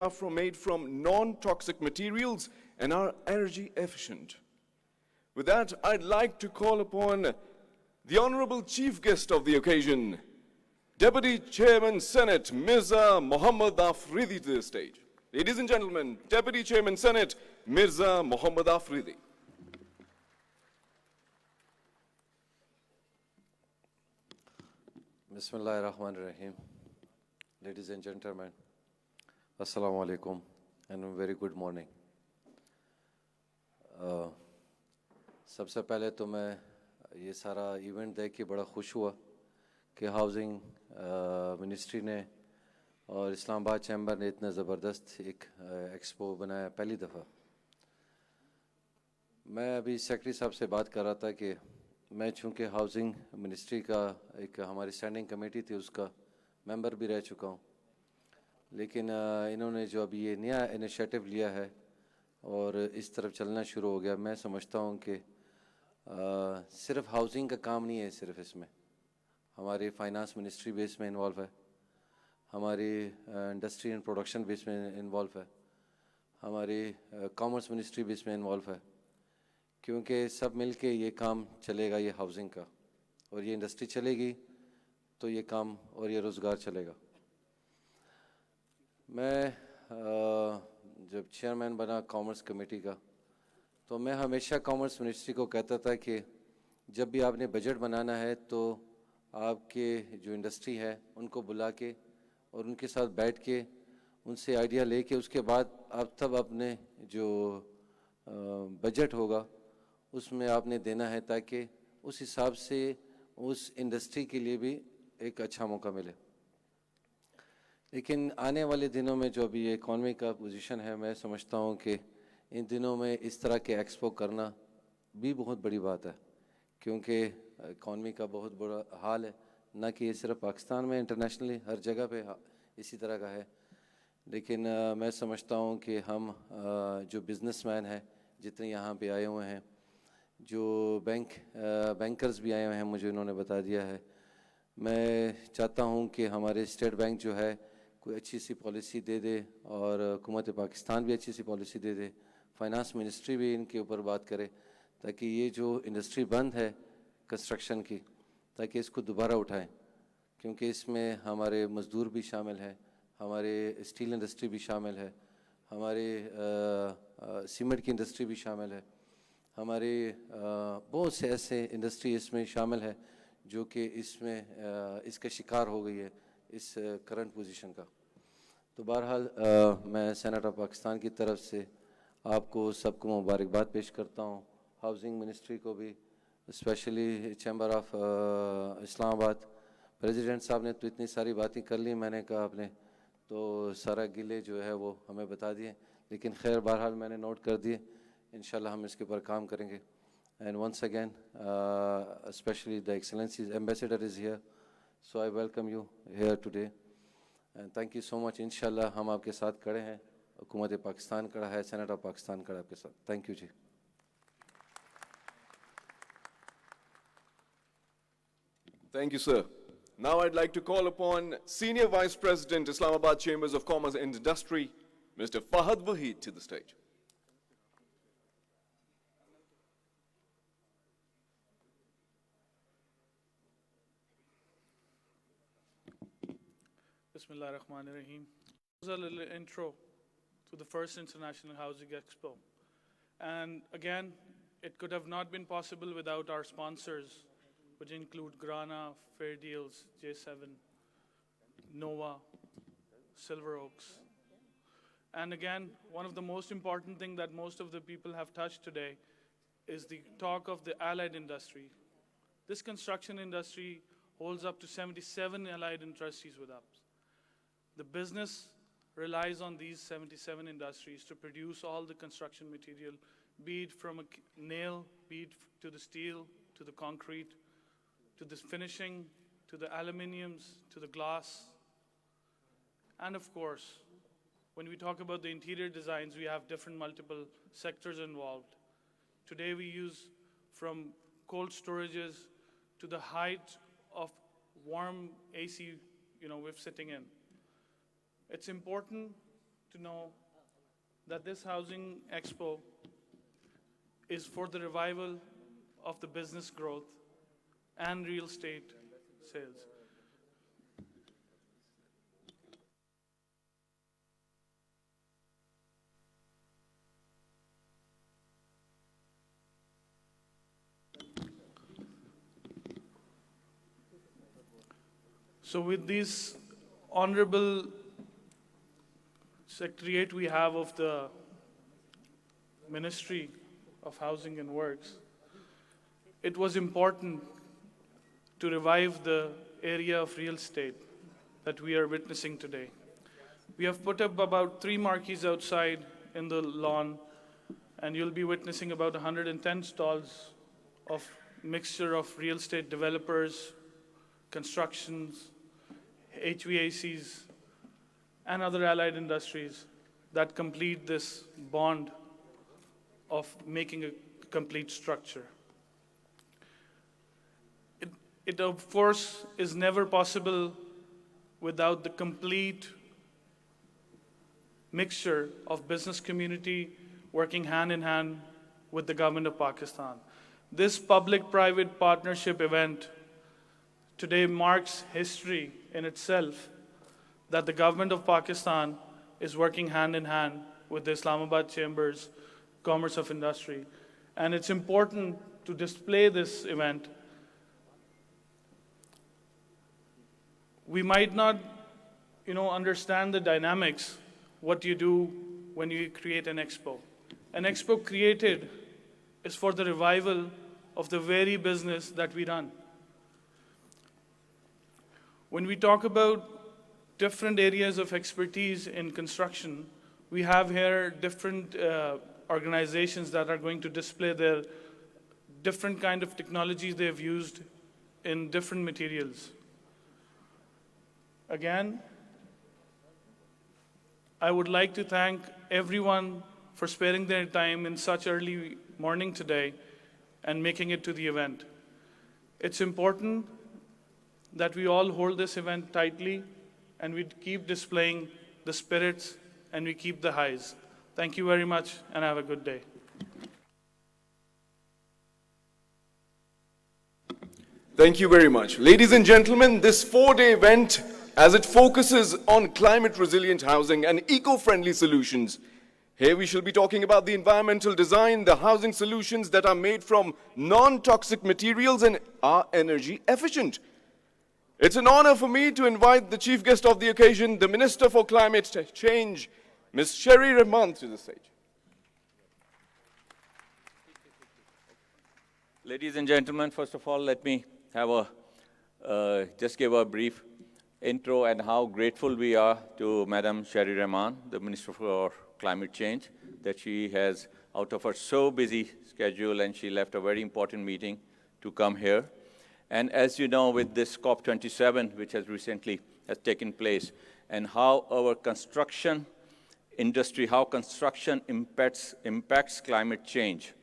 made from non-toxic materials and are energy efficient. With that, I'd like to call upon the Honorable Chief Guest of the occasion, Deputy Chairman Senate Mirza Muhammad Afridi to the stage. Ladies and gentlemen, Deputy Chairman Senate Mirza Muhammad Afridi. Bismillahirrahmanirrahim. Ladies and gentlemen, Assalamu alaikum and a very good morning. सबसे पहले तो मैं ये सारा event देख के बड़ा खुश हुआ कि हाउसिंग मिनिस्ट्री ने और इस्लामाबाद चैम्बर ने इतना ज़बरदस्त एक एक्सपो बनाया पहली दफ़ा। मैं अभी सेक्रेटरी साहब से बात कर रहा था कि मैं चूँकि हाउसिंग मिनिस्ट्री का एक हमारी स्टैंडिंग कमेटी थी उसका मेंबर भी रह चुका हूँ, लेकिन इन्होंने जो अभी ये नया इनिशिएटिव लिया है और इस तरफ चलना शुरू हो गया, मैं समझता हूँ कि सिर्फ हाउसिंग का काम नहीं है, सिर्फ इसमें हमारी फाइनेंस मिनिस्ट्री भी इसमें इन्वॉल्व है, हमारी इंडस्ट्री एंड प्रोडक्शन भी इसमें इन्वॉल्व है, हमारी कॉमर्स मिनिस्ट्री भी इसमें इन्वॉल्व है, क्योंकि सब मिल के ये काम चलेगा, ये हाउसिंग का, और ये इंडस्ट्री चलेगी तो ये काम और ये रोज़गार चलेगा। मैं जब चेयरमैन बना कॉमर्स कमेटी का तो मैं हमेशा कॉमर्स मिनिस्ट्री को कहता था कि जब भी आपने बजट बनाना है तो आपके जो इंडस्ट्री है उनको बुला के और उनके साथ बैठ के उनसे आइडिया लेके उसके बाद आप तब अपने जो बजट होगा उसमें आपने देना है, ताकि उस हिसाब से उस इंडस्ट्री के लिए भी एक अच्छा मौका मिले। लेकिन आने वाले दिनों में जो अभी इकॉनमी का पोजीशन है, मैं समझता हूँ कि इन दिनों में इस तरह के एक्सपो करना भी बहुत बड़ी बात है, क्योंकि इकॉनमी का बहुत बुरा हाल है, ना कि ये सिर्फ पाकिस्तान में, इंटरनेशनली हर जगह पे इसी तरह का है। लेकिन मैं समझता हूँ कि हम जो बिजनेसमैन हैं जितने यहाँ पे आए हुए हैं, जो बैंकर्स भी आए हुए हैं, मुझे उन्होंने बता दिया है, मैं चाहता हूँ कि हमारे स्टेट बैंक जो है कोई अच्छी सी पॉलिसी दे दे और हुकूमत पाकिस्तान भी अच्छी सी पॉलिसी दे दे, फाइनेंस मिनिस्ट्री भी इनके ऊपर बात करे, ताकि ये जो इंडस्ट्री बंद है कंस्ट्रक्शन की, ताकि इसको दोबारा उठाएं, क्योंकि इसमें हमारे मज़दूर भी शामिल हैं, हमारे स्टील इंडस्ट्री भी शामिल है, हमारे सीमेंट की इंडस्ट्री भी शामिल है, हमारे बहुत से ऐसे इंडस्ट्री इसमें शामिल है जो कि इसमें इसका शिकार हो गई है इस करंट पोजीशन का। तो बहरहाल मैं सेनेट ऑफ पाकिस्तान की तरफ से आपको सबको मुबारकबाद पेश करता हूँ, हाउसिंग मिनिस्ट्री को भी, specially chamber of Islamabad. President साहब ने तो इतनी सारी बातें कर ली, मैंने कहा आपने तो सारा गिले जो है वो हमें बता दिए, लेकिन खैर बहरहाल मैंने नोट कर दिए, इंशाल्लाह हम इसके ऊपर काम करेंगे। And once again, especially the Excellency's Ambassador is here, so I welcome you here today. And thank you so much. Inshallah, हम आपके साथ खड़े हैं, हुकूमत पाकिस्तान खड़ा है, सेनेट ऑफ पाकिस्तान खड़ा है आपके साथ। Thank you ji. Thank you, sir. Now I'd like to call upon Senior Vice President, Islamabad Chambers of Commerce and Industry, Mr. Fahad Wahid to the stage. Bismillah ar-Rahman ar-Rahim. This was a little intro to the first International Housing Expo. And again, it could have not been possible without our sponsors, which include Grana, Fair Deals, J7, Nova, Silver Oaks. And again, one of the most important things that most of the people have touched today is the talk of the allied industry. This construction industry holds up to 77 allied industries with us. The business relies on these 77 industries to produce all the construction material, be it from a nail, be it to the steel, to the concrete, to the finishing, to the aluminiums, to the glass. And of course, when we talk about the interior designs, we have different multiple sectors involved. Today we use from cold storages to the height of warm AC, we're sitting in. It's important to know that this Housing Expo is for the revival of the business growth and real estate sales. So with this honorable secretariat we have of the Ministry of Housing and Works, it was important to revive the area of real estate that we are witnessing today. We have put up about 3 marquees outside in the lawn, and you'll be witnessing about 110 stalls of mixture of real estate developers, constructions, HVACs, and other allied industries that complete this bond of making a complete structure. It of course is never possible without the complete mixture of business community working hand in hand with the government of Pakistan. This public-private partnership event today marks history in itself, that the government of Pakistan is working hand in hand with the Islamabad Chambers, Commerce of Industry. And it's important to display this event. We might not, understand the dynamics, what you do when you create an expo. An expo created is for the revival of the very business that we run. When we talk about different areas of expertise in construction, we have here different organizations that are going to display their different kind of technologies they've used in different materials. Again, I would like to thank everyone for sparing their time in such early morning today and making it to the event. It's important that we all hold this event tightly and we keep displaying the spirits and we keep the highs. Thank you very much and have a good day. Thank you very much. Ladies and gentlemen, this 4-day event, as it focuses on climate-resilient housing and eco-friendly solutions, here we shall be talking about the environmental design, the housing solutions that are made from non-toxic materials and are energy efficient. It's an honor for me to invite the chief guest of the occasion, the Minister for Climate Change, Ms. Sherry Rahman, to the stage. Ladies and gentlemen, first of all, let me have just give a brief intro and how grateful we are to Madam Sherry Rahman, the Minister for Climate Change, that she has, out of her so busy schedule, and she left a very important meeting to come here. And as you know, with this COP27, which has recently taken place, and how our construction industry, how construction impacts climate change,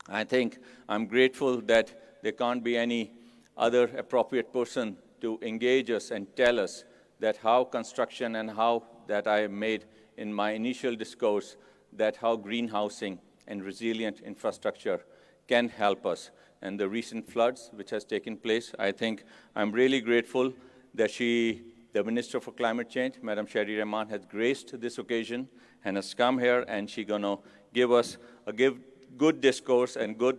I think I'm grateful that there can't be any other appropriate person to engage us and tell us that how construction and how that I made in my initial discourse, that how greenhousing and resilient infrastructure can help us. And the recent floods which has taken place, I think I'm really grateful that the Minister for Climate Change, Madam Sherry Rahman, has graced this occasion and has come here, and she's going to give us a good discourse and good,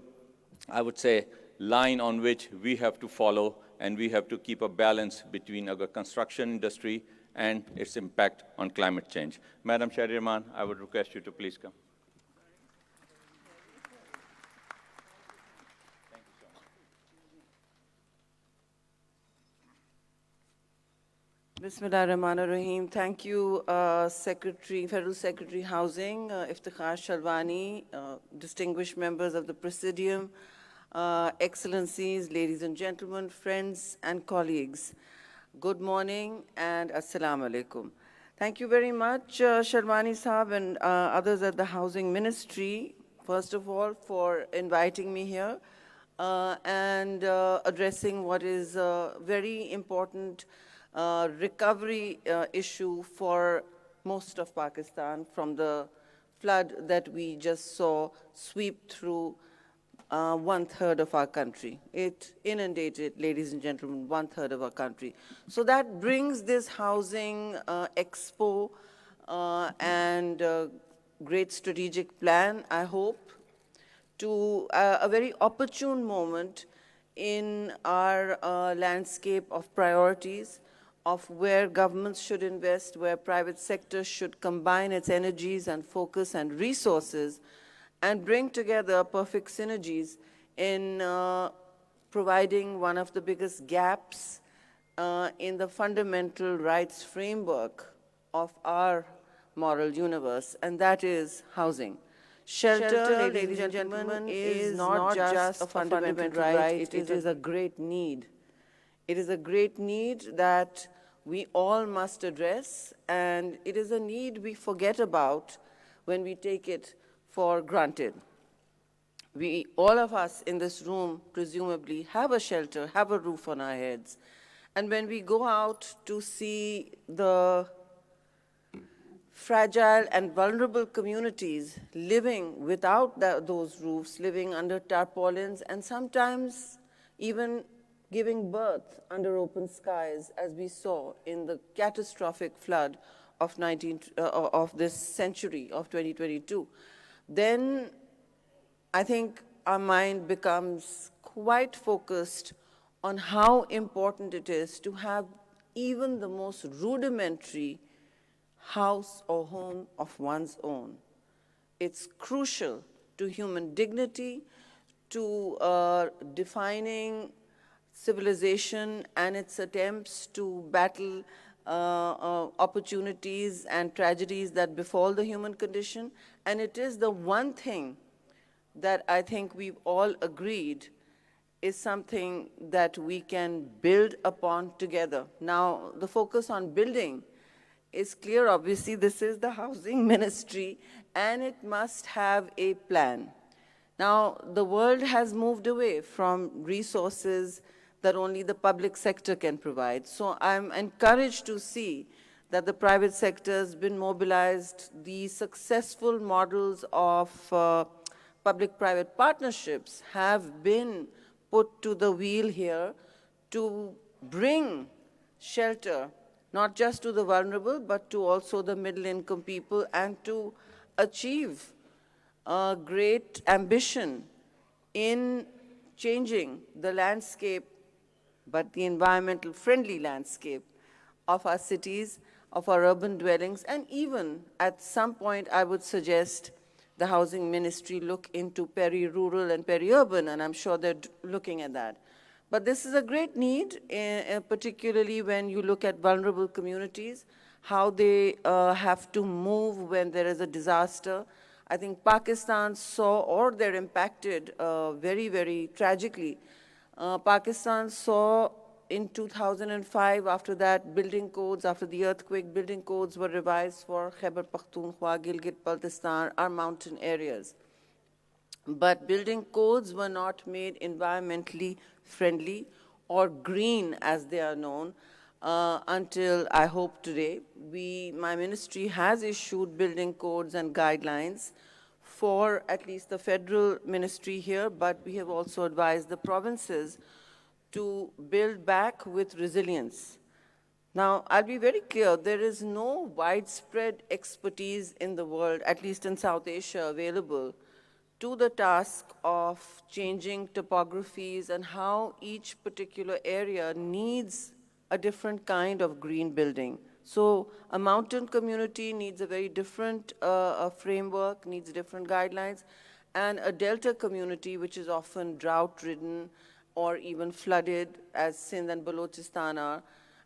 I would say, line on which we have to follow, and we have to keep a balance between our construction industry and its impact on climate change. Madam Sherry Rahman, I would request you to please come. Bismillah Rahman Rahim. Thank you, Federal Secretary Housing, Iftikhar Shalwani, distinguished members of the Presidium, Excellencies, ladies and gentlemen, friends and colleagues. Good morning and Assalamu Alaikum. Thank you very much, Shalwani Saab and others at the Housing Ministry, first of all, for inviting me here and addressing what is a very important recovery issue for most of Pakistan from the flood that we just saw sweep through 1/3 of our country. It inundated, ladies and gentlemen, 1/3 of our country. So that brings this housing expo and great strategic plan, I hope, to a very opportune moment in our landscape of priorities, of where governments should invest, where private sector should combine its energies and focus and resources and bring together perfect synergies in providing one of the biggest gaps in the fundamental rights framework of our moral universe, and that is housing. Shelter, ladies and gentlemen, is not just a fundamental right, it is a great need. It is a great need that we all must address, and it is a need we forget about when we take it for granted. We, all of us in this room, presumably have a shelter, have a roof on our heads. And when we go out to see the fragile and vulnerable communities living without those roofs, living under tarpaulins, and sometimes even giving birth under open skies, as we saw in the catastrophic flood of this century of 2022, then I think our mind becomes quite focused on how important it is to have even the most rudimentary house or home of one's own. It's crucial to human dignity, to defining civilization and its attempts to battle opportunities and tragedies that befall the human condition. And it is the one thing that I think we've all agreed is something that we can build upon together. Now, the focus on building is clear. Obviously, this is the housing ministry, and it must have a plan. Now, the world has moved away from resources that only the public sector can provide. So I'm encouraged to see that the private sector has been mobilized. The successful models of public-private partnerships have been put to the wheel here to bring shelter, not just to the vulnerable, but to also the middle-income people, and to achieve a great ambition in changing the landscape, but the environmental friendly landscape of our cities, of our urban dwellings, and even at some point I would suggest the housing ministry look into peri-rural and peri-urban, and I'm sure they're looking at that. But this is a great need, particularly when you look at vulnerable communities, how they have to move when there is a disaster. I think Pakistan saw, or they're impacted very, very tragically. Pakistan saw in 2005, after that, building codes, after the earthquake, building codes were revised for Khyber Pakhtunkhwa, Gilgit-Baltistan, our mountain areas. But building codes were not made environmentally friendly or green, as they are known, until, I hope today, my ministry has issued building codes and guidelines for at least the federal ministry here, but we have also advised the provinces to build back with resilience. Now, I'll be very clear, there is no widespread expertise in the world, at least in South Asia, available to the task of changing topographies and how each particular area needs a different kind of green building. So a mountain community needs a very different framework, needs different guidelines, and a delta community, which is often drought-ridden or even flooded, as Sindh and Balochistan are,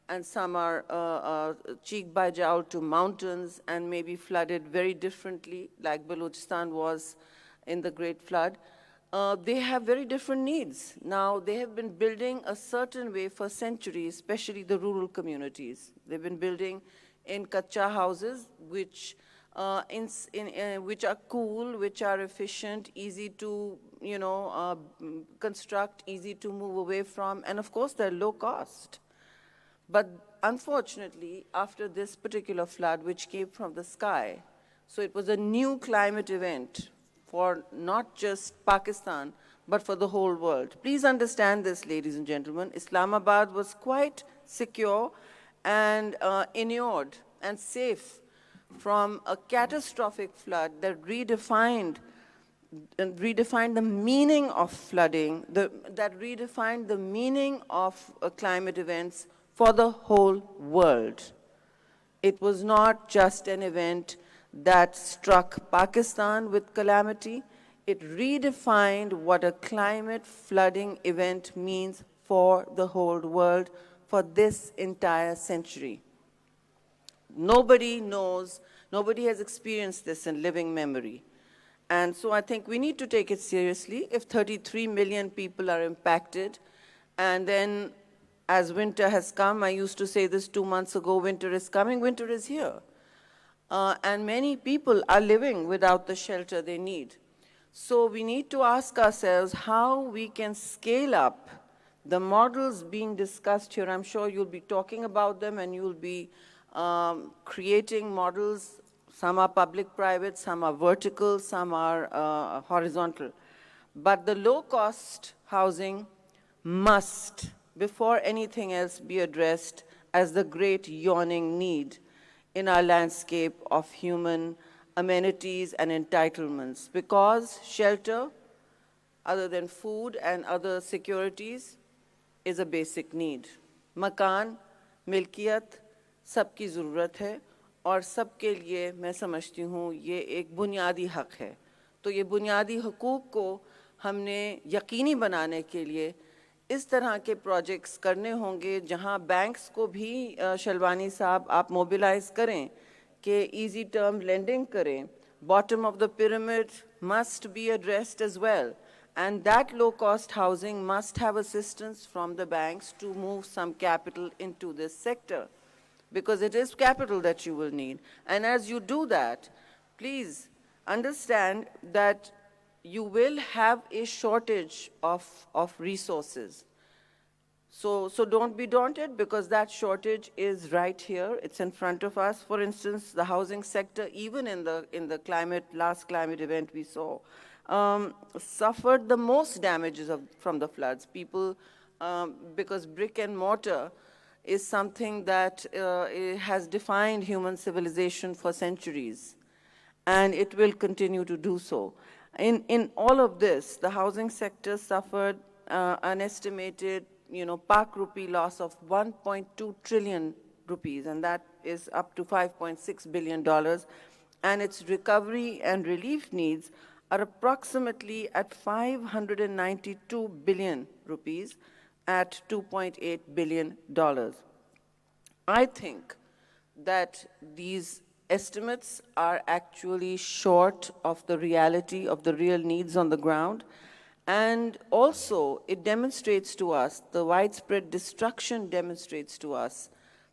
and some are cheek by jowl to mountains and maybe flooded very differently, like Balochistan was in the Great Flood. They have very different needs. Now, they have been building a certain way for centuries, especially the rural communities. They've been building in kacha houses, which are cool, which are efficient, easy to construct, easy to move away from, and of course, they're low cost. But unfortunately, after this particular flood, which came from the sky, so it was a new climate event for not just Pakistan, but for the whole world. Please understand this, ladies and gentlemen. Islamabad was quite secure and inured and safe from a catastrophic flood that redefined the meaning of flooding, that redefined the meaning of climate events for the whole world. It was not just an event that struck Pakistan with calamity. It redefined what a climate flooding event means for the whole world for this entire century. Nobody knows, nobody has experienced this in living memory. And so I think we need to take it seriously. If 33 million people are impacted, and then as winter has come, I used to say this 2 months ago, winter is coming, winter is here. And many people are living without the shelter they need. So we need to ask ourselves how we can scale up the models being discussed here. I'm sure you'll be talking about them and you'll be creating models. Some are public-private, some are vertical, some are horizontal. But the low-cost housing must, before anything else, be addressed as the great yawning need in our landscape of human amenities and entitlements, because shelter, other than food and other securities, is a basic need. Makan, milkiyat, सबकी ज़रूरत है और सबके लिए मैं समझती हूँ ये एक बुनियादी हक है. तो ये बुनियादी हकूक़ को हमने यकीनी बनाने के लिए इस तरह के प्रोजेक्ट्स करने होंगे जहाँ बैंक्स को भी शलवानी साहब आप मोबिलाइज करें कि इजी टर्म लेंडिंग करें. Bottom of the pyramid must be addressed as well, and that low-cost housing must have assistance from the banks to move some capital into this sector, because it is capital that you will need. And as you do that, please understand that you will have a shortage of resources. So don't be daunted, because that shortage is right here. It's in front of us. For instance, the housing sector, even in the last climate event we saw, suffered the most damages from the floods. People, because brick and mortar is something that has defined human civilization for centuries, and it will continue to do so. In all of this, the housing sector suffered an estimated Pak rupee loss of 1.2 trillion rupees, and that is up to $5.6 billion. And its recovery and relief needs are approximately at 592 billion rupees at $2.8 billion. I think that these estimates are actually short of the reality of the real needs on the ground. And also, it demonstrates to us, the widespread destruction demonstrates to us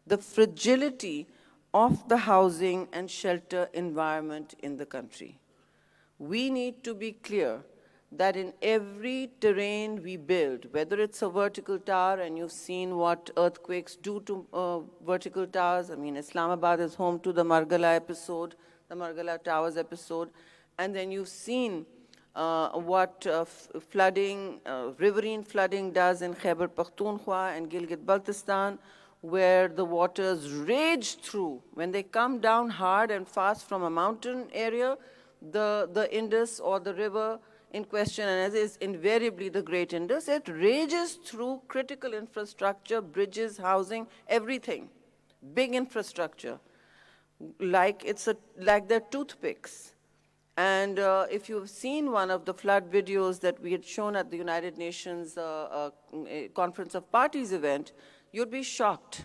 the fragility of the housing and shelter environment in the country. We need to be clear that in every terrain we build, whether it's a vertical tower, and you've seen what earthquakes do to vertical towers. I mean, Islamabad is home to the Margala episode, the Margala Towers episode. And then you've seen what flooding, riverine flooding does in Khyber Pakhtunkhwa and Gilgit-Baltistan, where the waters rage through. When they come down hard and fast from a mountain area, the Indus or the river in question, and as is invariably the Great Indus, it rages through critical infrastructure, bridges, housing, everything, big infrastructure, like they're toothpicks. And if you've seen one of the flood videos that we had shown at the United Nations Conference of Parties event, you'd be shocked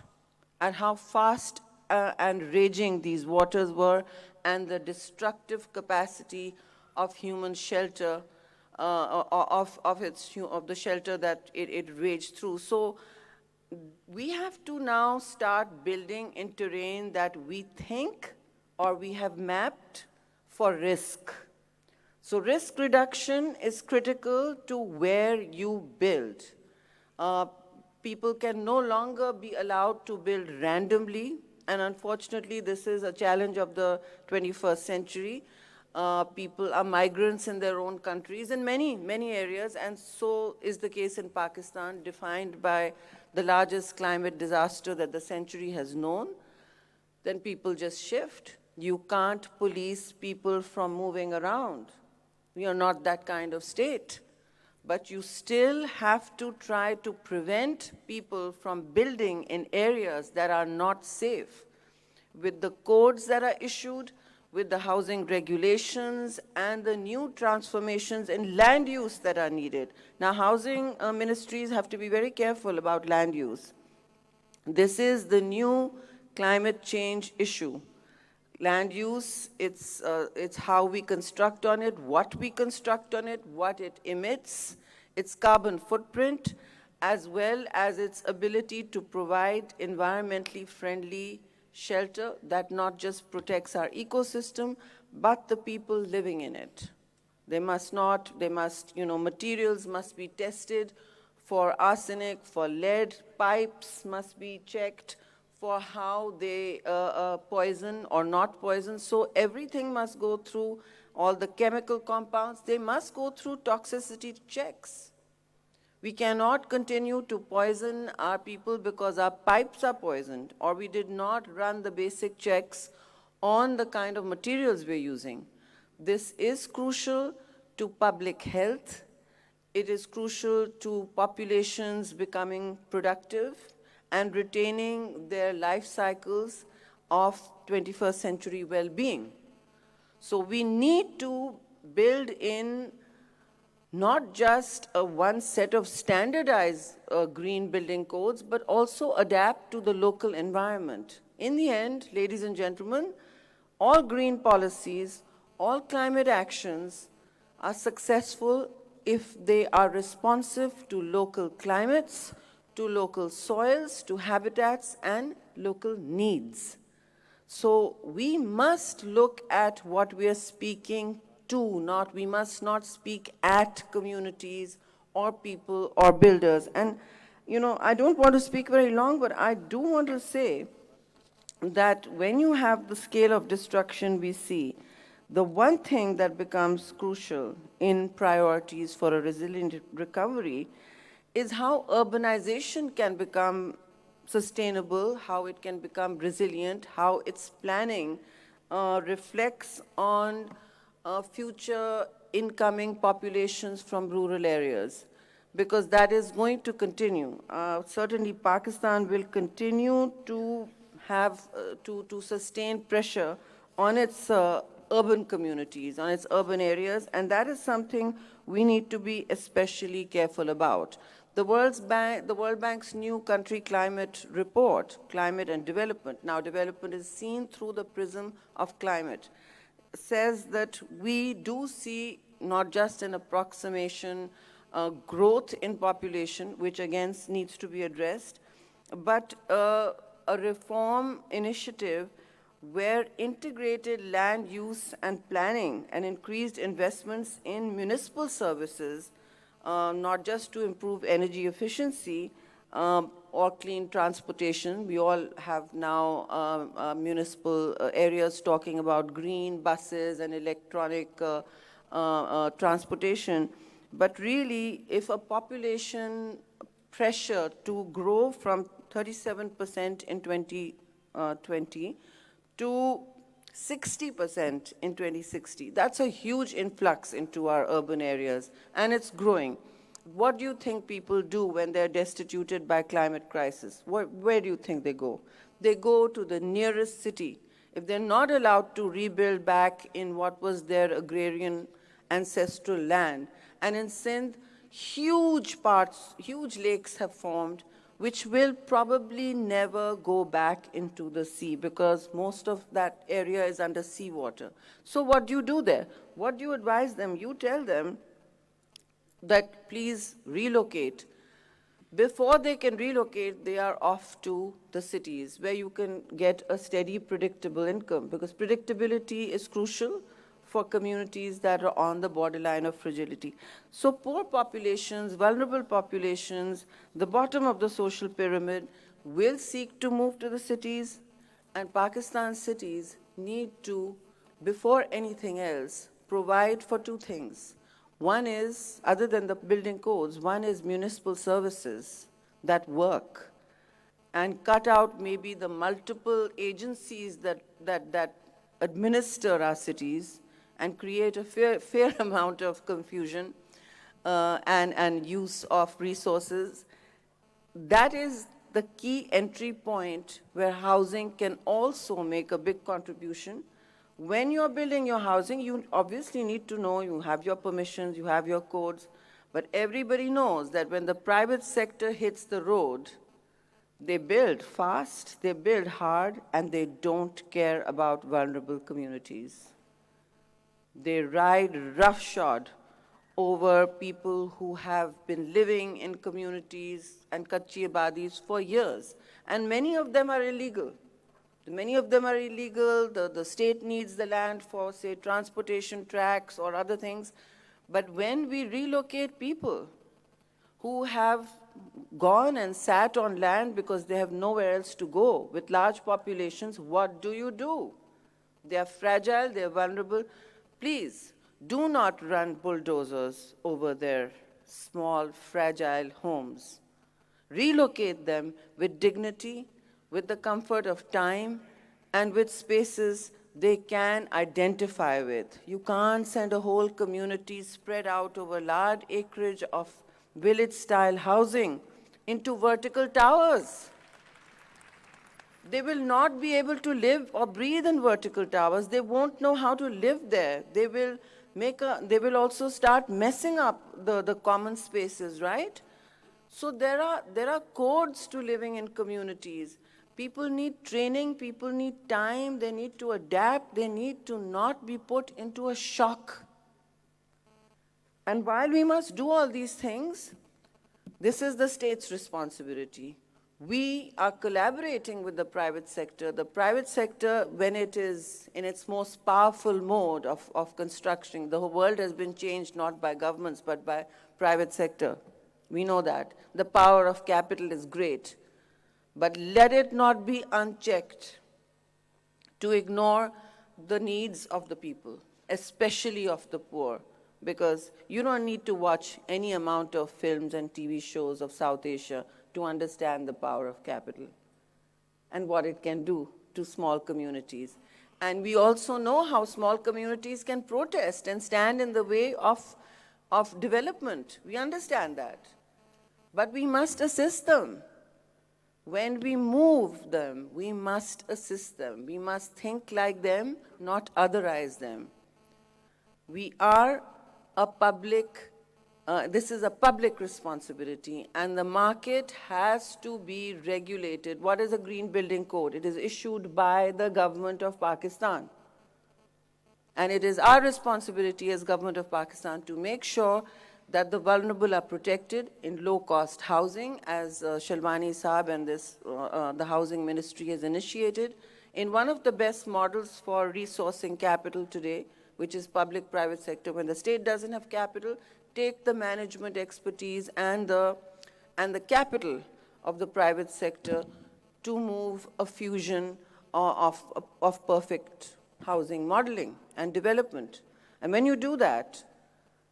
at how fast and raging these waters were, and the destructive capacity of human shelter, of the shelter that it raged through. So we have to now start building in terrain that we think or we have mapped for risk. So risk reduction is critical to where you build. People can no longer be allowed to build randomly, and unfortunately, this is a challenge of the 21st century. People are migrants in their own countries in many, many areas, and so is the case in Pakistan, defined by the largest climate disaster that the century has known. Then people just shift. You can't police people from moving around. We are not that kind of state. But you still have to try to prevent people from building in areas that are not safe. With the codes that are issued, with the housing regulations, and the new transformations in land use that are needed. Now, housing ministries have to be very careful about land use. This is the new climate change issue. Land use, it's how we construct on it, what we construct on it, what it emits, its carbon footprint, as well as its ability to provide environmentally friendly shelter that not just protects our ecosystem, but the people living in it. Materials must be tested for arsenic, for lead, pipes must be checked for how they poison or not poison. So everything must go through all the chemical compounds. They must go through toxicity checks. We cannot continue to poison our people because our pipes are poisoned or we did not run the basic checks on the kind of materials we're using. This is crucial to public health. It is crucial to populations becoming productive and retaining their life cycles of 21st century well-being. So we need to build in not just one set of standardized green building codes, but also adapt to the local environment. In the end, ladies and gentlemen, all green policies, all climate actions are successful if they are responsive to local climates, to local soils, to habitats, and local needs. So we must look at what we are speaking to, we must not speak at communities or people or builders. And, I don't want to speak very long, but I do want to say that when you have the scale of destruction we see, the one thing that becomes crucial in priorities for a resilient recovery is how urbanization can become sustainable, how it can become resilient, how its planning reflects on future incoming populations from rural areas, because that is going to continue. Certainly Pakistan will continue to have to sustain pressure on its urban communities, on its urban areas, and that is something we need to be especially careful about. The World Bank's new country climate report, Climate and Development, now development is seen through the prism of climate, says that we do see not just an approximation growth in population, which again needs to be addressed, but a reform initiative where integrated land use and planning and increased investments in municipal services, not just to improve energy efficiency or clean transportation. We all have now municipal areas talking about green buses and electronic transportation. But really, if a population pressure to grow from 37% in 2020 to 60% in 2060. That's a huge influx into our urban areas, and it's growing. What do you think people do when they're destituted by climate crisis? Where do you think they go? They go to the nearest city. If they're not allowed to rebuild back in what was their agrarian ancestral land, and in Sindh, huge lakes have formed, which will probably never go back into the sea because most of that area is under seawater. So what do you do there? What do you advise them? You tell them that please relocate. Before they can relocate, they are off to the cities where you can get a steady, predictable income, because predictability is crucial for communities that are on the borderline of fragility. So poor populations, vulnerable populations, the bottom of the social pyramid will seek to move to the cities, and Pakistan's cities need to, before anything else, provide for two things. One is, other than the building codes, one is municipal services that work, and cut out maybe the multiple agencies that administer our cities and create a fair amount of confusion and use of resources. That is the key entry point where housing can also make a big contribution. When you're building your housing, you obviously need to know, you have your permissions, you have your codes, but everybody knows that when the private sector hits the road, they build fast, they build hard, and they don't care about vulnerable communities. They ride roughshod over people who have been living in communities and Kachi Abadis for years. And many of them are illegal. Many of them are illegal. The state needs the land for, say, transportation tracks or other things. But when we relocate people who have gone and sat on land because they have nowhere else to go with large populations, what do? They are fragile, they are vulnerable. Please, do not run bulldozers over their small, fragile homes. Relocate them with dignity, with the comfort of time, and with spaces they can identify with. You can't send a whole community spread out over large acreage of village-style housing into vertical towers. They will not be able to live or breathe in vertical towers. They won't know how to live there. They will also start messing up the common spaces, right? So there are codes to living in communities. People need training, people need time, they need to adapt, they need to not be put into a shock. And while we must do all these things, this is the state's responsibility. We are collaborating with the private sector. The private sector, when it is in its most powerful mode of construction, the whole world has been changed not by governments but by private sector. We know that. The power of capital is great. But let it not be unchecked to ignore the needs of the people, especially of the poor, because you don't need to watch any amount of films and TV shows of South Asia to understand the power of capital and what it can do to small communities. And we also know how small communities can protest and stand in the way of development. We understand that. But we must assist them. When we move them, we must assist them. We must think like them, not otherize them. We are a public, this is a public responsibility, and the market has to be regulated. What is a Green Building Code? It is issued by the government of Pakistan. And it is our responsibility as government of Pakistan to make sure that the vulnerable are protected in low-cost housing, as Shalwani Saab and the Housing Ministry has initiated, in one of the best models for resourcing capital today, which is public-private sector. When the state doesn't have capital, take the management expertise and the capital of the private sector to move a fusion of perfect housing modeling and development. And when you do that,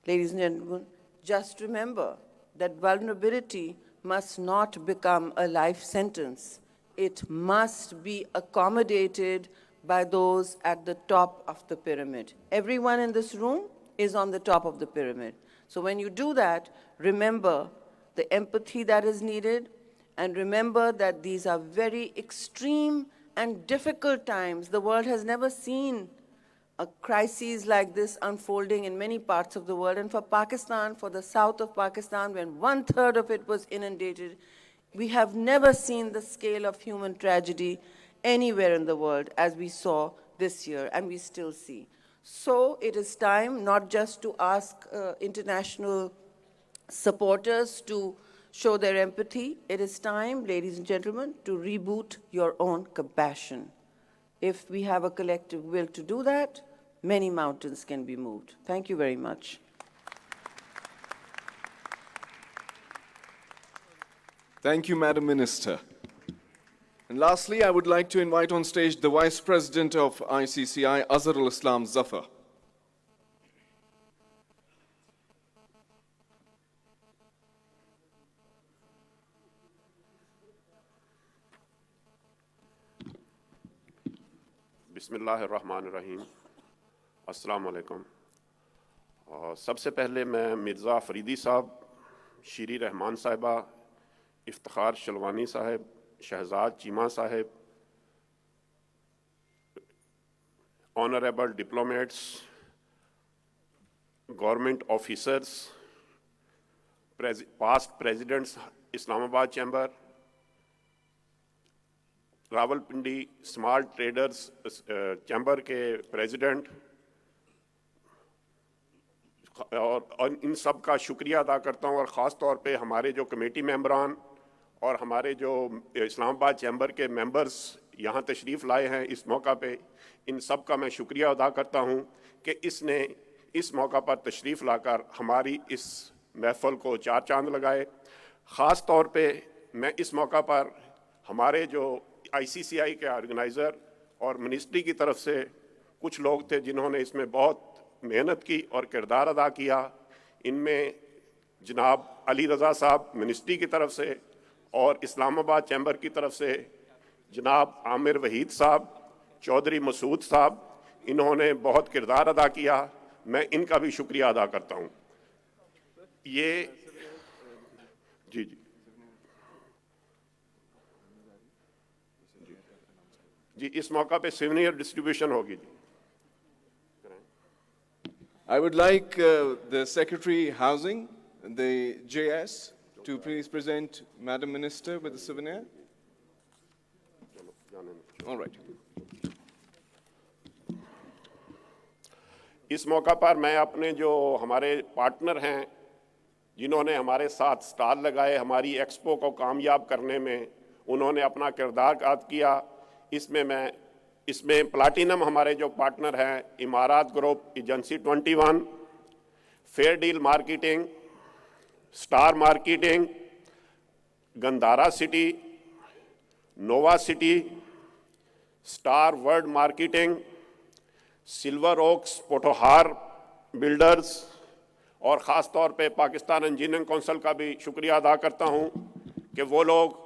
ladies and gentlemen, just remember that vulnerability must not become a life sentence. It must be accommodated by those at the top of the pyramid. Everyone in this room is on the top of the pyramid. So when you do that, remember the empathy that is needed, and remember that these are very extreme and difficult times. The world has never seen a crisis like this unfolding in many parts of the world. And for Pakistan, for the south of Pakistan, when 1/3 of it was inundated, we have never seen the scale of human tragedy anywhere in the world as we saw this year, and we still see. So it is time not just to ask international supporters to show their empathy. It is time, ladies and gentlemen, to reboot your own compassion. If we have a collective will to do that, many mountains can be moved. Thank you very much. Thank you, Madam Minister. And lastly, I would like to invite on stage the Vice President of ICCI, Azharul Islam Zafar. बिस्मिल्लाहिर्रहमानिर्रहीम अस्सलाम वालेकुम। सबसे पहले मैं मिर्ज़ा फरीदी साहब, शीरी रहमान साहिबा, इफ्तिखार शलवानी साहब, शहजाद चीमा साहब, honourable diplomats, government officers, past presidents Islamabad chamber, Rawalpindi small traders chamber के प्रेसिडेंट और इन सब का शुक्रिया अदा करता हूँ। और ख़ास तौर पे हमारे जो कमेटी मेंबरान और हमारे जो इस्लामाबाद चैम्बर के मेंबर्स यहाँ तशरीफ़ लाए हैं इस मौका पे, इन सब का मैं शुक्रिया अदा करता हूँ कि इसने इस मौका पर तशरीफ़ लाकर हमारी इस महफ़िल को चार चांद लगाए। ख़ास तौर पे मैं इस मौका पर हमारे जो ICCI के ऑर्गेनाइज़र और मिनिस्ट्री की तरफ से कुछ लोग थे जिन्होंने इसमें बहुत मेहनत की और किरदार अदा किया। इनमें जनाब अली रज़ा साहब मिनिस्ट्री की तरफ से और इस्लामाबाद चैम्बर की तरफ से जनाब आमिर वहीद साहब, चौधरी मसूद साहब, इन्होंने बहुत किरदार अदा किया। मैं इनका भी शुक्रिया अदा करता हूँ। ये जी जी जी इस मौका पे सिवनियर डिस्ट्रीब्यूशन होगी जी। I would like the Secretary Housing, the JS, to please present Madam Minister with the souvenir. All right. इस मौका पर मैं अपने जो हमारे पार्टनर हैं जिन्होंने हमारे साथ स्टॉल लगाए हमारी एक्सपो को कामयाब करने में, उन्होंने अपना किरदार अदा किया। इसमें प्लाटिनम हमारे जो पार्टनर हैं Imarat group, agency 21, fair deal marketing, star marketing, Gandhara city, nova city, star world marketing, silver oaks Potohar builders और ख़ास तौर पे पाकिस्तान इंजीनियरिंग काउंसिल का भी शुक्रिया अदा करता हूँ कि वो लोग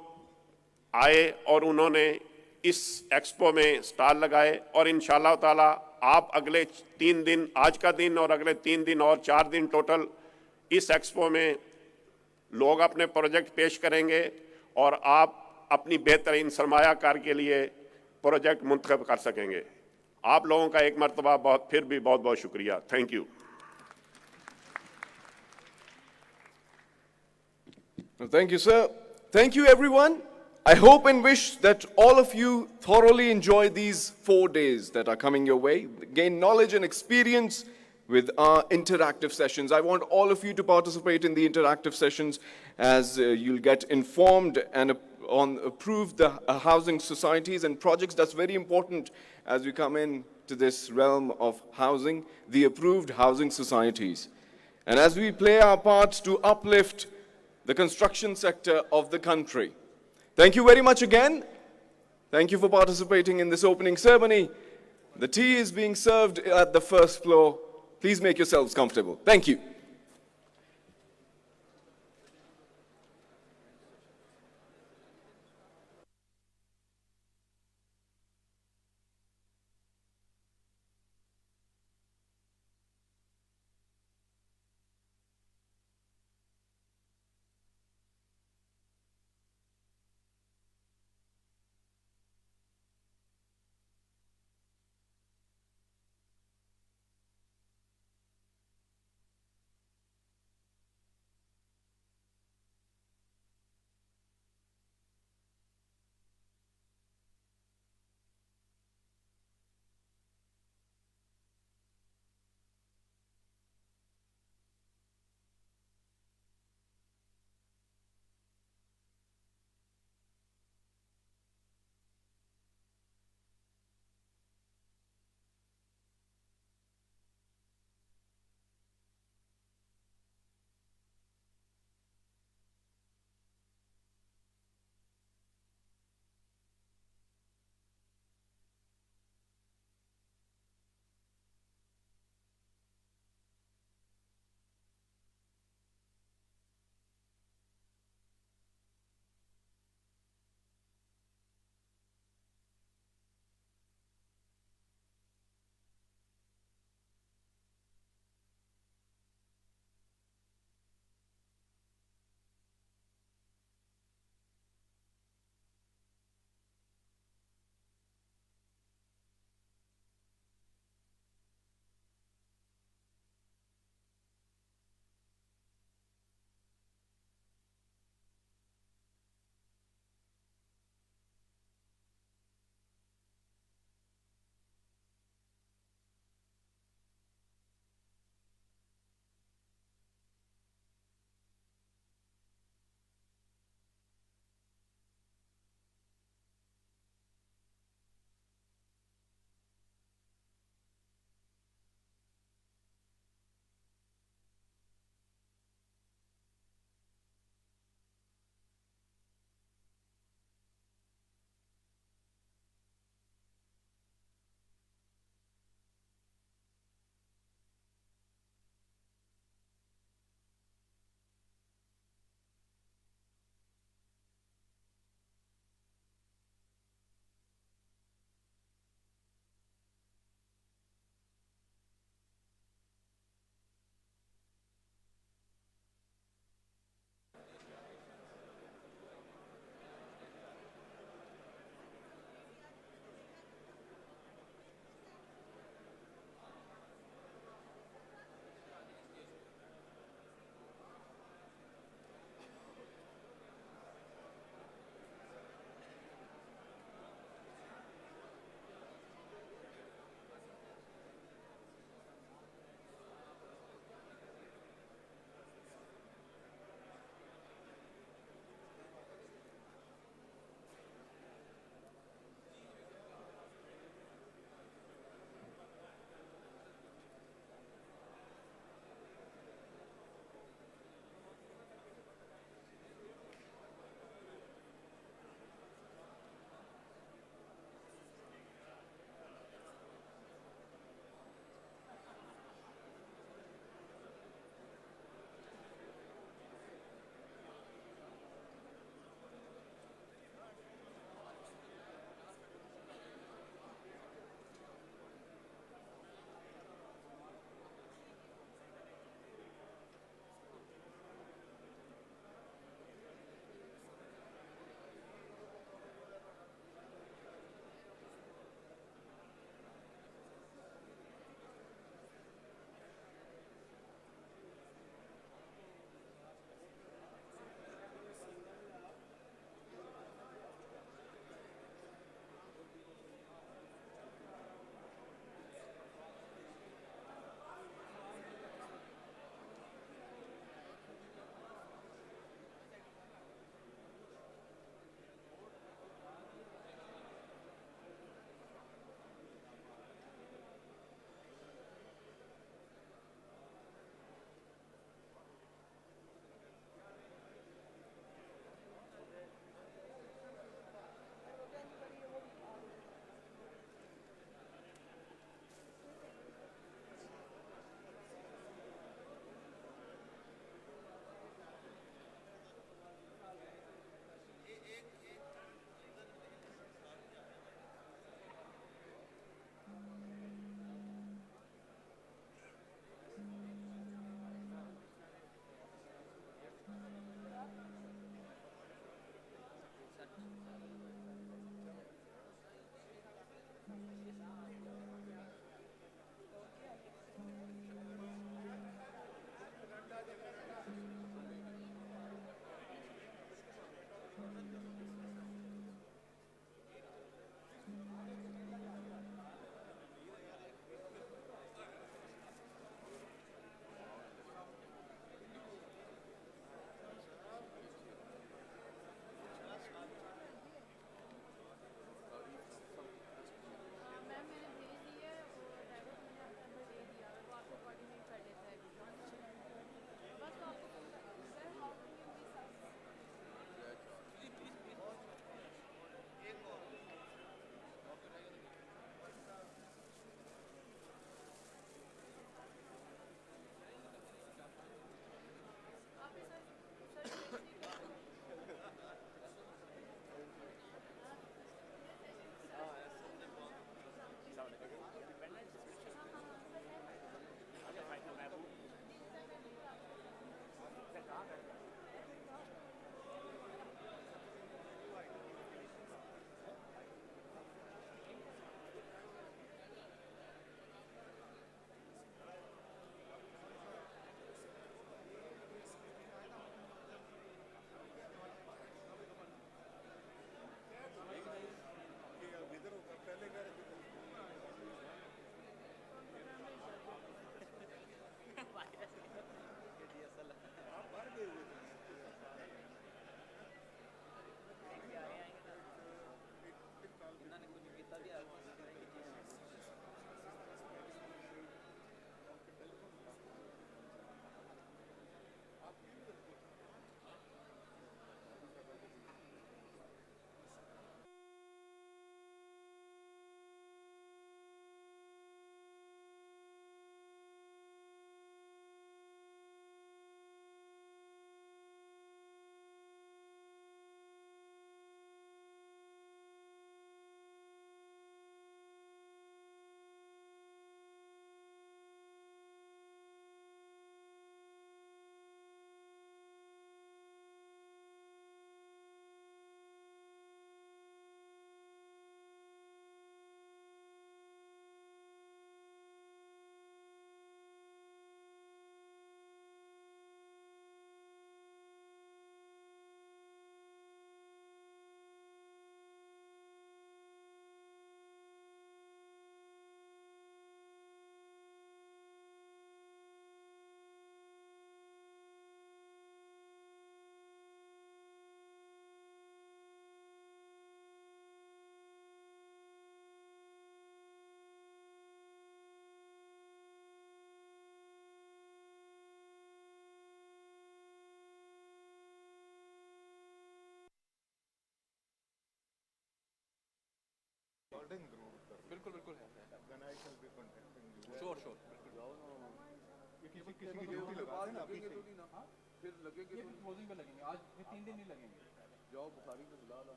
आए और उन्होंने इस एक्सपो में स्टॉल लगाए। और इंशाअल्लाह ताला आप अगले 3 दिन, आज का दिन और अगले 3 दिन और 4 दिन टोटल इस एक्सपो में लोग अपने प्रोजेक्ट पेश करेंगे और आप अपनी बेहतरीन सरमायाकार के लिए प्रोजेक्ट मुंतखब कर सकेंगे। आप लोगों का एक मरतबा फिर भी बहुत बहुत शुक्रिया। Thank you. Thank you, sir. Thank you, everyone. I hope and wish that all of you thoroughly enjoy these 4 days that are coming your way, gain knowledge and experience with our interactive sessions. I want all of you to participate in the interactive sessions as you'll get informed and on approved the housing societies and projects. That's very important as we come in to this realm of housing, the approved housing societies. And as we play our part to uplift the construction sector of the country. Thank you very much again. Thank you for participating in this opening ceremony. The tea is being served at the first floor. Please make yourselves comfortable. Thank you.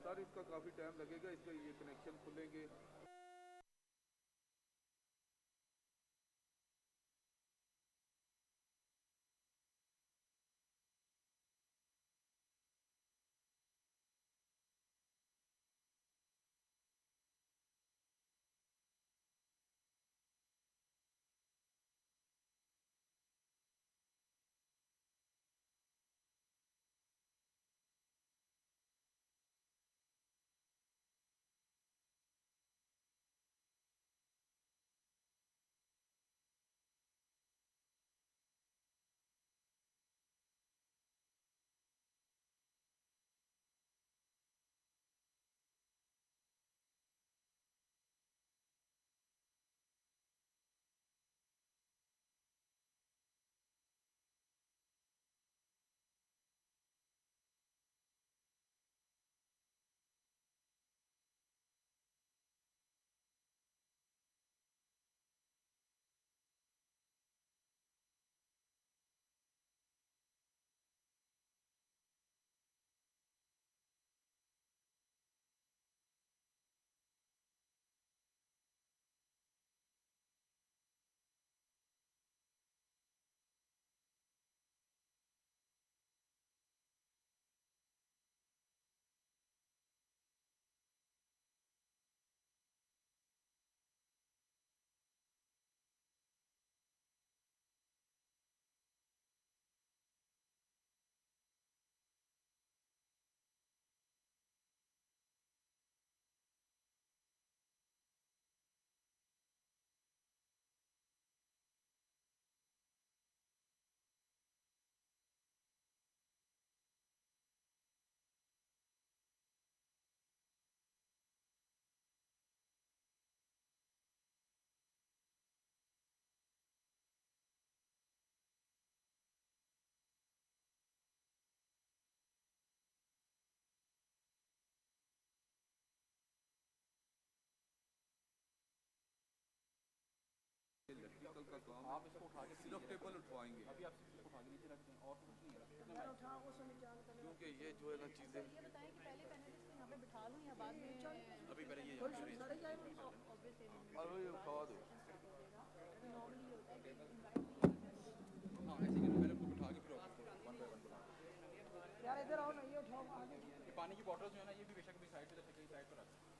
Sir इसका काफ़ी time लगेगा, इसका ये connection खुलेंगे। Electrical का काम आप इसको उठा के सिर्फ टेबल उठवाएंगे। अभी आप सिर्फ उठा के नीचे रख दें और कुछ नहीं है, क्योंकि ये जो है ना चीज़ें। ये बताएं कि पहले पैनल इसको यहाँ पे बिठा लूँ या बाद में अभी पहले ये ऑब्वियसली और ये उठा दो। नॉर्मली होता है कि हाँ ऐसे ही पहले उसको बिठा के फिर वन बाय वन बनाओ। यार इधर आओ ना, ये उठाओ आगे। ये पानी की बॉटल जो है ना ये भी बेशक भी साइड पे रख सकते हैं, साइड पे रख सकते हैं।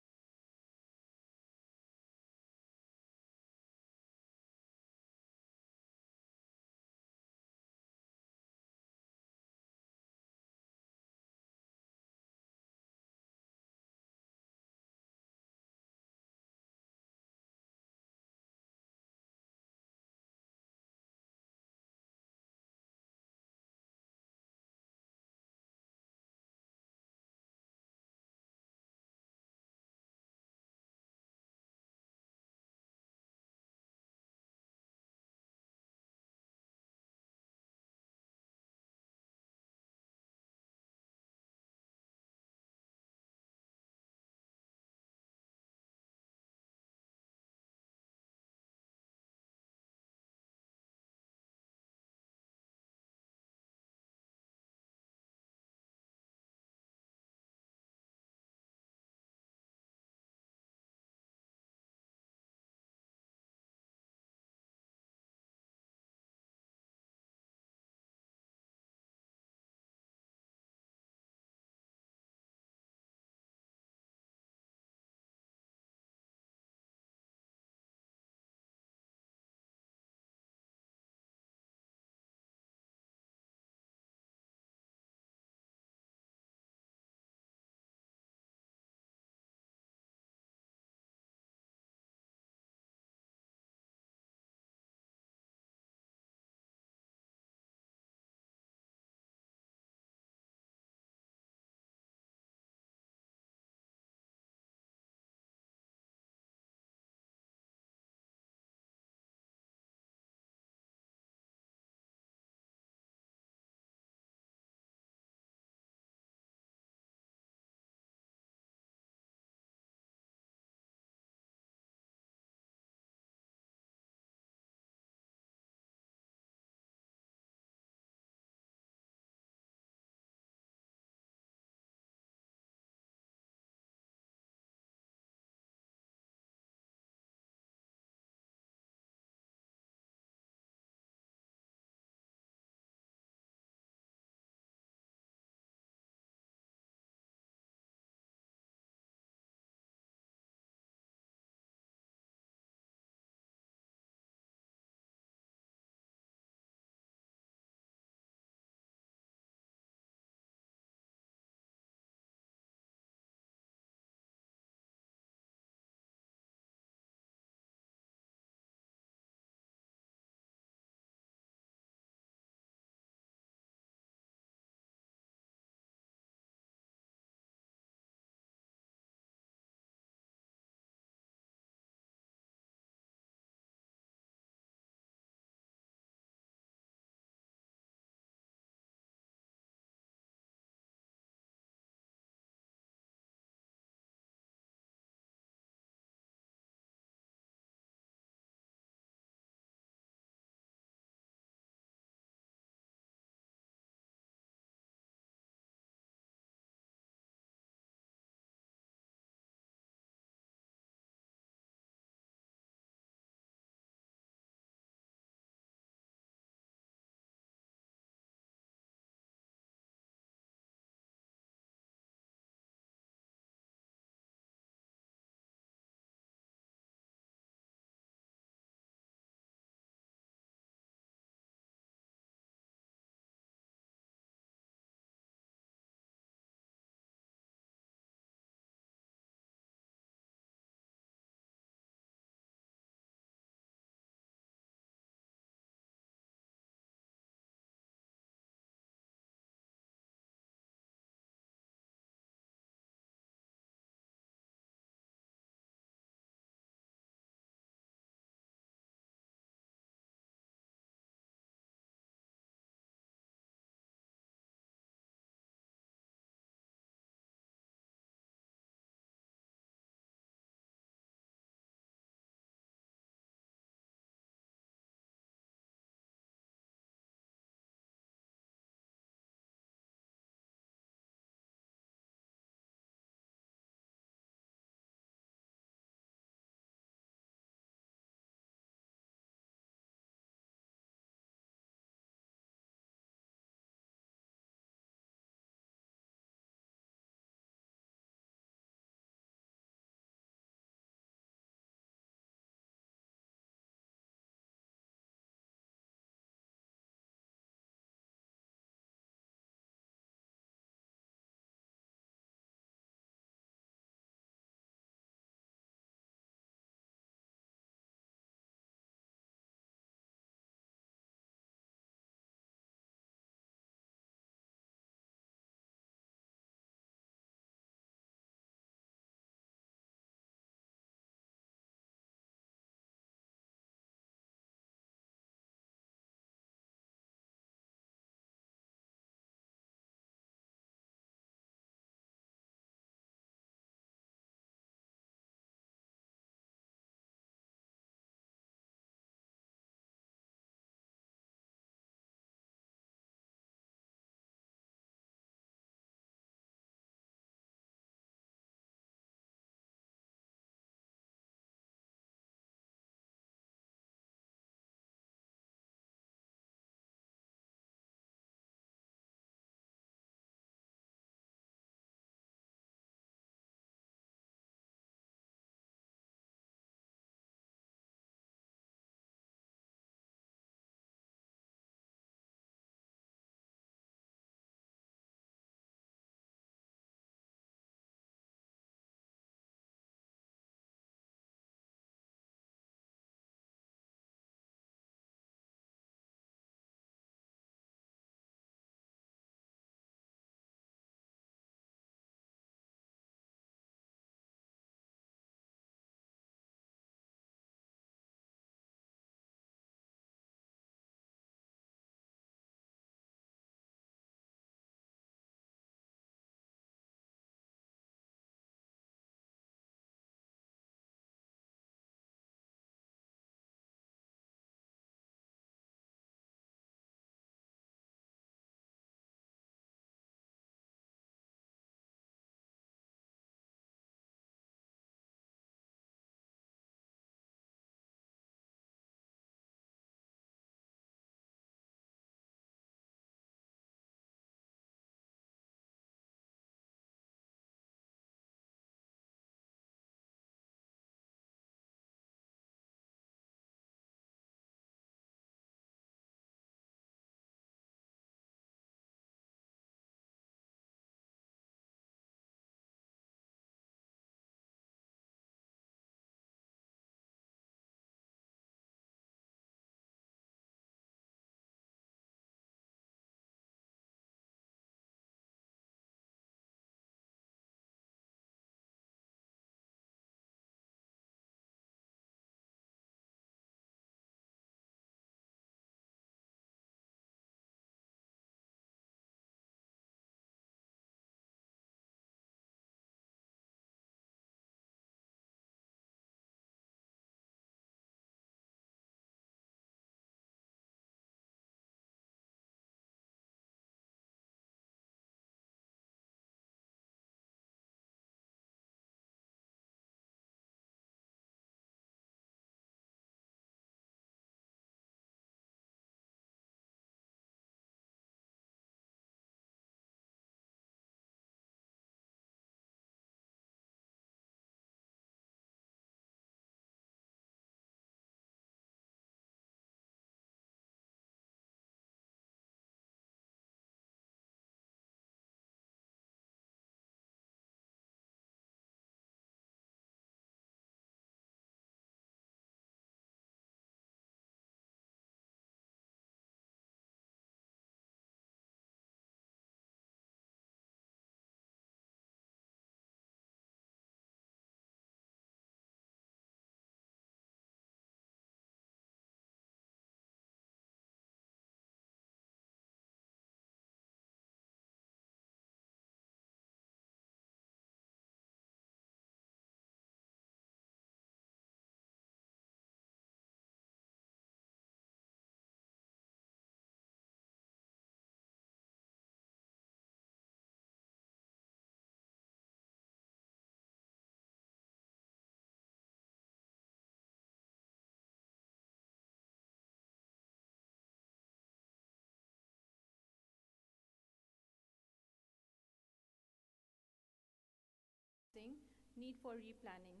need for replanning.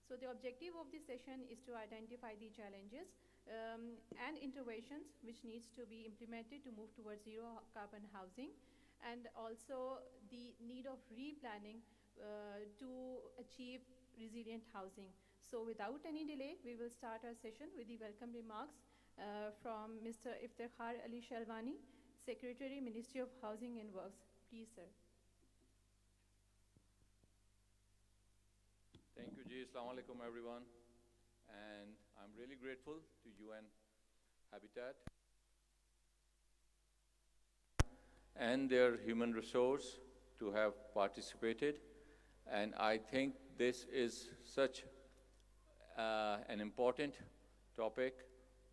So the objective of this session is to identify the challenges and interventions which needs to be implemented to move towards zero carbon housing, and also the need of replanning to achieve resilient housing. So without any delay, we will start our session with the welcome remarks from Mr. Iftikhar Ali Shalwani, Secretary, Ministry of Housing and Works. Please, sir. Thank you, Ji. Assalamu alaikum, everyone. And I'm really grateful to UN Habitat and their human resource to have participated. And I think this is such an important topic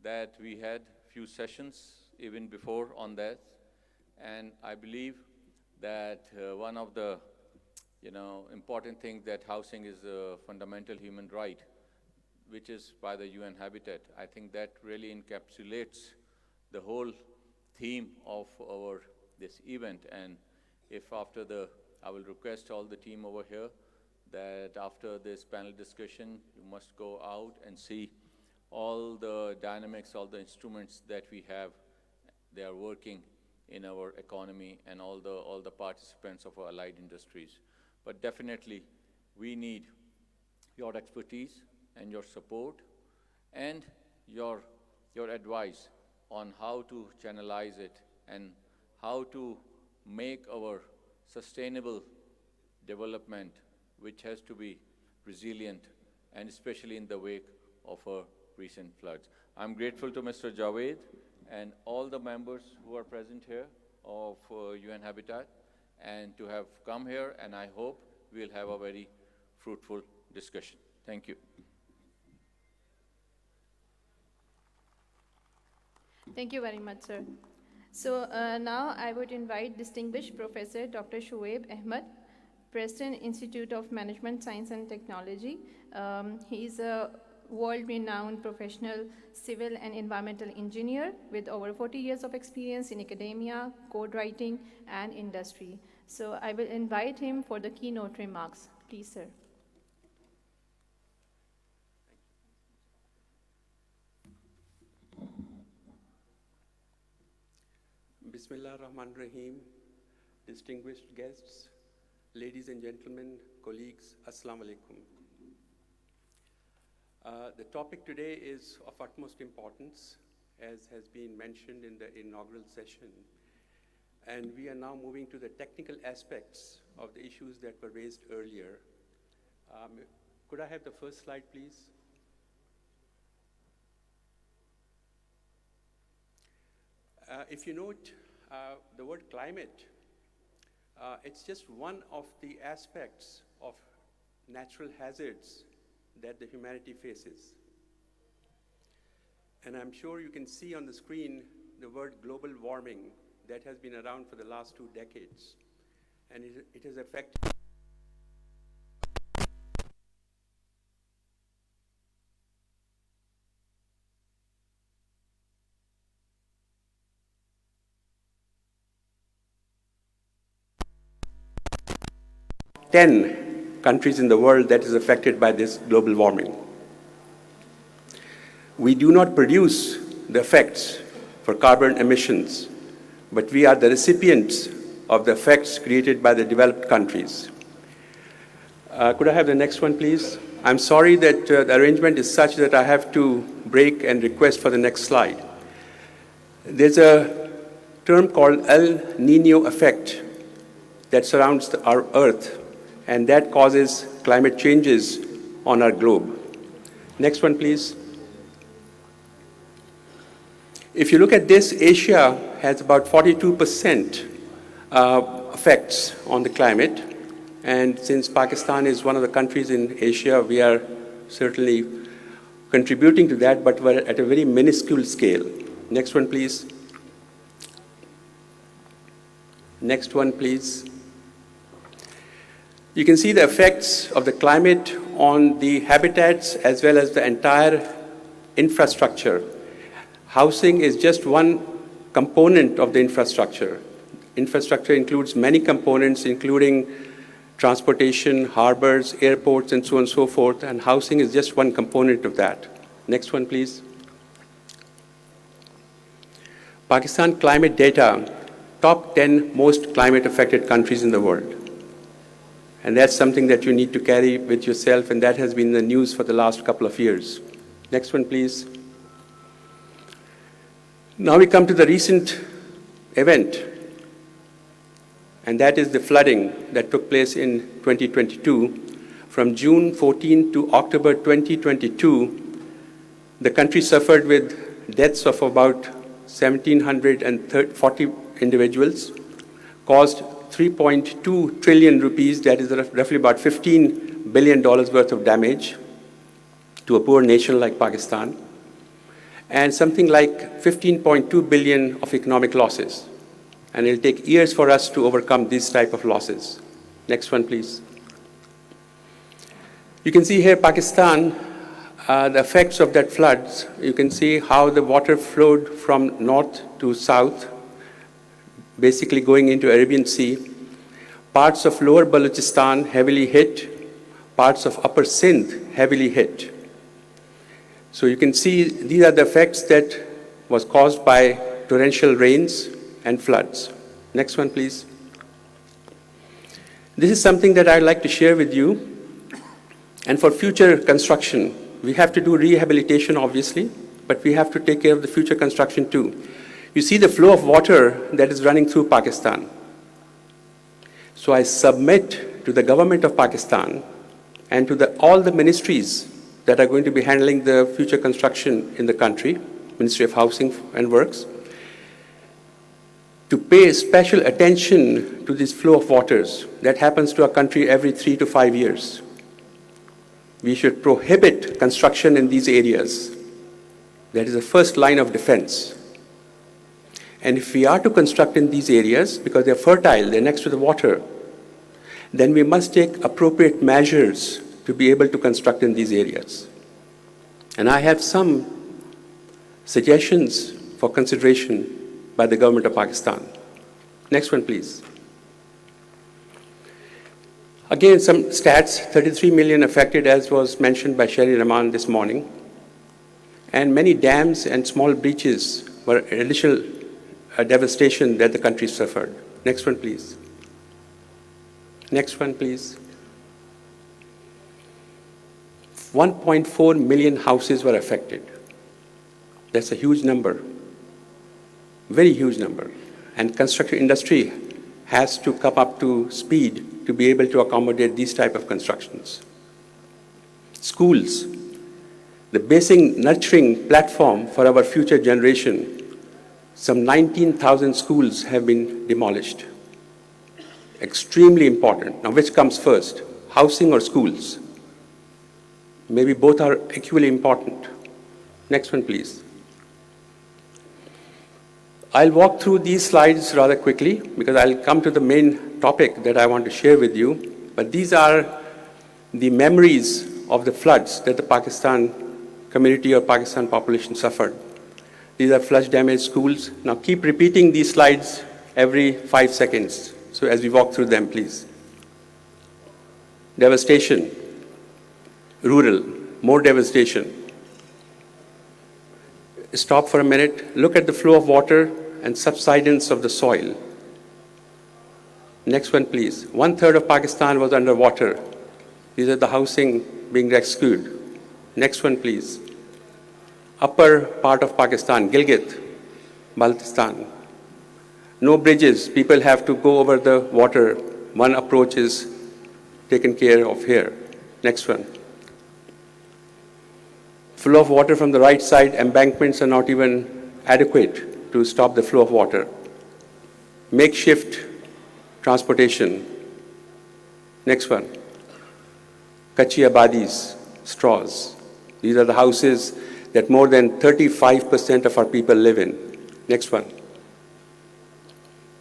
that we had few sessions even before on that. And I believe that one of the important things that housing is a fundamental human right, which is by the UN Habitat. I think that really encapsulates the whole theme of this event. And if after I will request all the team over here that after this panel discussion, you must go out and see all the dynamics, all the instruments that we have. They are working in our economy and all the participants of our allied industries. But definitely, we need your expertise and your support and your advice on how to channelize it and how to make our sustainable development, which has to be resilient, and especially in the wake of recent floods. I'm grateful to Mr. Javed and all the members who are present here of UN Habitat, and to have come here, and I hope we'll have a very fruitful discussion. Thank you. Thank you very much, sir. So now I would invite distinguished Professor Dr. Shoaib Ahmed, Preston Institute of Management Science and Technology. He is a world-renowned professional civil and environmental engineer with over 40 years of experience in academia, code writing, and industry. So I will invite him for the keynote remarks. Please, sir. Bismillah ar-Rahman ar-Rahim, distinguished guests, ladies and gentlemen, colleagues, Assalamu alaikum. The topic today is of utmost importance, as has been mentioned in the inaugural session. And we are now moving to the technical aspects of the issues that were raised earlier. Could I have the first slide, please? If you note the word climate, it's just one of the aspects of natural hazards that the humanity faces. And I'm sure you can see on the screen the word global warming that has been around for the last 2 decades. And it has affected countries in the world that is affected by this global warming. We do not produce the effects for carbon emissions, but we are the recipients of the effects created by the developed countries. Could I have the next one, please? I'm sorry that the arrangement is such that I have to break and request for the next slide. There's a term called El Niño effect that surrounds our Earth, and that causes climate changes on our globe. Next one, please. If you look at this, Asia has about 42% effects on the climate. And since Pakistan is one of the countries in Asia, we are certainly contributing to that, but we're at a very minuscule scale. Next one, please. Next one, please. You can see the effects of the climate on the habitats as well as the entire infrastructure. Housing is just one component of the infrastructure. Infrastructure includes many components, including transportation, harbors, airports, and so on and so forth, and housing is just one component of that. Next one, please. Pakistan climate data, top 10 most climate-affected countries in the world. And that's something that you need to carry with yourself, and that has been the news for the last couple of years. Next one, please. Now we come to the recent event, and that is the flooding that took place in 2022. From June 14 to October 2022, the country suffered with deaths of about 1,740 individuals, caused 3.2 trillion rupees, that is roughly about $15 billion worth of damage to a poor nation like Pakistan, and something like 15.2 billion of economic losses. And it'll take years for us to overcome these type of losses. Next one, please. You can see here Pakistan, the effects of that floods. You can see how the water flowed from north to south, basically going into Arabian Sea. Parts of lower Balochistan heavily hit, parts of upper Sindh heavily hit. So you can see these are the effects that was caused by torrential rains and floods. Next one, please. This is something that I'd like to share with you. And for future construction, we have to do rehabilitation, obviously, but we have to take care of the future construction too. You see the flow of water that is running through Pakistan. So I submit to the government of Pakistan and to all the ministries that are going to be handling the future construction in the country, Ministry of Housing and Works, to pay special attention to this flow of waters that happens to our country every 3 to 5 years. We should prohibit construction in these areas. That is the first line of defense. And if we are to construct in these areas, because they're fertile, they're next to the water, then we must take appropriate measures to be able to construct in these areas. And I have some suggestions for consideration by the government of Pakistan. Next one, please. Again, some stats, 33 million affected, as was mentioned by Sherry Rahman this morning. And many dams and small breaches were additional devastation that the country suffered. Next one, please. Next one, please. 1.4 million houses were affected. That's a huge number, very huge number. And construction industry has to come up to speed to be able to accommodate these type of constructions. Schools, the basic nurturing platform for our future generation, some 19,000 schools have been demolished. Extremely important. Now, which comes first, housing or schools? Maybe both are equally important. Next one, please. I'll walk through these slides rather quickly because I'll come to the main topic that I want to share with you. But these are the memories of the floods that the Pakistan community or Pakistan population suffered. These are flood-damaged schools. Now keep repeating these slides every 5 seconds. So as we walk through them, please. Devastation. Rural, more devastation. Stop for a minute. Look at the flow of water and subsidence of the soil. Next one, please. 1/3 of Pakistan was underwater. These are the housing being rescued. Next one, please. Upper part of Pakistan, Gilgit, Baltistan. No bridges. People have to go over the water. One approach is taken care of here. Next one. Flow of water from the right side, embankments are not even adequate to stop the flow of water. Makeshift transportation. Next one. Kachi abadis, straws. These are the houses that more than 35% of our people live in. Next one.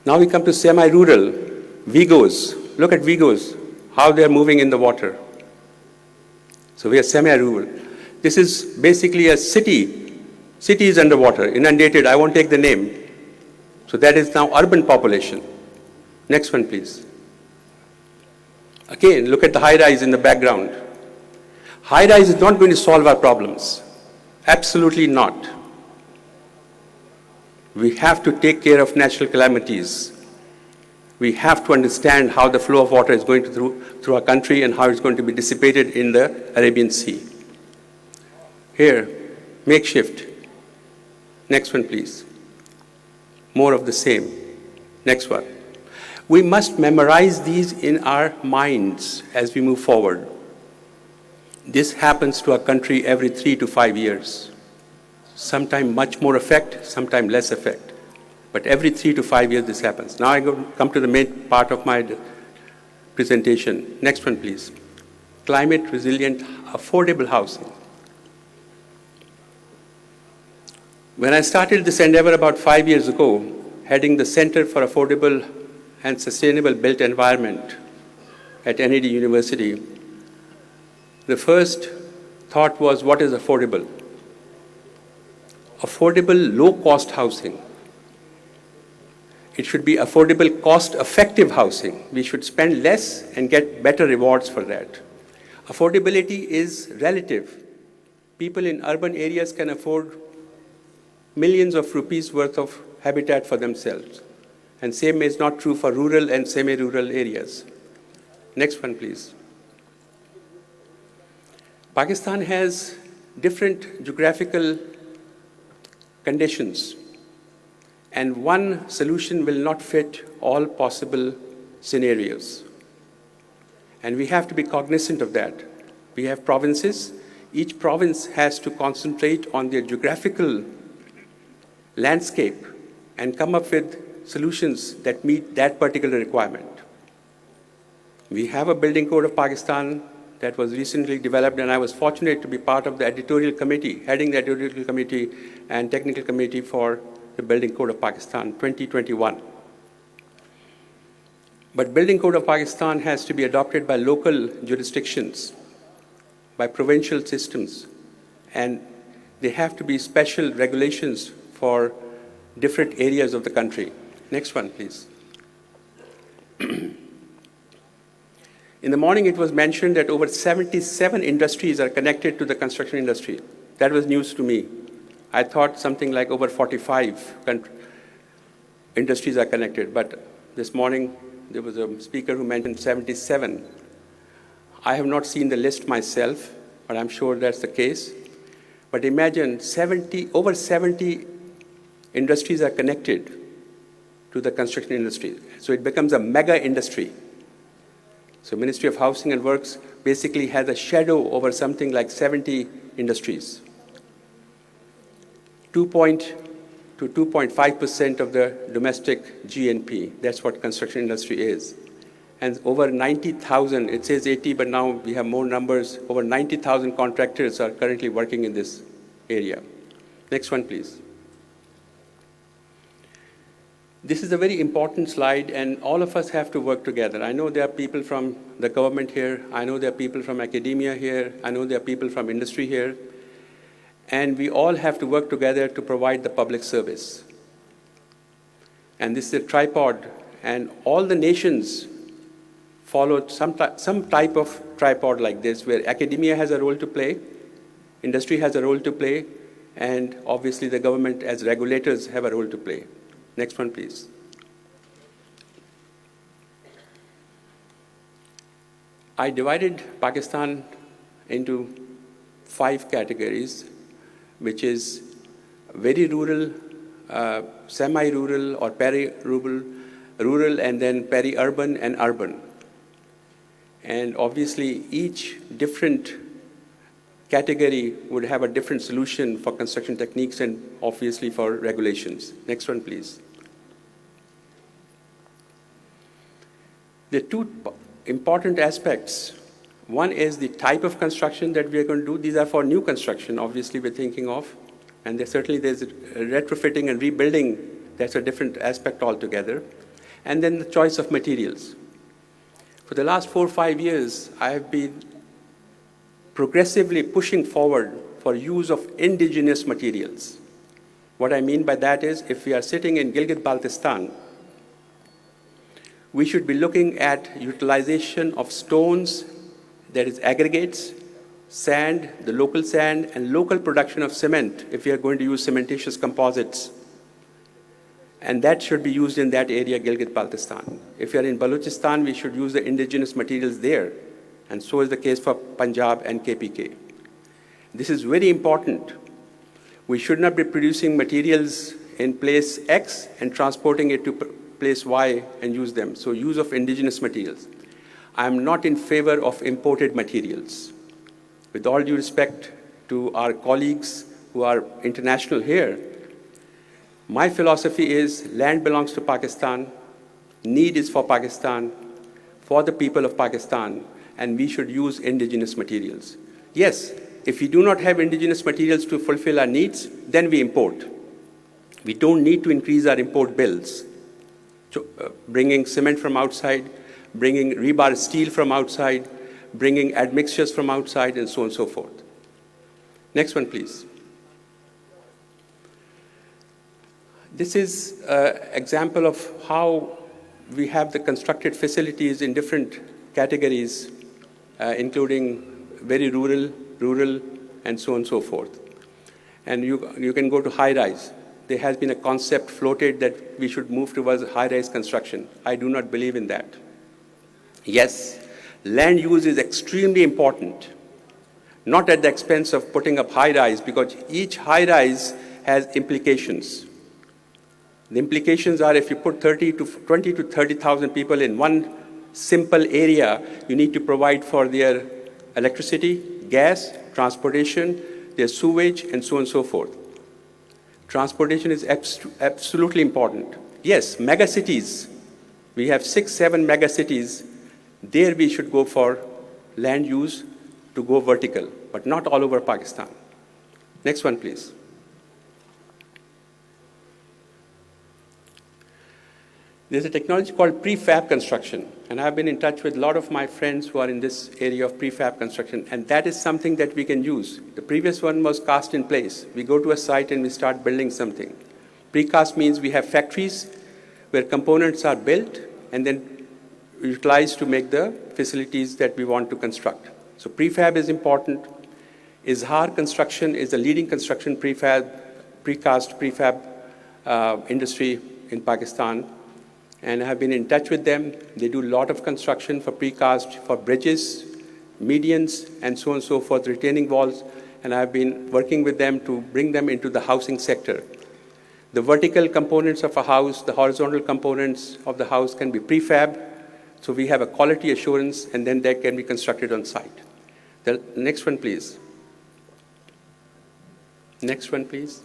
Now we come to semi-rural, Vigos. Look at Vigos, how they're moving in the water. So we are semi-rural. This is basically a city. City is underwater, inundated. I won't take the name. So that is now urban population. Next one, please. Again, look at the high-rise in the background. High-rise is not going to solve our problems. Absolutely not. We have to take care of natural calamities. We have to understand how the flow of water is going through our country and how it's going to be dissipated in the Arabian Sea. Here, makeshift. Next one, please. More of the same. Next one. We must memorize these in our minds as we move forward. This happens to our country every 3 to 5 years. Sometimes much more effect, sometimes less effect. But every 3 to 5 years this happens. Now I come to the main part of my presentation. Next one, please. Climate resilient, affordable housing. When I started this endeavor about 5 years ago, heading the Center for Affordable and Sustainable Built Environment at NED University, the first thought was, what is affordable? Affordable, low-cost housing. It should be affordable, cost-effective housing. We should spend less and get better rewards for that. Affordability is relative. People in urban areas can afford millions of rupees worth of habitat for themselves. And same is not true for rural and semi-rural areas. Next one, please. Pakistan has different geographical conditions, and one solution will not fit all possible scenarios. And we have to be cognizant of that. We have provinces. Each province has to concentrate on their geographical landscape and come up with solutions that meet that particular requirement. We have a building code of Pakistan that was recently developed, and I was fortunate to be part of the editorial committee, heading the editorial committee and technical committee for the Building Code of Pakistan 2021. But Building Code of Pakistan has to be adopted by local jurisdictions, by provincial systems, and there have to be special regulations for different areas of the country. Next one, please. In the morning, it was mentioned that over 77 industries are connected to the construction industry. That was news to me. I thought something like over 45 industries are connected, but this morning there was a speaker who mentioned 77. I have not seen the list myself, but I'm sure that's the case. But imagine over 70 industries are connected to the construction industry. So it becomes a mega industry. So Ministry of Housing and Works basically has a shadow over something like 70 industries. 2 to 2.5% of the domestic GNP. That's what construction industry is. And over 90,000, it says 80, but now we have more numbers. Over 90,000 contractors are currently working in this area. Next one, please. This is a very important slide, and all of us have to work together. I know there are people from the government here. I know there are people from academia here. I know there are people from industry here. And we all have to work together to provide the public service. And this is a tripod, and all the nations followed some type of tripod like this, where academia has a role to play, industry has a role to play, and obviously the government as regulators have a role to play. Next one, please. I divided Pakistan into 5 categories, which is very rural, semi-rural or peri-rural, rural, and then peri-urban and urban. And obviously each different category would have a different solution for construction techniques and obviously for regulations. Next one, please. The 2 important aspects. One is the type of construction that we are going to do. These are for new construction, obviously we're thinking of. And there's retrofitting and rebuilding. That's a different aspect altogether. And then the choice of materials. For the last 4 or 5 years, I have been progressively pushing forward for use of indigenous materials. What I mean by that is, if we are sitting in Gilgit-Baltistan, we should be looking at utilization of stones, that is aggregates, sand, the local sand, and local production of cement if we are going to use cementitious composites. And that should be used in that area, Gilgit-Baltistan. If you are in Balochistan, we should use the indigenous materials there. And so is the case for Punjab and KPK. This is very important. We should not be producing materials in place X and transporting it to place Y and use them. So use of indigenous materials. I am not in favor of imported materials. With all due respect to our colleagues who are international here, my philosophy is land belongs to Pakistan, need is for Pakistan, for the people of Pakistan, and we should use indigenous materials. Yes, if we do not have indigenous materials to fulfill our needs, then we import. We don't need to increase our import bills. So, bringing cement from outside, bringing rebar steel from outside, bringing admixtures from outside, and so on and so forth. Next one, please. This is an example of how we have the constructed facilities in different categories, including very rural, and so on and so forth. And you can go to high-rise. There has been a concept floated that we should move towards high-rise construction. I do not believe in that. Yes, land use is extremely important, not at the expense of putting up high-rise, because each high-rise has implications. The implications are if you put 20 to 30,000 people in one simple area, you need to provide for their electricity, gas, transportation, their sewage, and so on and so forth. Transportation is absolutely important. Yes, megacities. We have 6, 7 megacities. There we should go for land use to go vertical, but not all over Pakistan. Next one, please. There's a technology called prefab construction, and I've been in touch with a lot of my friends who are in this area of prefab construction, and that is something that we can use. The previous one was cast in place. We go to a site and we start building something. Precast means we have factories where components are built and then utilized to make the facilities that we want to construct. So prefab is important. Izhar Construction is the leading construction precast prefab industry in Pakistan. And I have been in touch with them. They do a lot of construction for precast, for bridges, medians, and so on and so forth, retaining walls. And I've been working with them to bring them into the housing sector. The vertical components of a house, the horizontal components of the house can be prefab. So we have a quality assurance, and then they can be constructed on site. The next one, please. Next one, please.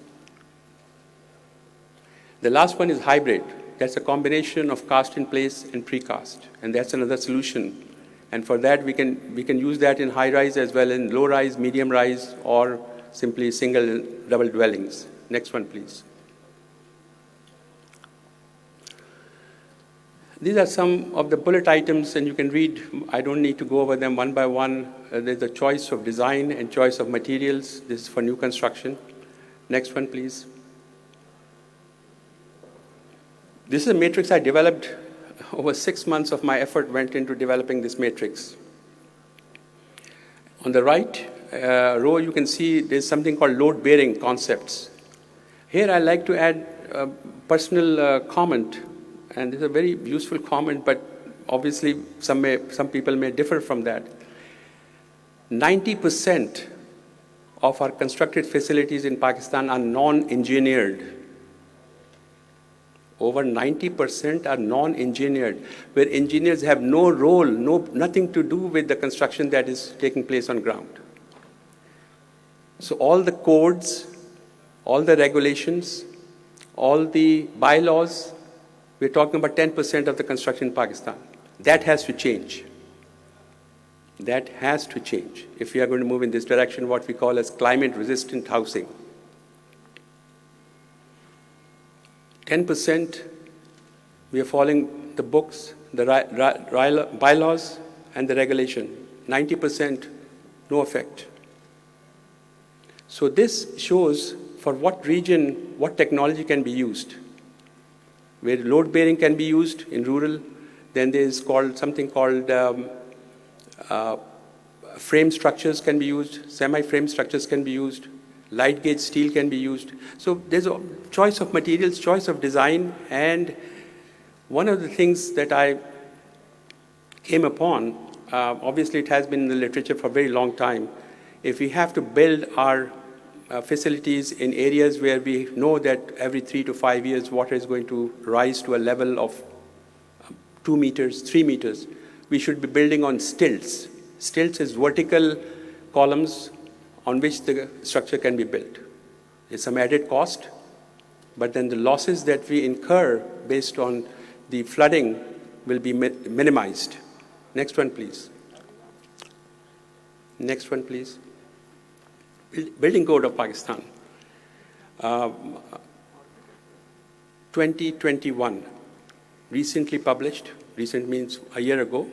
The last one is hybrid. That's a combination of cast in place and precast, and that's another solution. And for that, we can use that in high-rise as well in low-rise, medium-rise, or simply single and double dwellings. Next one, please. These are some of the bullet items, and you can read. I don't need to go over them one by one. There's a choice of design and choice of materials. This is for new construction. Next one, please. This is a matrix I developed. Over 6 months of my effort went into developing this matrix. On the right row, you can see there's something called load-bearing concepts. Here, I like to add a personal comment, and it's a very useful comment, but obviously some people may differ from that. 90% of our constructed facilities in Pakistan are non-engineered. Over 90% are non-engineered, where engineers have no role, nothing to do with the construction that is taking place on ground. So all the codes, all the regulations, all the bylaws, we're talking about 10% of the construction in Pakistan. That has to change. That has to change if we are going to move in this direction, what we call as climate-resistant housing. 10%, we are following the books, the bylaws, and the regulation. 90%, no effect. So this shows for what region, what technology can be used. Where load-bearing can be used in rural, Then there's something called frame structures can be used, semi-frame structures can be used, light gauge steel can be used. So there's a choice of materials, choice of design, and one of the things that I came upon, obviously it has been in the literature for a very long time, if we have to build our facilities in areas where we know that every 3 to 5 years water is going to rise to a level of 2 meters, 3 meters, we should be building on stilts. Stilts is vertical columns on which the structure can be built. There's some added cost, but then the losses that we incur based on the flooding will be minimized. Next one, please. Next one, please. Building Code of Pakistan. 2021, recently published. Recent means a year ago,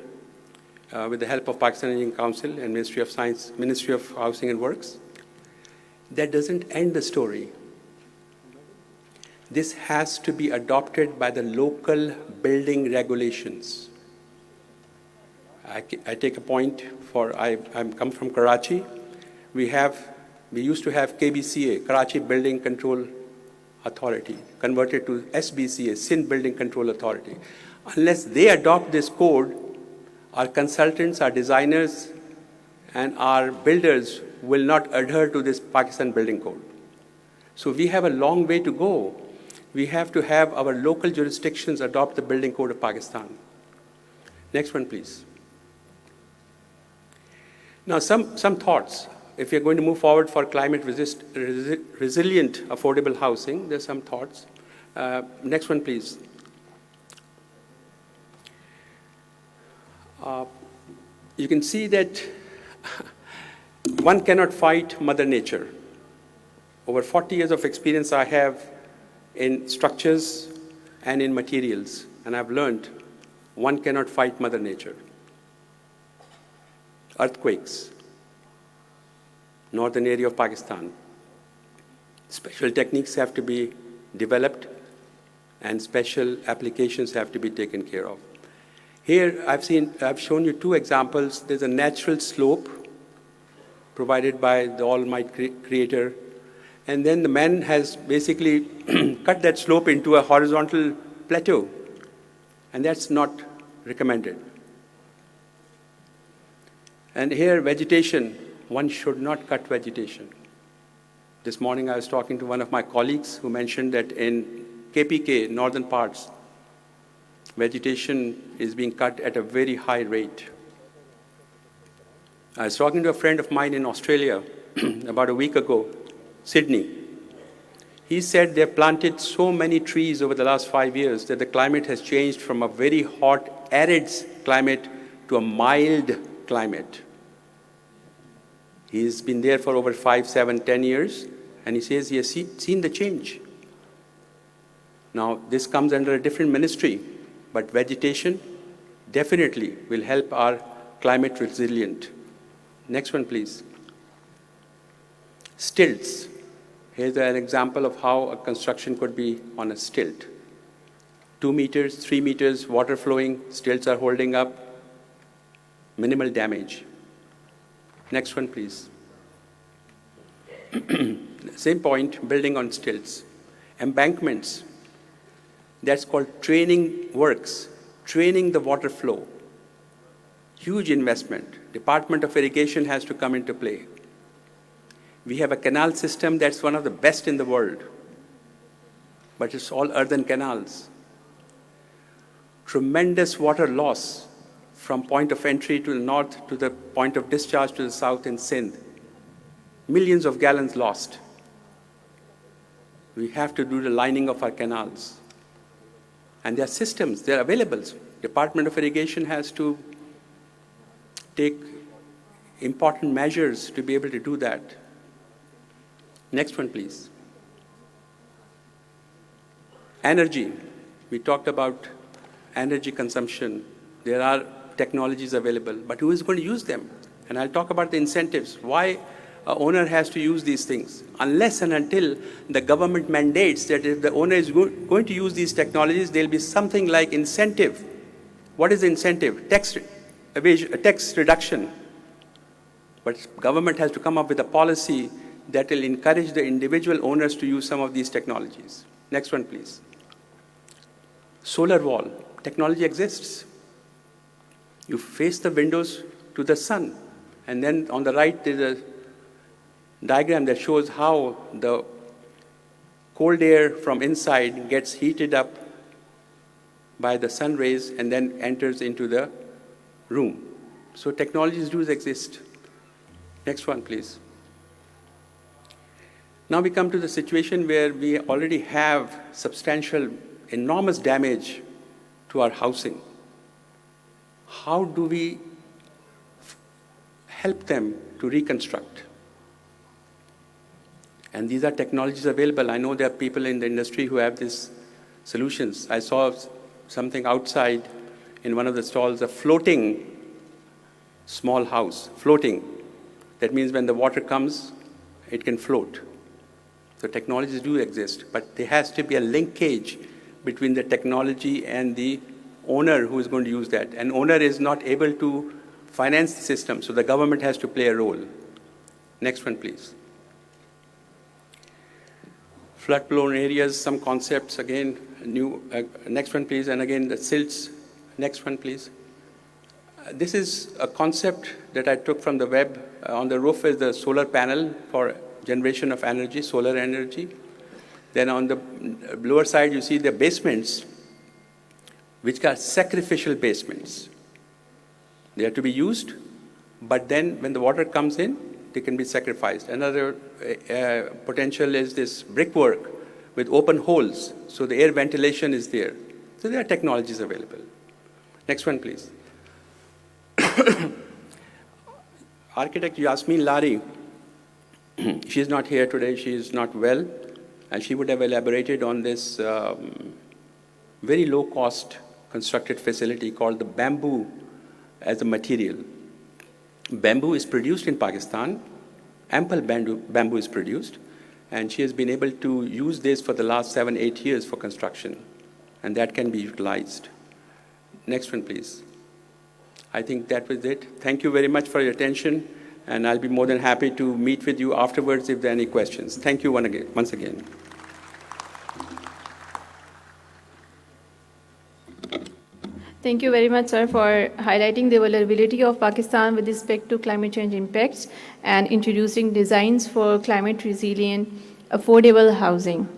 with the help of Pakistan Engineering Council and Ministry of Science, Ministry of Housing and Works. That doesn't end the story. This has to be adopted by the local building regulations. I take a point for, I come from Karachi. We used to have KBCA, Karachi Building Control Authority, converted to SBCA, Sindh Building Control Authority. Unless they adopt this code, our consultants, our designers, and our builders will not adhere to this Pakistan Building Code. So we have a long way to go. We have to have our local jurisdictions adopt the Building Code of Pakistan. Next one, please. Now, some thoughts. If you're going to move forward for climate resilient affordable housing, there's some thoughts. Next one, please. You can see that one cannot fight Mother Nature. Over 40 years of experience I have in structures and in materials, and I've learned one cannot fight Mother Nature. Earthquakes, northern area of Pakistan. Special techniques have to be developed and special applications have to be taken care of. Here I've shown you two examples. There's a natural slope provided by the Almighty Creator, and then the man has basically cut that slope into a horizontal plateau, and that's not recommended. And here, vegetation, one should not cut vegetation. This morning I was talking to one of my colleagues who mentioned that in KPK, northern parts, vegetation is being cut at a very high rate. I was talking to a friend of mine in Australia about a week ago, Sydney. He said they've planted so many trees over the last 5 years that the climate has changed from a very hot, arid climate to a mild climate. He's been there for over 5, 7, 10 years, and he says he has seen the change. Now, this comes under a different ministry, but vegetation definitely will help our climate resilient. Next one, please. Stilts. Here's an example of how a construction could be on a stilt. 2 meters, 3 meters, water flowing, stilts are holding up, minimal damage. Next one, please. Same point, building on stilts. Embankments. That's called training works, training the water flow. Huge investment. Department of Irrigation has to come into play. We have a canal system that's one of the best in the world, but it's all earthen canals. Tremendous water loss from point of entry to the north to the point of discharge to the south in Sindh. Millions of gallons lost. We have to do the lining of our canals. And there are systems, they're available. Department of Irrigation has to take important measures to be able to do that. Next one, please. Energy. We talked about energy consumption. There are technologies available, but who is going to use them? And I'll talk about the incentives. Why an owner has to use these things? Unless and until the government mandates that if the owner is going to use these technologies, there'll be something like incentive What is the incentive? Tax reduction. But government has to come up with a policy that will encourage the individual owners to use some of these technologies. Next one, please. Solar wall. Technology exists. You face the windows to the sun. And then on the right, there's a diagram that shows how the cold air from inside gets heated up by the sun rays and then enters into the room. So technologies do exist. Next one, please. Now we come to the situation where we already have substantial, enormous damage to our housing. How do we help them to reconstruct? And these are technologies available. I know there are people in the industry who have these solutions. I saw something outside in one of the stalls, a floating small house, floating. That means when the water comes, it can float. So technologies do exist, but there has to be a linkage between the technology and the owner who is going to use that. An owner is not able to finance the system, so the government has to play a role. Next one, please. Flood-prone areas, some concepts, again, new. Next one, please, and again, the silts. Next one, please. This is a concept that I took from the web. On the roof is the solar panel for generation of energy, solar energy. Then on the lower side, you see the basements, which are sacrificial basements. They are to be used, but then when the water comes in, they can be sacrificed. Another potential is this brickwork with open holes, so the air ventilation is there. So there are technologies available. Next one, please. Architect Yasmin Lari, she is not here today, she is not well, and she would have elaborated on this very low-cost constructed facility called the bamboo as a material. Bamboo is produced in Pakistan, ample bamboo is produced, and she has been able to use this for the last 7-8 years for construction, and that can be utilized. Next one, please. I think that was it. Thank you very much for your attention, and I'll be more than happy to meet with you afterwards if there are any questions. Thank you once again. Thank you very much, sir, for highlighting the vulnerability of Pakistan with respect to climate change impacts and introducing designs for climate resilient, affordable housing.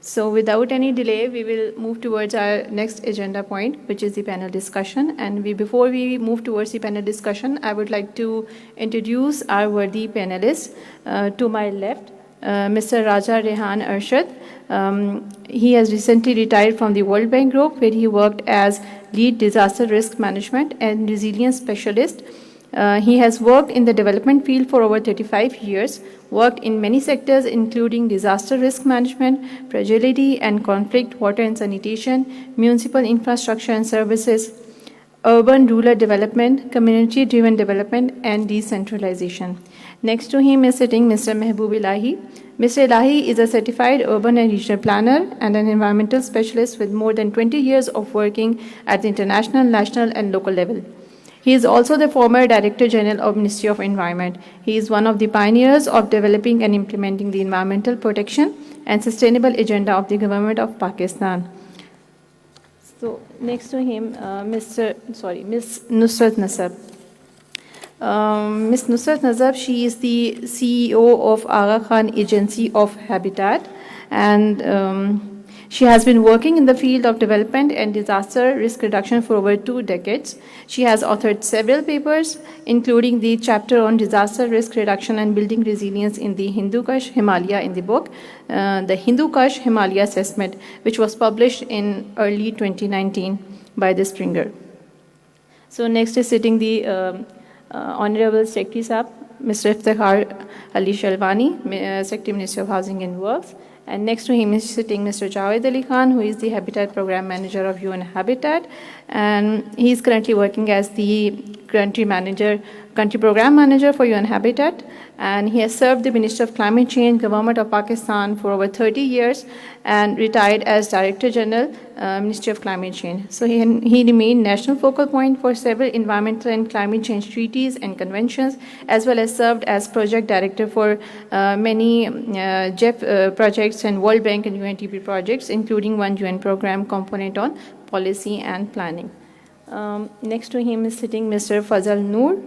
So without any delay, we will move towards our next agenda point, which is the panel discussion. And before we move towards the panel discussion, I would like to introduce our worthy panelists. To my left, Mr. Raja Rehan Arshad. He has recently retired from the World Bank Group, where he worked as lead disaster risk management and resilience specialist. He has worked in the development field for over 35 years, worked in many sectors including disaster risk management, fragility and conflict, water and sanitation, municipal infrastructure and services, urban rural development, community-driven development and decentralization. Next to him is sitting Mr. Mehboob Ilahi. Mr. Ilahi is a certified urban and regional planner and an environmental specialist with more than 20 years of working at the international, national and local level. He is also the former Director General of Ministry of Environment. He is one of the pioneers of developing and implementing the environmental protection and sustainable agenda of the government of Pakistan. So next to him, Ms. Nusrat Nasab. Ms. Nusrat Nasab, she is the CEO of Aga Khan Agency of Habitat, and she has been working in the field of development and disaster risk reduction for over 2 decades. She has authored several papers, including the chapter on disaster risk reduction and building resilience in the Hindu Kush Himalaya in the book, the Hindu Kush Himalaya Assessment, which was published in early 2019 by the Springer. So next is sitting the Honorable Secretary Sahab, Mr. Iftikhar Ali Shalwani, Secretary Ministry of Housing and Works. And next to him is sitting Mr. Javed Ali Khan, who is the Habitat Program Manager of UN Habitat. And he is currently working as the Country Program Manager for UN Habitat. And he has served the Ministry of Climate Change, Government of Pakistan for over 30 years and retired as Director General, Ministry of Climate Change. So he remained national focal point for several environmental and climate change treaties and conventions, as well as served as project director for many JEF projects and World Bank and UNDP projects, including one UN program component on policy and planning. Next to him is sitting Mr. Fazal Noor.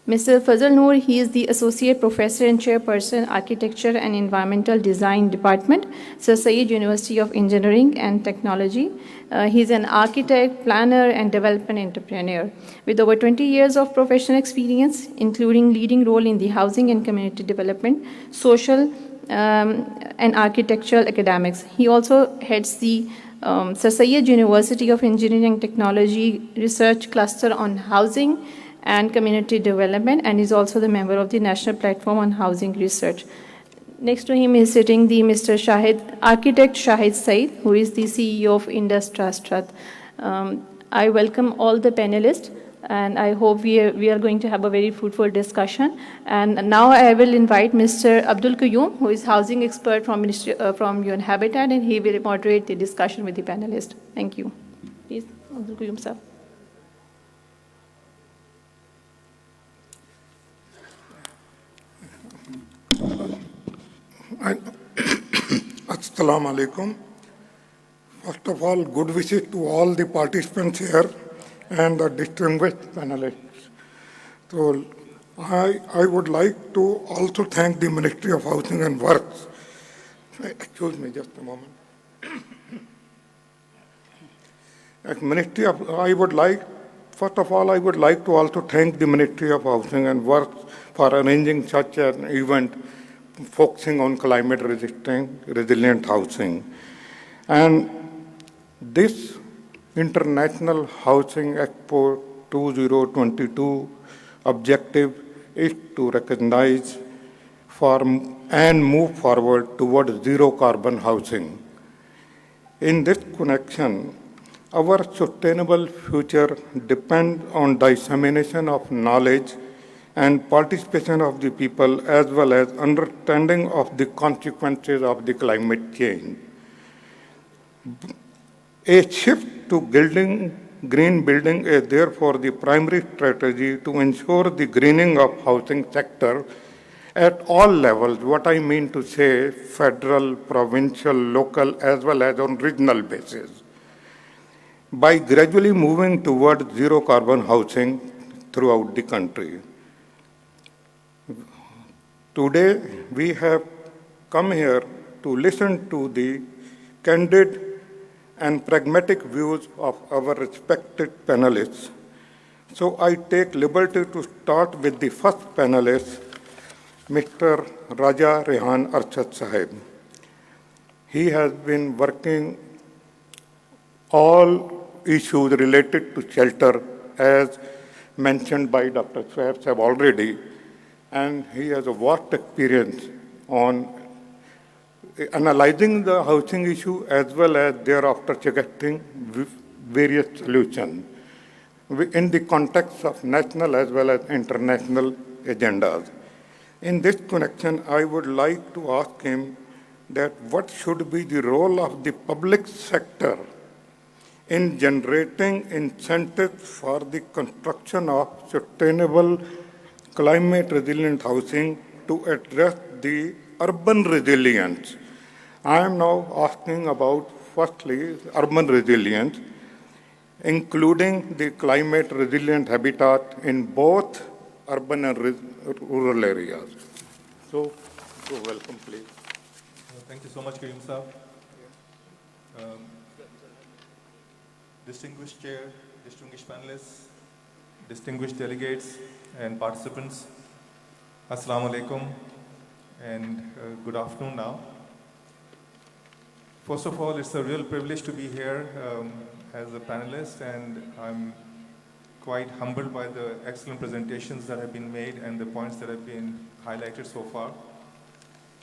Mr. Fazal Noor, he is the Associate Professor and Chairperson, Architecture and Environmental Design Department, Sir Syed University of Engineering and Technology. He is an architect, planner, and development entrepreneur with over 20 years of professional experience, including leading role in the housing and community development, social and architectural academics. He also heads the Sir Syed University of Engineering and Technology Research Cluster on Housing and Community Development, and is also the member of the National Platform on Housing Research. Next to him is sitting the Mr. Architect Shahid Said, who is the CEO of Indus Trust. I welcome all the panelists, and I hope we are going to have a very fruitful discussion. And now I will invite Mr. Abdul Qayyum, who is housing expert from UN Habitat, and he will moderate the discussion with the panelists. Thank you. Please, Abdul Qayyum sir. Assalamu alaikum. First of all, good wishes to all the participants here and the distinguished panelists. So I would like to also thank the Ministry of Housing and Works. Excuse me just a moment. First of all, I would like to also thank the Ministry of Housing and Works for arranging such an event focusing on climate resilient housing. And this International Housing Expo 2022 objective is to recognize and move forward towards zero carbon housing. In this connection, our sustainable future depends on dissemination of knowledge and participation of the people, as well as understanding of the consequences of the climate change. A shift to green building is therefore the primary strategy to ensure the greening of housing sector at all levels, what I mean to say federal, provincial, local, as well as on regional basis, by gradually moving towards zero carbon housing throughout the country. Today, we have come here to listen to the candid and pragmatic views of our respected panelists. So I take liberty to start with the first panelist, Mr. Raja Rehan Arshad Sahib. He has been working all issues related to shelter, as mentioned by Dr. Swaib Sahib already, and he has a vast experience on analyzing the housing issue as well as thereafter suggesting various solutions in the context of national as well as international agendas. In this connection, I would like to ask him that what should be the role of the public sector in generating incentives for the construction of sustainable climate resilient housing to address the urban resilience. I am now asking about, firstly, urban resilience, including the climate resilient habitat in both urban and rural areas. So welcome, please. Thank you so much, Karim Saab. Distinguished chair, distinguished panelists, distinguished delegates and participants, Assalamu alaikum and good afternoon now. First of all, it's a real privilege to be here as a panelist, and I'm quite humbled by the excellent presentations that have been made and the points that have been highlighted so far.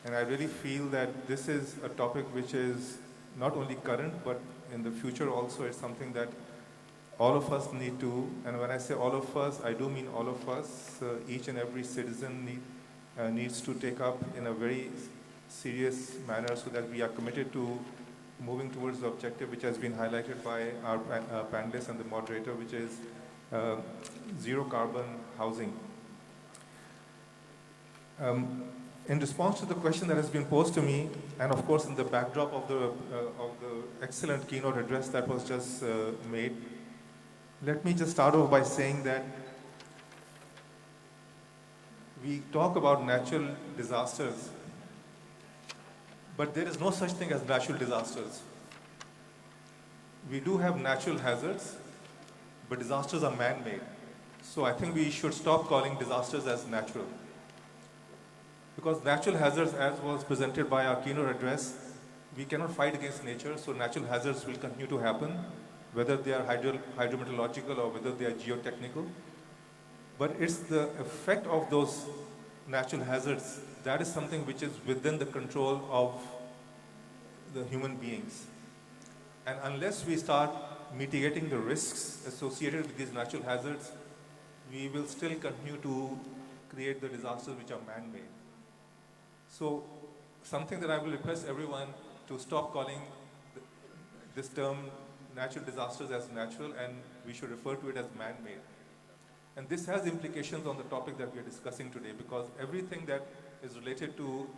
And I really feel that this is a topic which is not only current, but in the future also it's something that all of us need to, and when I say all of us, I do mean all of us. Each and every citizen needs to take up in a very serious manner so that we are committed to moving towards the objective which has been highlighted by our panelists and the moderator, which is zero carbon housing. In response to the question that has been posed to me, and of course in the backdrop of the excellent keynote address that was just made, let me just start off by saying that we talk about natural disasters, but there is no such thing as natural disasters. We do have natural hazards, but disasters are man-made. So I think we should stop calling disasters as natural. Because natural hazards, as was presented by our keynote address, we cannot fight against nature, so natural hazards will continue to happen, whether they are hydrometeorological or whether they are geotechnical. But it's the effect of those natural hazards that is something which is within the control of the human beings. And unless we start mitigating the risks associated with these natural hazards, we will still continue to create the disasters which are man-made. So something that I will request everyone to stop calling this term natural disasters as natural, and we should refer to it as man-made. And this has implications on the topic that we are discussing today, because everything that is related to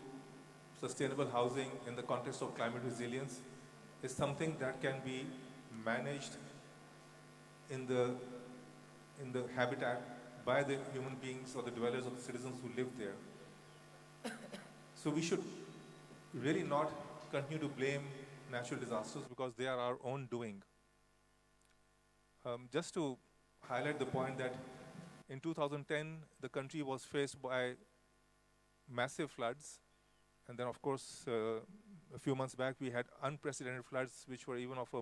sustainable housing in the context of climate resilience is something that can be managed in the habitat by the human beings or the dwellers or the citizens who live there. So we should really not continue to blame natural disasters because they are our own doing. Just to highlight the point that in 2010, the country was faced by massive floods. And then, of course, a few months back, we had unprecedented floods, which were even of a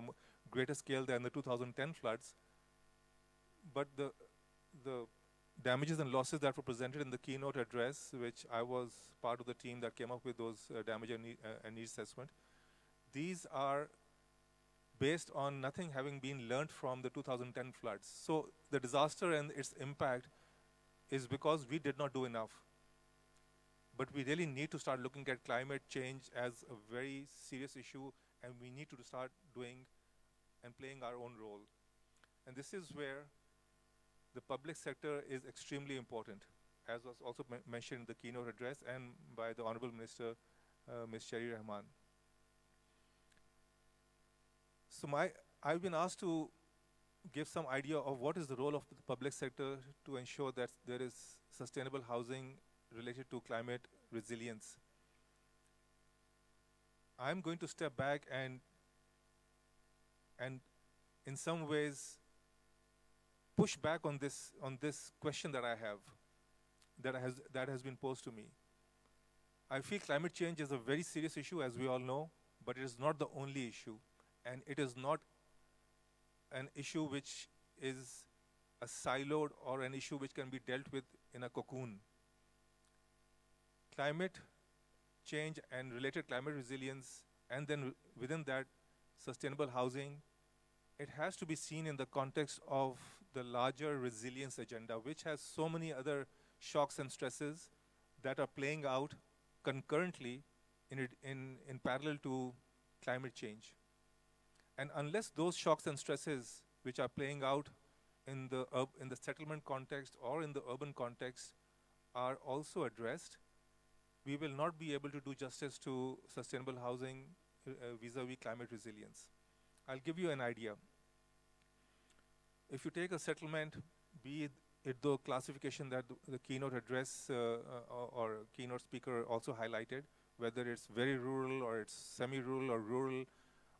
greater scale than the 2010 floods. But the damages and losses that were presented in the keynote address, which I was part of the team that came up with those damage and need assessment, these are based on nothing having been learned from the 2010 floods. So the disaster and its impact is because we did not do enough. But we really need to start looking at climate change as a very serious issue, and we need to start doing and playing our own role. And this is where the public sector is extremely important, as was also mentioned in the keynote address and by the Honorable Minister, Ms. Sherry Rahman. So I've been asked to give some idea of what is the role of the public sector to ensure that there is sustainable housing related to climate resilience. I'm going to step back and in some ways push back on this question that I have, that has been posed to me. I feel climate change is a very serious issue, as we all know, but it is not the only issue, and it is not an issue which is a siloed or an issue which can be dealt with in a cocoon. Climate change and related climate resilience, and then within that, sustainable housing, it has to be seen in the context of the larger resilience agenda, which has so many other shocks and stresses that are playing out concurrently in parallel to climate change. And unless those shocks and stresses which are playing out in the settlement context or in the urban context are also addressed, we will not be able to do justice to sustainable housing vis-a-vis climate resilience. I'll give you an idea. If you take a settlement, be it the classification that the keynote address or keynote speaker also highlighted, whether it's very rural or it's semi-rural or rural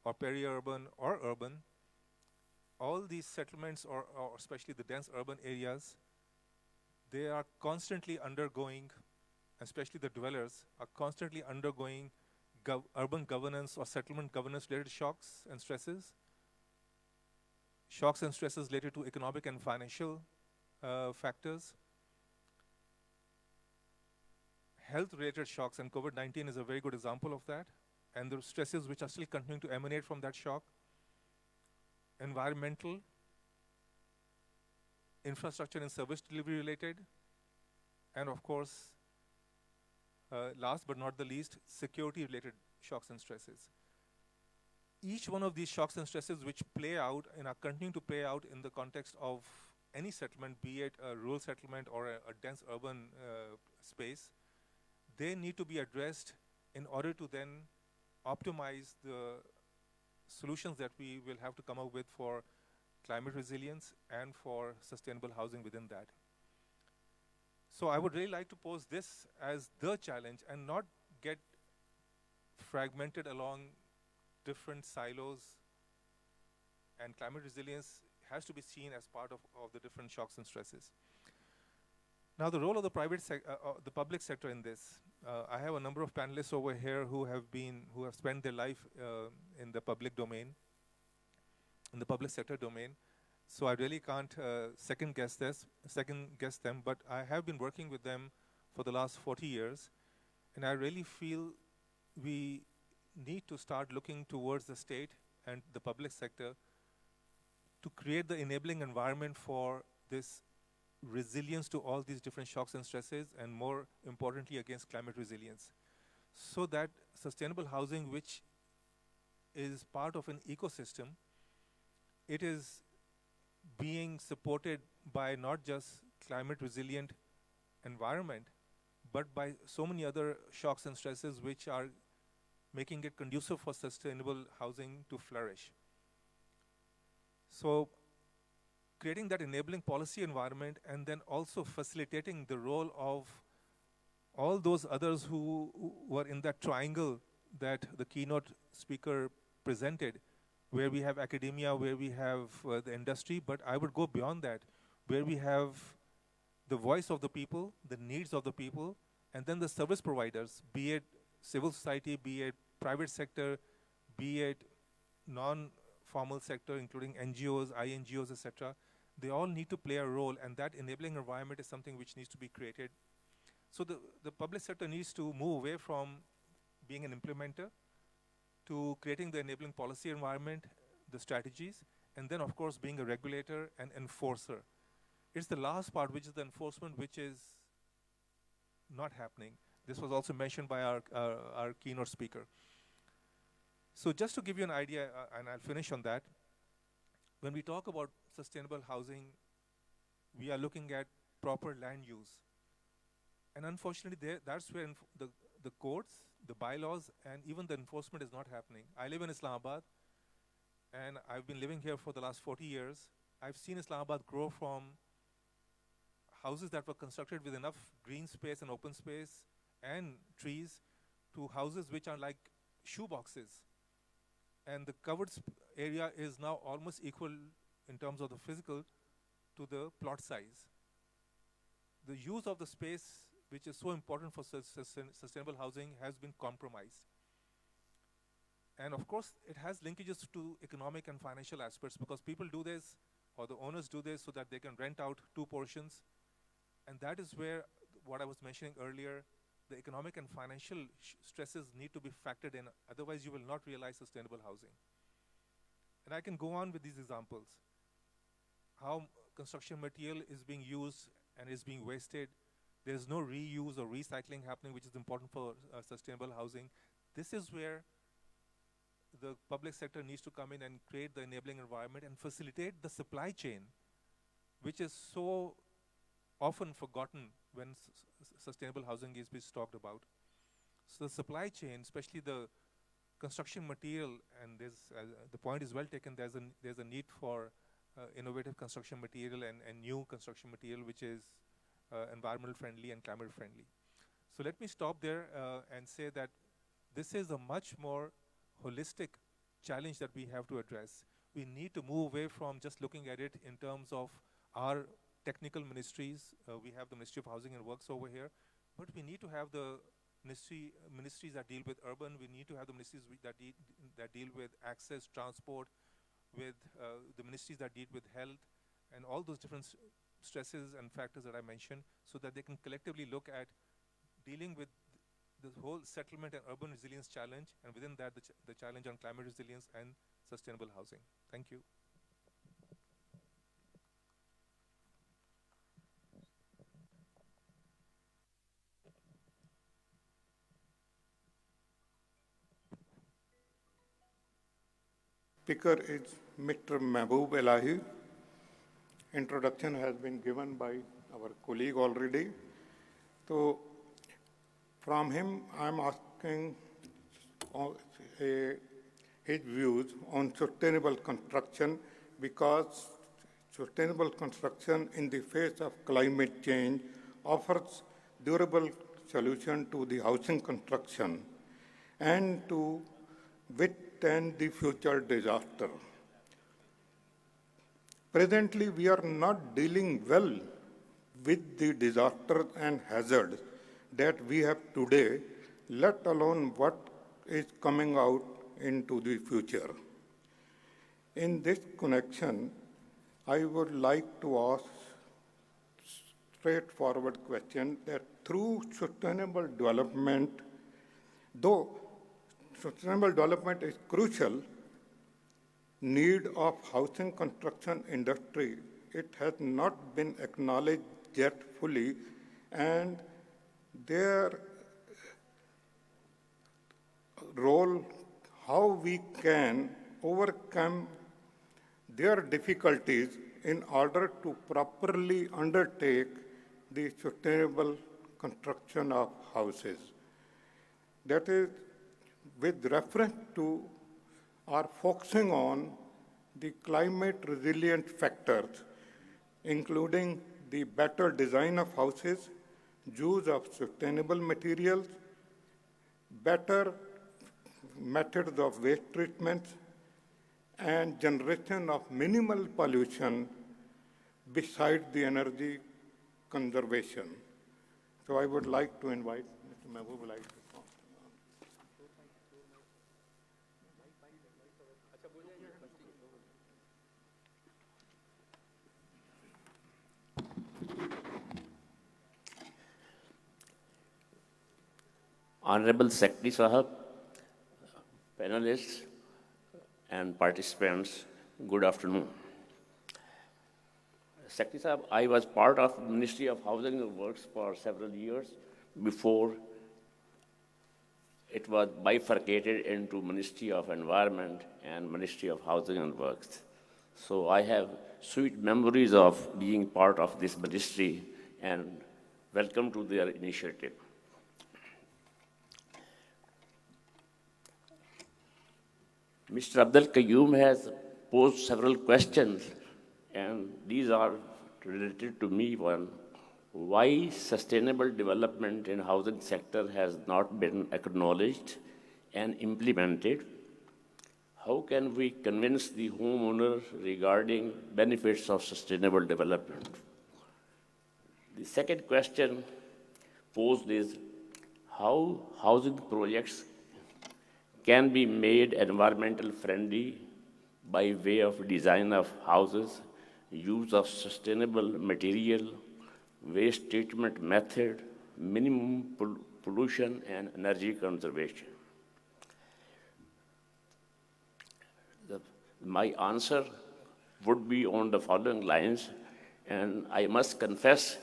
or peri-urban or urban, all these settlements or especially the dense urban areas, they are constantly undergoing, especially the dwellers, are constantly undergoing urban governance or settlement governance related shocks and stresses related to economic and financial factors, health-related shocks, and COVID-19 is a very good example of that, and the stresses which are still continuing to emanate from that shock, environmental, infrastructure and service delivery related, and of course, last but not the least, security-related shocks and stresses. each one of these shocks and stresses which play out and are continuing to play out in the context of any settlement, be it a rural settlement or a dense urban space, they need to be addressed in order to then optimize the solutions that we will have to come up with for climate resilience and for sustainable housing within that. So I would really like to pose this as the challenge and not get fragmented along different silos. And climate resilience has to be seen as part of the different shocks and stresses. Now, the role of the the public sector in this. I have a number of panelists over here who have spent their life in the public domain, in the public sector domain. So I really can't second guess them, but I have been working with them for the last 40 years, and I really feel we need to start looking towards the state and the public sector to create the enabling environment for this resilience to all these different shocks and stresses, and more importantly, against climate resilience. So that sustainable housing, which is part of an ecosystem, it is being supported by not just climate resilient environment, but by so many other shocks and stresses which are making it conducive for sustainable housing to flourish. So creating that enabling policy environment and then also facilitating the role of all those others who were in that triangle that the keynote speaker presented, where we have academia, where we have the industry, but I would go beyond that, where we have the voice of the people, the needs of the people, and then the service providers, be it civil society, be it private sector, be it non-formal sector, including NGOs, INGOs, etc. They all need to play a role, and that enabling environment is something which needs to be created. So the public sector needs to move away from being an implementer to creating the enabling policy environment, the strategies, and then of course being a regulator and enforcer. It's the last part, which is the enforcement, which is not happening. This was also mentioned by our keynote speaker. So just to give you an idea, and I'll finish on that, when we talk about sustainable housing, we are looking at proper land use. And unfortunately, that's where the courts, the bylaws, and even the enforcement is not happening. I live in Islamabad, and I've been living here for the last 40 years. I've seen Islamabad grow from houses that were constructed with enough green space and open space and trees to houses which are like shoe boxes. And the covered area is now almost equal in terms of the physical to the plot size. The use of the space, which is so important for sustainable housing, has been compromised. And of course, it has linkages to economic and financial aspects, because people do this, or the owners do this, so that they can rent out 2 portions. And that is where, what I was mentioning earlier, the economic and financial stresses need to be factored in, otherwise you will not realize sustainable housing. And I can go on with these examples. How construction material is being used and is being wasted. There's no reuse or recycling happening, which is important for sustainable housing. This is where the public sector needs to come in and create the enabling environment and facilitate the supply chain, which is so often forgotten when sustainable housing is talked about. So the supply chain, especially the construction material, and the point is well taken, there's a need for innovative construction material and new construction material which is environmental friendly and climate friendly. So let me stop there and say that this is a much more holistic challenge that we have to address. We need to move away from just looking at it in terms of our technical ministries. We have the Ministry of Housing and Works over here, but we need to have the ministries that deal with urban. We need to have the ministries that deal with access, transport, with the ministries that deal with health, and all those different stresses and factors that I mentioned, so that they can collectively look at dealing with the whole settlement and urban resilience challenge, and within that, the challenge on climate resilience and sustainable housing. Thank you. speaker is Mr. Mehboob Elahi. Introduction has been given by our colleague already. So from him, I'm asking his views on sustainable construction, because sustainable construction in the face of climate change offers durable solution to the housing construction and to withstand the future disaster. Presently, we are not dealing well with the disasters and hazards that we have today, let alone what is coming out into the future. In this connection, I would like to ask straightforward question that through sustainable development, though sustainable development is crucial need of housing construction industry, it has not been acknowledged yet fully, and their role, how we can overcome their difficulties in order to properly undertake the sustainable construction of houses. That is, with reference to or focusing on the climate resilient factors, including the better design of houses, use of sustainable materials, better methods of waste treatment, and generation of minimal pollution besides the energy conservation. So I would like to invite Mr. Mehboob Elahi to talk. Honorable Secretary Sahab, panelists and participants, good afternoon. Secretary Sahab, I was part of Ministry of Housing and Works for several years before it was bifurcated into Ministry of Environment and Ministry of Housing and Works. So I have sweet memories of being part of this ministry, and welcome to their initiative. Mr. Abdul Qayyum has posed several questions, and these are related to me. One, why sustainable development in housing sector has not been acknowledged and implemented? How can we convince the homeowner regarding benefits of sustainable development? The second question posed is how housing projects can be made environmental friendly by way of design of houses, use of sustainable material, waste treatment method, minimum pollution, and energy conservation. My answer would be on the following lines, and I must confess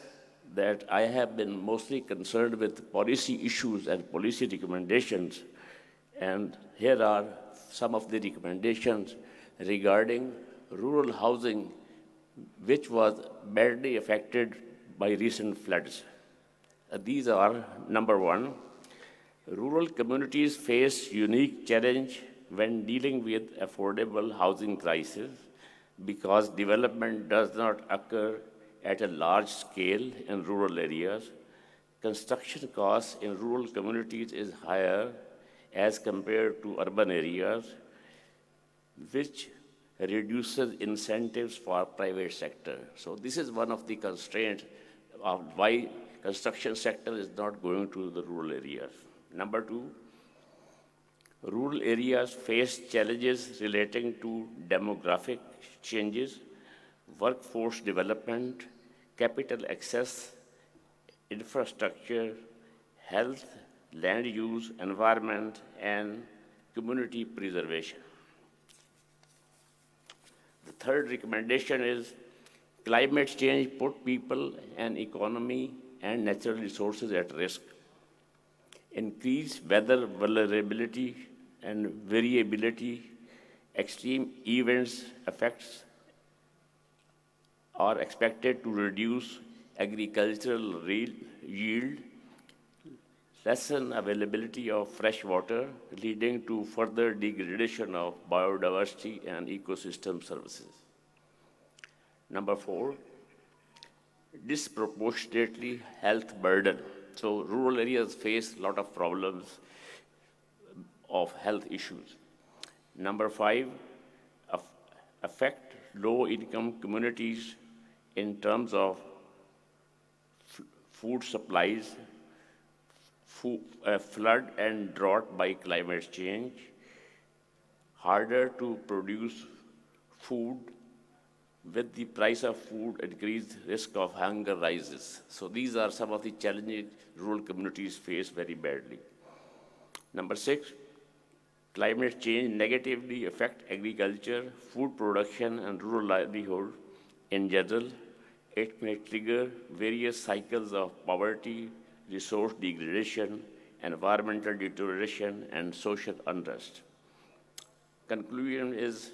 that I have been mostly concerned with policy issues and policy recommendations. And here are some of the recommendations regarding rural housing, which was badly affected by recent floods. These are, number one, rural communities face unique challenge when dealing with affordable housing crisis because development does not occur at a large scale in rural areas. Construction costs in rural communities is higher as compared to urban areas, which reduces incentives for private sector. So this is one of the constraints of why construction sector is not going to the rural areas. Number two, rural areas face challenges relating to demographic changes, workforce development, capital access, infrastructure, health, land use, environment, and community preservation. The third recommendation is climate change put people and economy and natural resources at risk. Increased weather vulnerability and variability extreme events effects are expected to reduce agricultural yield, lessen availability of fresh water, leading to further degradation of biodiversity and ecosystem services. Number 4, disproportionately health burden. So rural areas face a lot of problems of health issues. Number 5, affect low-income communities in terms of food supplies, flood and drought by climate change, harder to produce food. With the price of food increased, risk of hunger rises. So these are some of the challenges rural communities face very badly. Number 6, climate change negatively affect agriculture, food production, and rural livelihood in general. It may trigger various cycles of poverty, resource degradation, environmental deterioration, and social unrest. Conclusion is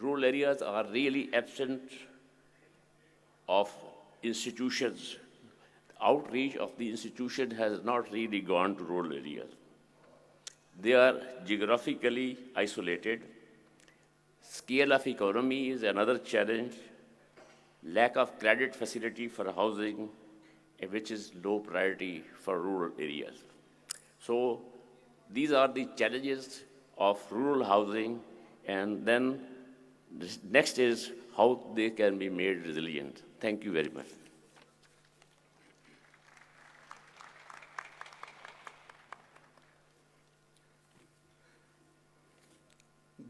rural areas are really absent of institutions. Outreach of the institution has not really gone to rural areas. They are geographically isolated. Scale of economy is another challenge. Lack of credit facility for housing, which is low priority for rural areas. So these are the challenges of rural housing, and then next is how they can be made resilient. Thank you very much.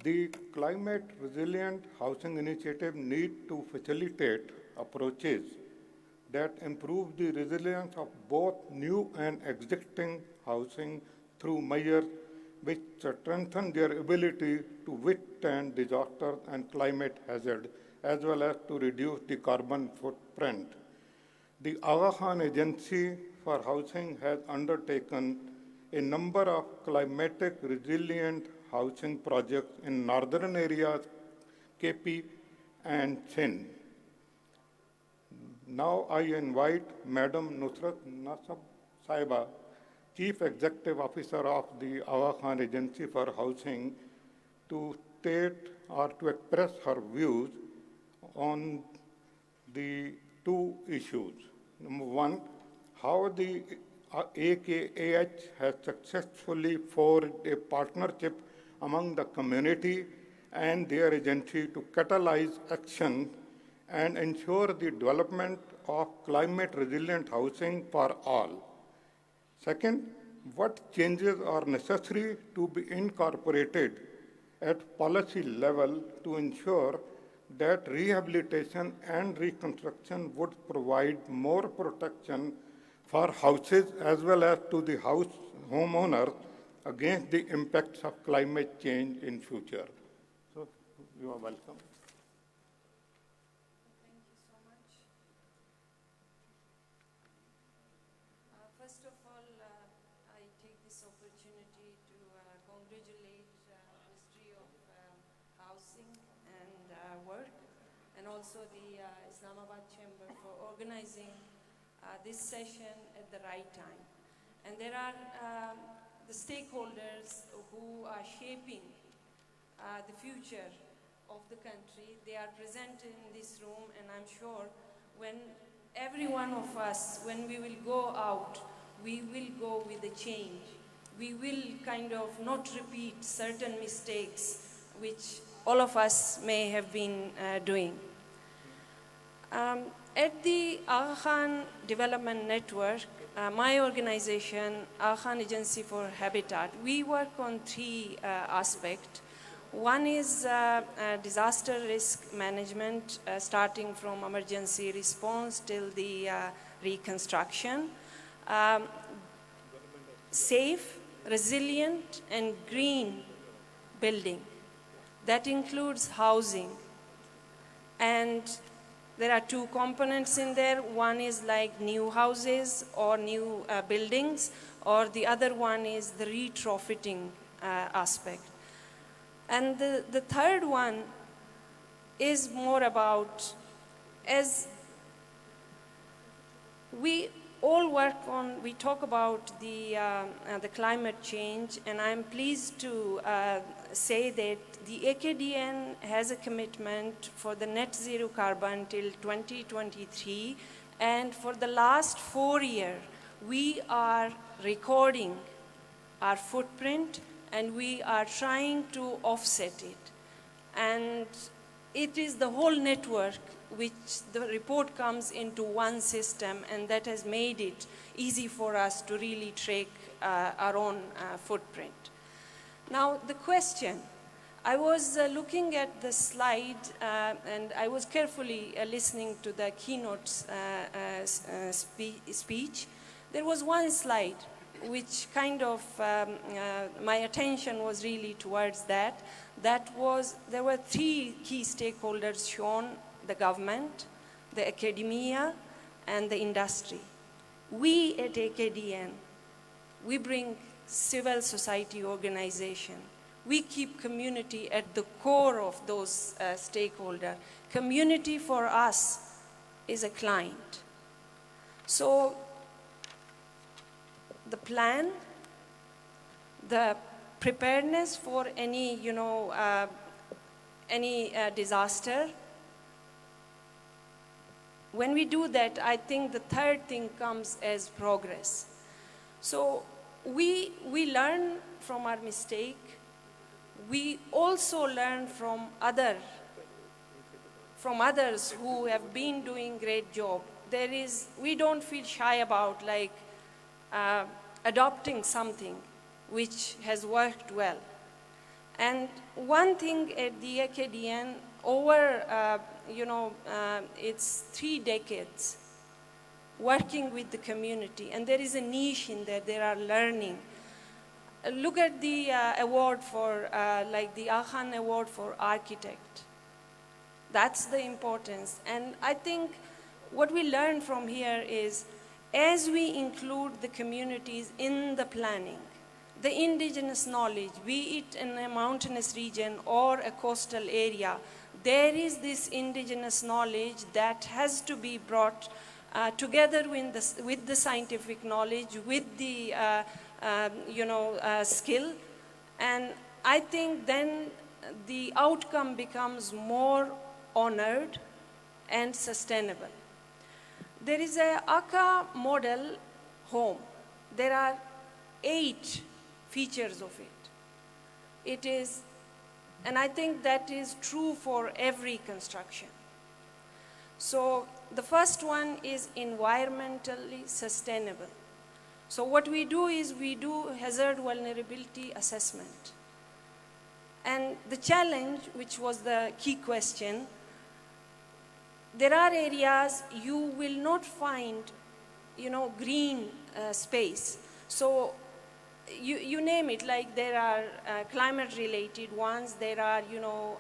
The Climate Resilient Housing Initiative need to facilitate approaches that improve the resilience of both new and existing housing through measures which strengthen their ability to withstand disaster and climate hazard, as well as to reduce the carbon footprint. The Aga Khan Agency for Housing has undertaken a number of climatic resilient housing projects in northern areas, KP and Sindh. Now I invite Madam Nusrat Nasab Saiba, Chief Executive Officer of the Aga Khan Agency for Housing, to state or to express her views on the two issues. Number one, how the AKAH has successfully forged a partnership among the community and their agency to catalyze action and ensure the development of climate-resilient housing for all. Second, what changes are necessary to be incorporated at policy level to ensure that rehabilitation and reconstruction would provide more protection for houses as well as to the homeowners against the impacts of climate change in future. So you are welcome. Thank you so much. First of all, I take this opportunity to congratulate Ministry of Housing and Work, and also the Islamabad Chamber for organizing this session at the right time. And there are the stakeholders who are shaping the future of the country. They are present in this room, and I'm sure when every one of us, when we will go out, we will go with a change. We will kind of not repeat certain mistakes which all of us may have been doing. At the Aga Khan Development Network, my organization, Aga Khan Agency for Habitat, we work on three aspects. One is disaster risk management, starting from emergency response till the reconstruction. Safe, resilient, and green building. That includes housing. And there are two components in there. One is like new houses or new buildings, or the other one is the retrofitting aspect. And the third one is more about, as we all work on, we talk about the climate change, and I'm pleased to say that the AKDN has a commitment for the net zero carbon till 2023, and for the last 4 years, we are recording our footprint and we are trying to offset it. And it is the whole network which the report comes into one system, and that has made it easy for us to really track our own footprint. Now, the question, I was looking at the slide and I was carefully listening to the keynote speech. There was one slide which kind of, my attention was really towards that. There were 3 key stakeholders shown: the government, the academia, and the industry. We at AKDN, we bring civil society organization. We keep community at the core of those stakeholders. Community for us is a client. So the plan, the preparedness for any, disaster, when we do that, I think the third thing comes as progress. So we learn from our mistake. We also learn from others who have been doing great job. We don't feel shy about adopting something which has worked well. And one thing at the AKDN, over it's 3 decades working with the community, and there is a niche in there. There are learning. Look at the award for, the Akhan Award for Architect. That's the importance. And I think what we learn from here is, as we include the communities in the planning, the indigenous knowledge, be it in a mountainous region or a coastal area, there is this indigenous knowledge that has to be brought together with the scientific knowledge, with the skill. And I think then the outcome becomes more honored and sustainable. There is a ACA model home. There are 8 features of it. It is, and I think that is true for every construction. So the first one is environmentally sustainable. So what we do is we do hazard vulnerability assessment. And the challenge, which was the key question, there are areas you will not find, green space. So you name it, like there are climate-related ones, there are,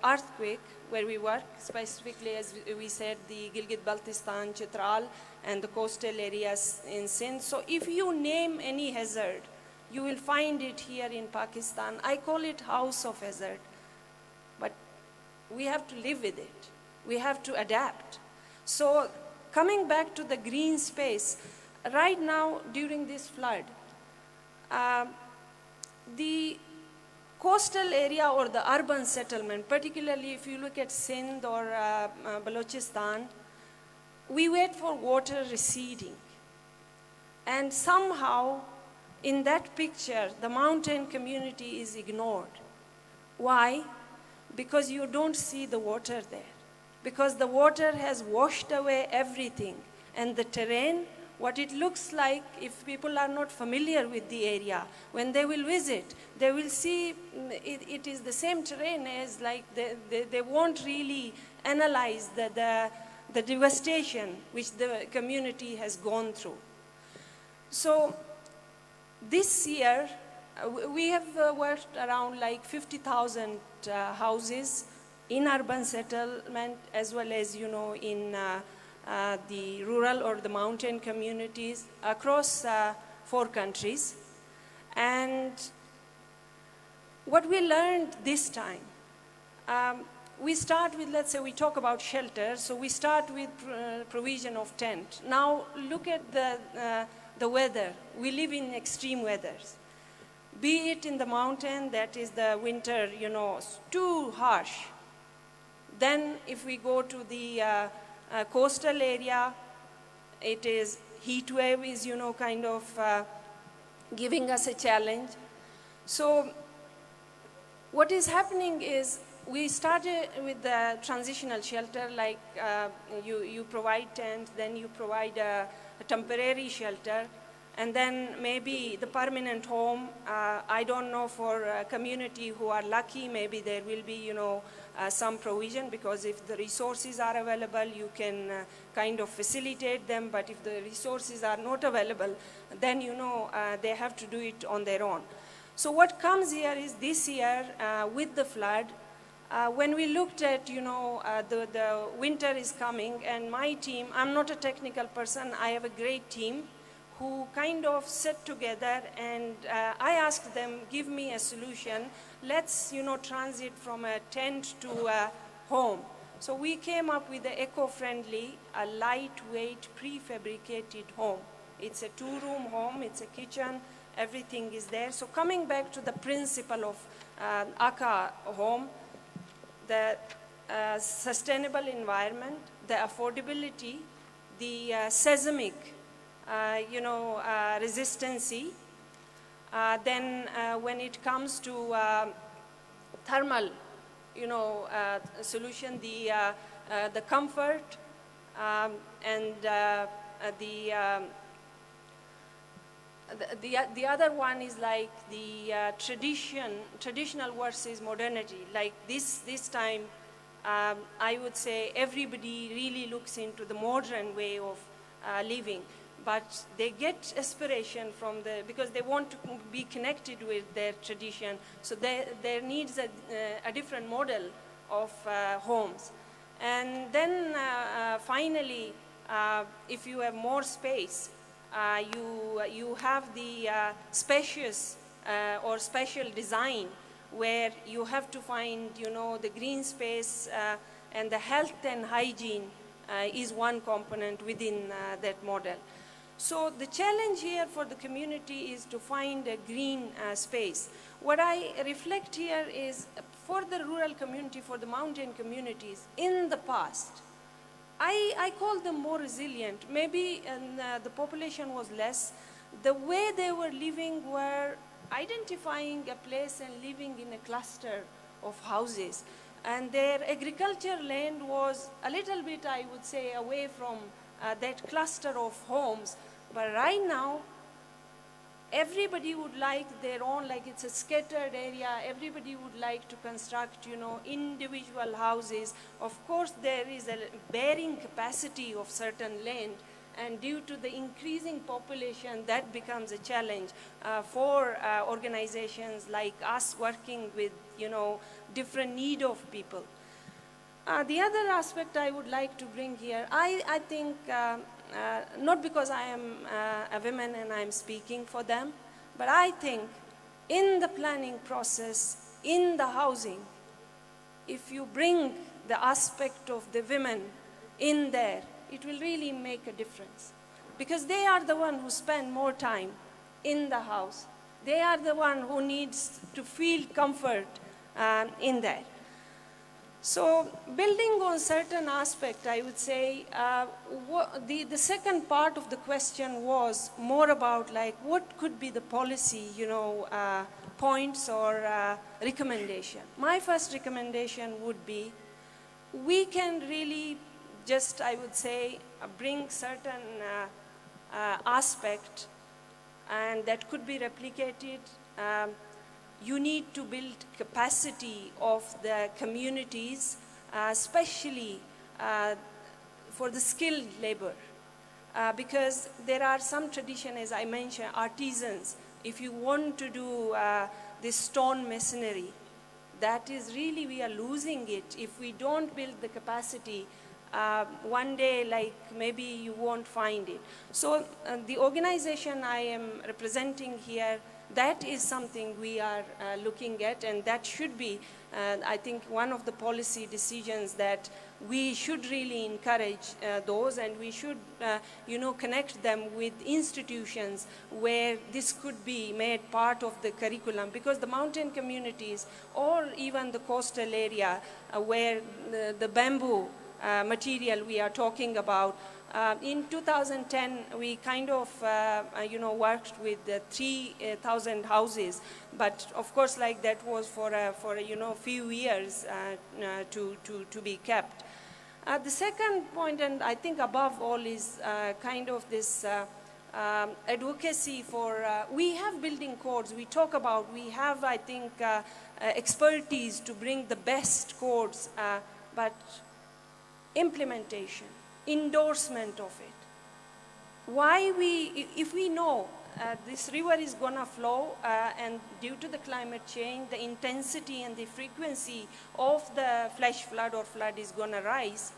earthquake, where we work, specifically, as we said, the Gilgit-Baltistan, Chitral, and the coastal areas in Sindh. So if you name any hazard, you will find it here in Pakistan. I call it house of hazard. But we have to live with it. We have to adapt. So coming back to the green space, right now during this flood, the coastal area or the urban settlement, particularly if you look at Sindh or Balochistan, we wait for water receding. And somehow, in that picture, the mountain community is ignored. Why? Because you don't see the water there. Because the water has washed away everything. And the terrain, what it looks like, if people are not familiar with the area, when they will visit, they will see it is the same terrain as they won't really analyze the devastation which the community has gone through. So this year, we have worked around 50,000 houses in urban settlement, as well as, in the rural or the mountain communities across 4 countries. And What we learned this time, we start with, let's say we talk about shelter, so we start with provision of tent. Now look at the weather. We live in extreme weathers. Be it in the mountain, that is the winter, too harsh. Then if we go to the coastal area, it is heat wave is, kind of giving us a challenge. So what is happening is we started with the transitional shelter, like you provide tent, then you provide a temporary shelter, and then maybe the permanent home. I don't know, for a community who are lucky, maybe there will be, some provision, because if the resources are available, you can kind of facilitate them. But if the resources are not available, then, they have to do it on their own. So what comes here is this year with the flood, when we looked at, the winter is coming, and my team, I'm not a technical person, I have a great team who kind of sat together, and I asked them, give me a solution. Let's, transit from a tent to a home. So we came up with the eco-friendly, a lightweight, prefabricated home. It's a 2-room home, it's a kitchen, everything is there. So coming back to the principle of ACA home, the sustainable environment, the affordability, the seismic, resistancy. Then when it comes to thermal, solution, the comfort, and the other one is like the traditional versus modernity. Like this time, I would say everybody really looks into the modern way of living, but they get inspiration from because they want to be connected with their tradition. So there needs a different model of homes. And then finally, if you have more space, you have the spacious or special design, where you have to find, the green space, and the health and hygiene is one component within that model. So the challenge here for the community is to find a green space. What I reflect here is, for the rural community, for the mountain communities, in the past, I call them more resilient. Maybe the population was less. The way they were living were identifying a place and living in a cluster of houses. And their agriculture land was a little bit, I would say, away from that cluster of homes. But right now, everybody would like their own, like it's a scattered area. Everybody would like to construct, individual houses. Of course, there is a bearing capacity of certain land, and due to the increasing population, that becomes a challenge for organizations like us working with, different need of people. The other aspect I would like to bring here, I think, not because I am a woman and I'm speaking for them, but I think in the planning process, in the housing, if you bring the aspect of the women in there, it will really make a difference. Because they are the one who spend more time in the house. They are the one who needs to feel comfort in there. So building on certain aspect, I would say, the second part of the question was more about like what could be the policy, points or recommendation. My first recommendation would be, we can really just, I would say, bring certain aspect, and that could be replicated. You need to build capacity of the communities, especially for the skilled labor. Because there are some tradition, as I mentioned, artisans. If you want to do this stone masonry, that is really, we are losing it. If we don't build the capacity, one day, like maybe you won't find it. So the organization I am representing here, That is something we are looking at, and that should be, I think, one of the policy decisions that we should really encourage those, and we should, connect them with institutions where this could be made part of the curriculum, because the mountain communities or even the coastal area where the bamboo material we are talking about, in 2010, we kind of, worked with 3,000 houses, but of course, like that was for few years to be kept. The second point, and I think above all, is kind of this advocacy for, we have building codes, we talk about, we have, I think, expertise to bring the best codes, but implementation, endorsement of it. Why if we know this river is going to flow and due to the climate change, the intensity and the frequency of the flash flood or flood is going to rise,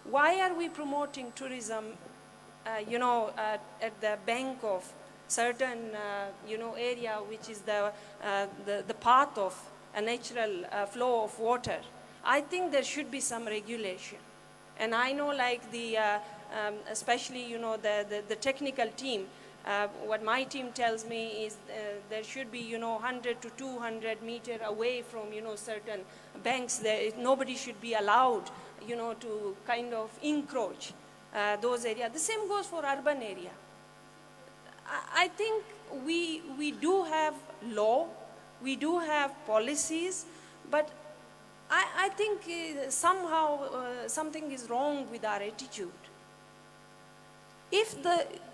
why are we promoting tourism, at the bank of certain, area which is the path of a natural flow of water? I think there should be some regulation. And I know, like especially, the technical team, what my team tells me is there should be, 100 to 200 meter away from, certain banks. There, nobody should be allowed, to kind of encroach those areas. The same goes for urban area. I think we do have law, we do have policies, but I think somehow something is wrong with our attitude. If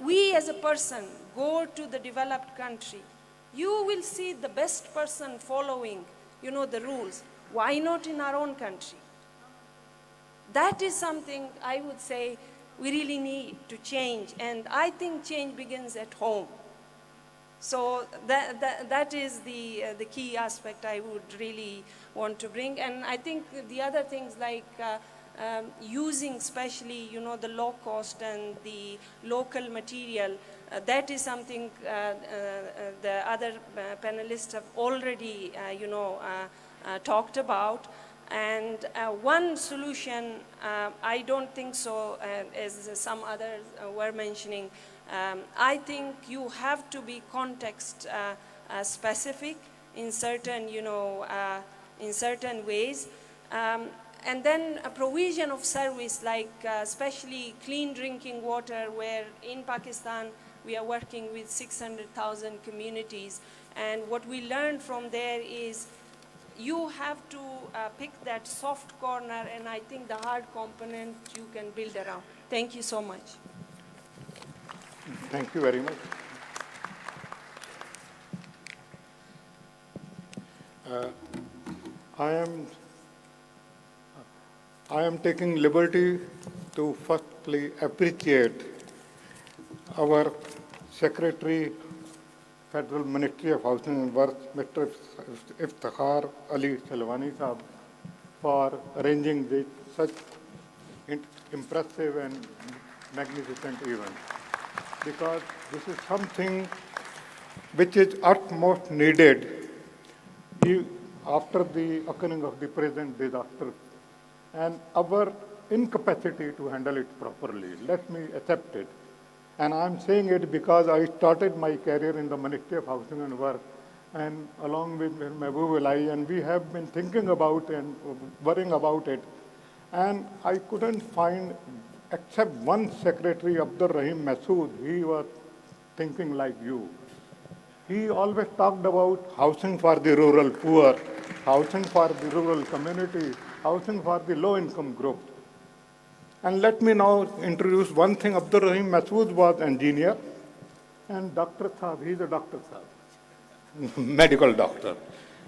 we as a person go to the developed country, you will see the best person following, the rules. Why not in our own country? That is something I would say we really need to change, and I think change begins at home. So that is the key aspect I would really want to bring. And I think the other things like using especially, the low cost and the local material, that is something the other panelists have already, talked about. And one solution, I don't think so, as some others were mentioning, I think you have to be context specific in certain, in certain ways. And then a provision of service, like especially clean drinking water, where in Pakistan we are working with 600,000 communities. And what we learned from there is you have to pick that soft corner, and I think the hard component you can build around. Thank you so much. Thank you very much. I am taking liberty to firstly appreciate our Secretary, Federal Ministry of Housing and Works, Mr. Iftikhar Ali Shalwani Saab, for arranging this such impressive and magnificent event, because this is something which is utmost needed after the occurring of the present disaster and our incapacity to handle it properly. Let me accept it. And I'm saying it because I started my career in the Ministry of Housing and Work, and along with Mehboob Alai, and we have been thinking about and worrying about it. And I couldn't find, except one secretary, Abdur Rahim Masood, he was thinking like you. He always talked about housing for the rural poor, housing for the rural community, housing for the low-income group. And let me now introduce one thing. Abdur Rahim Masood was engineer, and Dr. Saab, he's a Dr. Saab, medical doctor.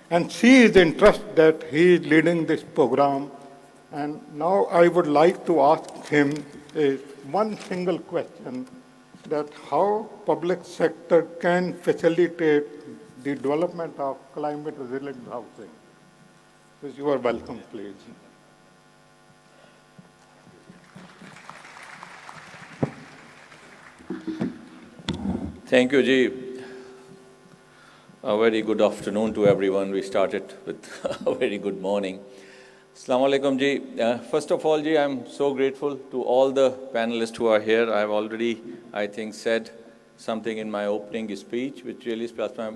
And she is interested that he is leading this program. And now I would like to ask him one single question, that how public sector can facilitate the development of climate resilient housing. So you are welcome, please. Thank you, Ji. A very good afternoon to everyone. We started with a very good morning. Assalamu alaikum ji. First of all, ji, I'm so grateful to all the panelists who are here. I've already, I think, said something in my opening speech, which really spells my.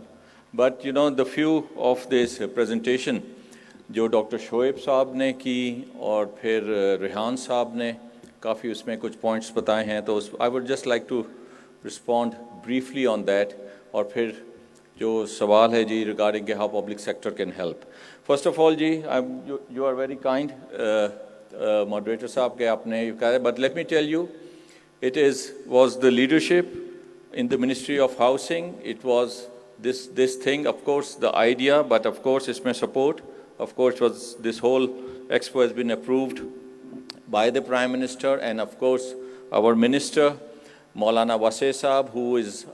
But you know, the few of this presentation, जो doctor Shoaib साहब ने की और फिर रेहान साहब ने काफ़ी उसमें कुछ पॉइंट्स बताए हैं, तो I would just like to respond briefly on that, और फिर जो सवाल है जी रिगार्डिंग के how public sector can help. First of all जी, you are very kind moderator साहब के आपने कहा, but let me tell you, it was the leadership in the Ministry of Housing. It was this thing, of course, the idea, but of course, it's my support. Of course, this whole expo has been approved by the Prime Minister, and of course, our Minister, Maulana Wase Saab, who is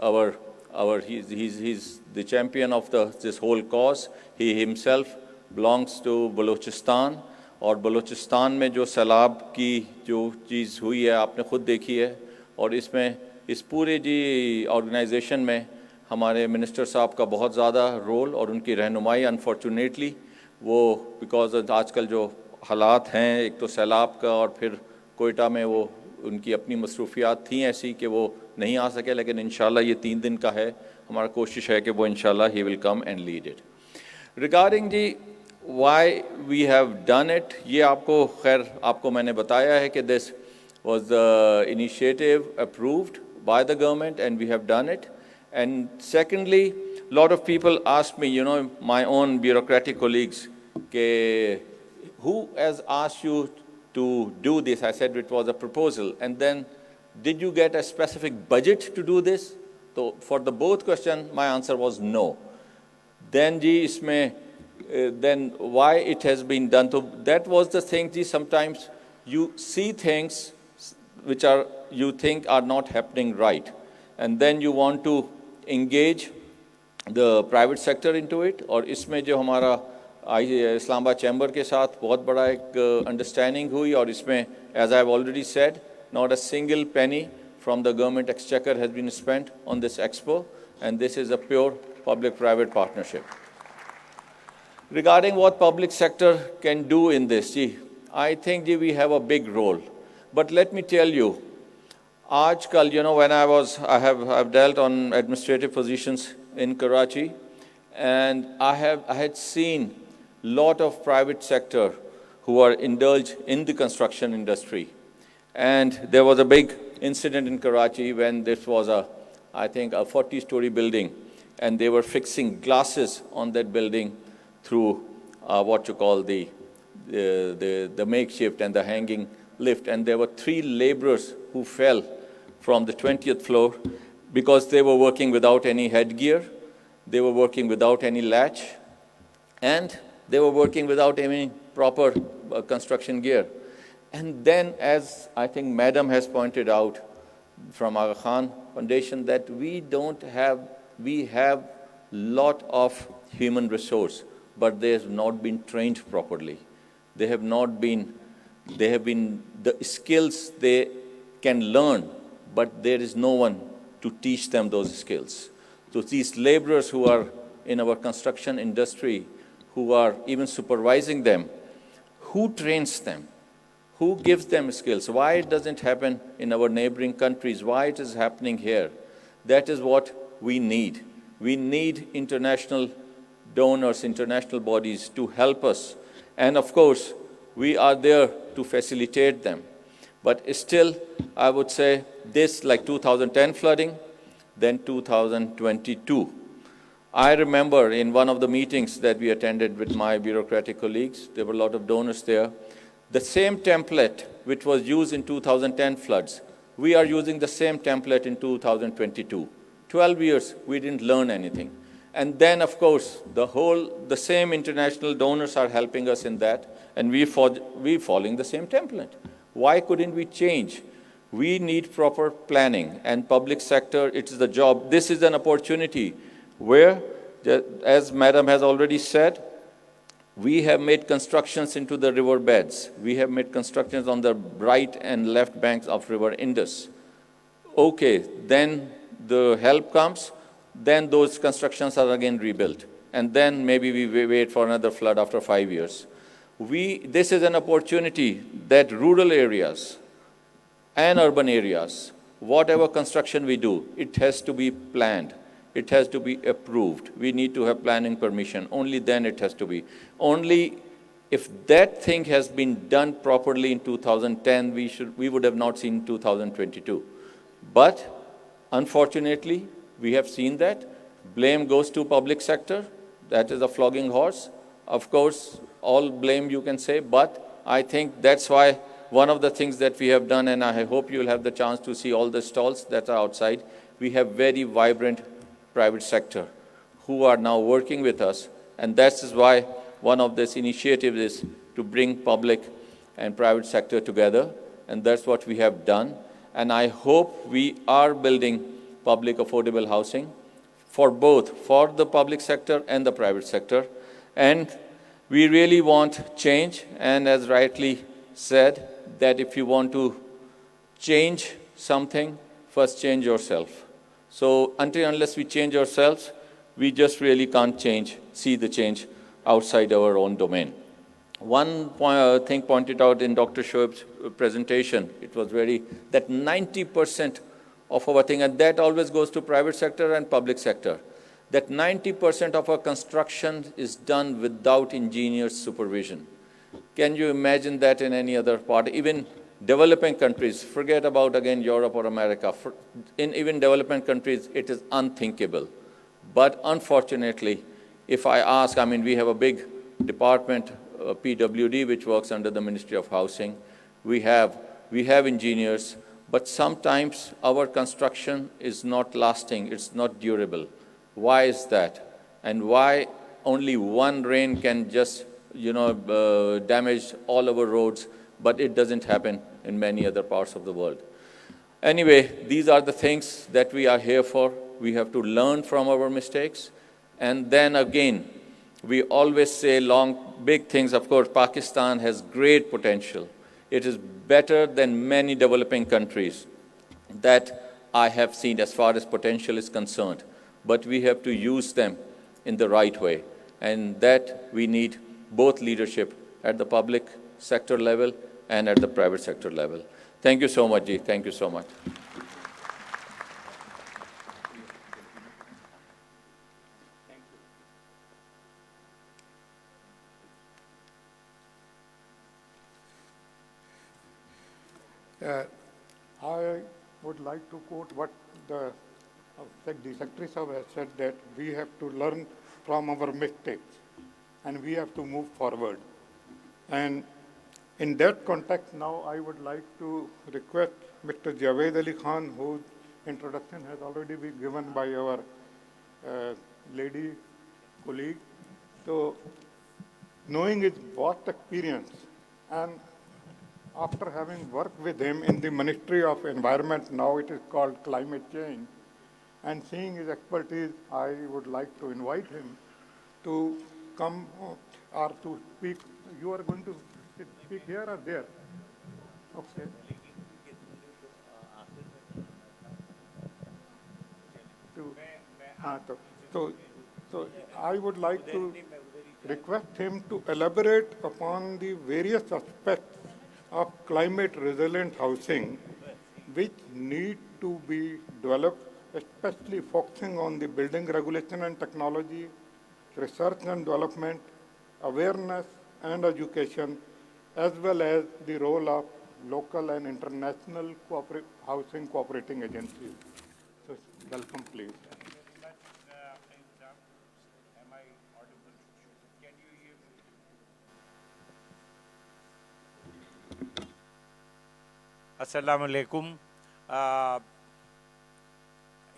he's the champion of this whole cause. He himself belongs to Balochistan, और बलूचिस्तान में जो सैलाब की जो चीज़ हुई है आपने ख़ुद देखी है, और इसमें इस पूरे जी ऑर्गेनाइजेशन में हमारे मिनिस्टर साहब का बहुत ज़्यादा रोल और उनकी रहनुमाई. अनफॉर्चुनेटली वो बिकॉज आजकल जो हालात हैं, एक तो सैलाब का और फिर कोयटा में वो उनकी अपनी मसरूफियात थी ऐसी कि वो नहीं आ सके, लेकिन इंशाल्लाह ये 3 दिन का है, हमारा कोशिश है कि वो इंशाल्लाह he will come and lead it. Regarding जी why we have done it, ये आपको खैर आपको मैंने बताया है कि this was the initiative approved by the government and we have done it. And secondly, a lot of people asked me, you know, my own bureaucratic colleagues, ke, who has asked you to do this? I said it was a proposal. And then, did you get a specific budget to do this? So for the both question, my answer was no. Then ji isme then why it has been done. So that was the thing, sometimes you see things which you think are not happening right, and then you want to engage the private sector into it. और इसमें जो हमारा Islamabad chamber के साथ बहुत बड़ा एक understanding हुई, और इसमें, as I have already said, not a single penny from the government exchequer has been spent on this expo, and this is a pure public-private partnership. Regarding what public sector can do in this, I think we have a big role. But let me tell you, aajkal, you know, when I've dealt on administrative positions in Karachi, and I had seen lot of private sector who are indulged in the construction industry. And there was a big incident in Karachi when this was I think a 40-story building, and they were fixing glasses on that building through what you call the makeshift and the hanging lift. And there were 3 laborers who fell from the 20th floor because they were working without any headgear, they were working without any latch, and they were working without any proper construction gear. And then, as I think Madam has pointed out from Aga Khan Foundation, that we have lot of human resource, but they have not been trained properly. They have been, the skills they can learn, but there is no one to teach them those skills. So these laborers who are in our construction industry, who are even supervising them, who trains them? Who gives them skills? Why it doesn't happen in our neighboring countries? Why it is happening here? That is what we need. We need international donors, international bodies to help us. And of course, we are there to facilitate them. But still, I would say this, like 2010 flooding, then 2022. I remember in one of the meetings that we attended with my bureaucratic colleagues, there were a lot of donors there. The same template which was used in 2010 floods, we are using the same template in 2022. 12 years, we didn't learn anything. And then, of course, the same international donors are helping us in that, and we're following the same template. Why couldn't we change? We need proper planning, and public sector, it is the job. This is an opportunity where, as Madam has already said, we have made constructions into the river beds. We have made constructions on the right and left banks of River Indus. Okay, then the help comes. then those constructions are again rebuilt. And then maybe we wait for another flood after 5 years. This is an opportunity that rural areas and urban areas, whatever construction we do, it has to be planned. It has to be approved. We need to have planning permission. Only then it has to be. Only if that thing has been done properly in 2010, we would have not seen 2022. But unfortunately, we have seen that. Blame goes to public sector. That is a flogging horse. Of course, all blame you can say, but I think that's why one of the things that we have done, and I hope you'll have the chance to see all the stalls that are outside, we have very vibrant private sector who are now working with us, and that is why one of this initiatives is to bring public and private sector together, and that's what we have done. And I hope we are building public affordable housing for both, for the public sector and the private sector. And we really want change, and as rightly said, that if you want to change something, first change yourself. So unless we change ourselves, we just really can't see the change outside our own domain. One thing pointed out in Dr. Shoaib's presentation, it was that 90% of our thing, and that always goes to private sector and public sector, that 90% of our construction is done without engineers' supervision. Can you imagine that in any other part? Even developing countries, forget about, again, Europe or America. In even developing countries, it is unthinkable. But unfortunately, if I ask, we have a big department, PWD, which works under the Ministry of Housing. We have engineers, but sometimes our construction is not lasting, it's not durable. Why is that? And why only one rain can just damage all our roads, but it doesn't happen in many other parts of the world. Anyway, these are the things that we are here for. We have to learn from our mistakes. And then again, we always say big things. Of course, Pakistan has great potential. It is better than many developing countries that I have seen as far as potential is concerned. But we have to use them in the right way. And that we need both leadership at the public sector level and at the private sector level. Thank you so much, Ji. Thank you so much. I would like to quote what the Secretary Sahab has said, that we have to learn from our mistakes and we have to move forward. And in that context, now I would like to request Mr. Javed Ali Khan, whose introduction has already been given by our lady colleague. So, knowing his vast experience, and after having worked with him in the Ministry of Environment, now it is called Climate Change, and seeing his expertise, I would like to invite him to come or to speak. You are going to speak here or there? Okay. So I would like to request him to elaborate upon the various aspects of climate resilient housing which need to be developed, especially focusing on the building regulation and technology, research and development, awareness and education, as well as the role of local and international housing cooperating agencies. So, welcome, please. Assalamu alaikum.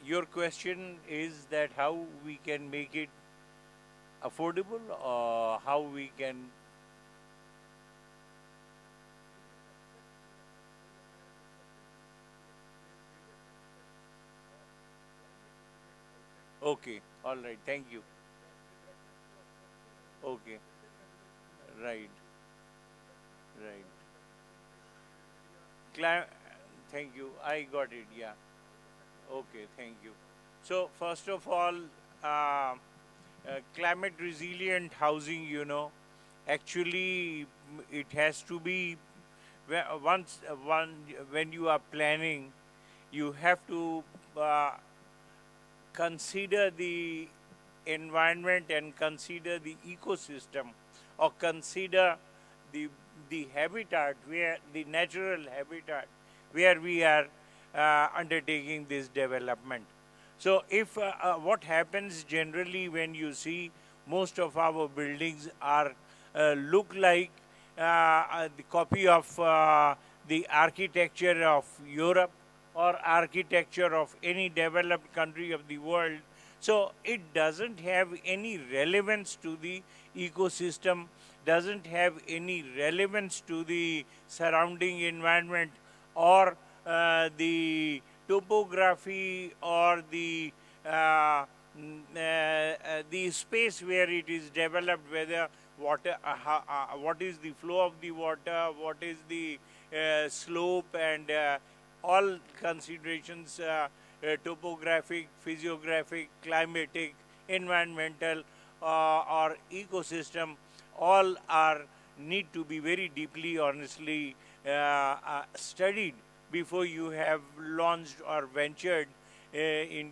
Your question is that how we can make it affordable, or how we can... Okay, all right, thank you. Okay, right. Thank you, I got it, yeah. Okay, thank you. So first of all, climate resilient housing, actually it has to be when you are planning, you have to consider the environment and consider the ecosystem, or consider the habitat, where the natural habitat where we are undertaking this development. So if what happens generally when you see most of our buildings are look like the copy of the architecture of Europe or architecture of any developed country of the world. So it doesn't have any relevance to the ecosystem, doesn't have any relevance to the surrounding environment, or the topography, or the space where it is developed, whether water, what is the flow of the water, what is the slope, and all considerations, topographic, physiographic, climatic, environmental, or ecosystem, all are need to be very deeply, honestly studied before you have launched or ventured in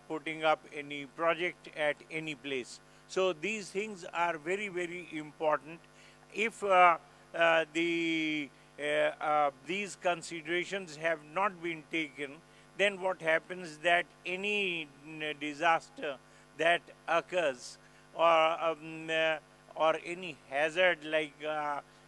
putting up any project at any place. So these things are very, very important. If these considerations have not been taken, then what happens that any disaster that occurs, or any hazard, like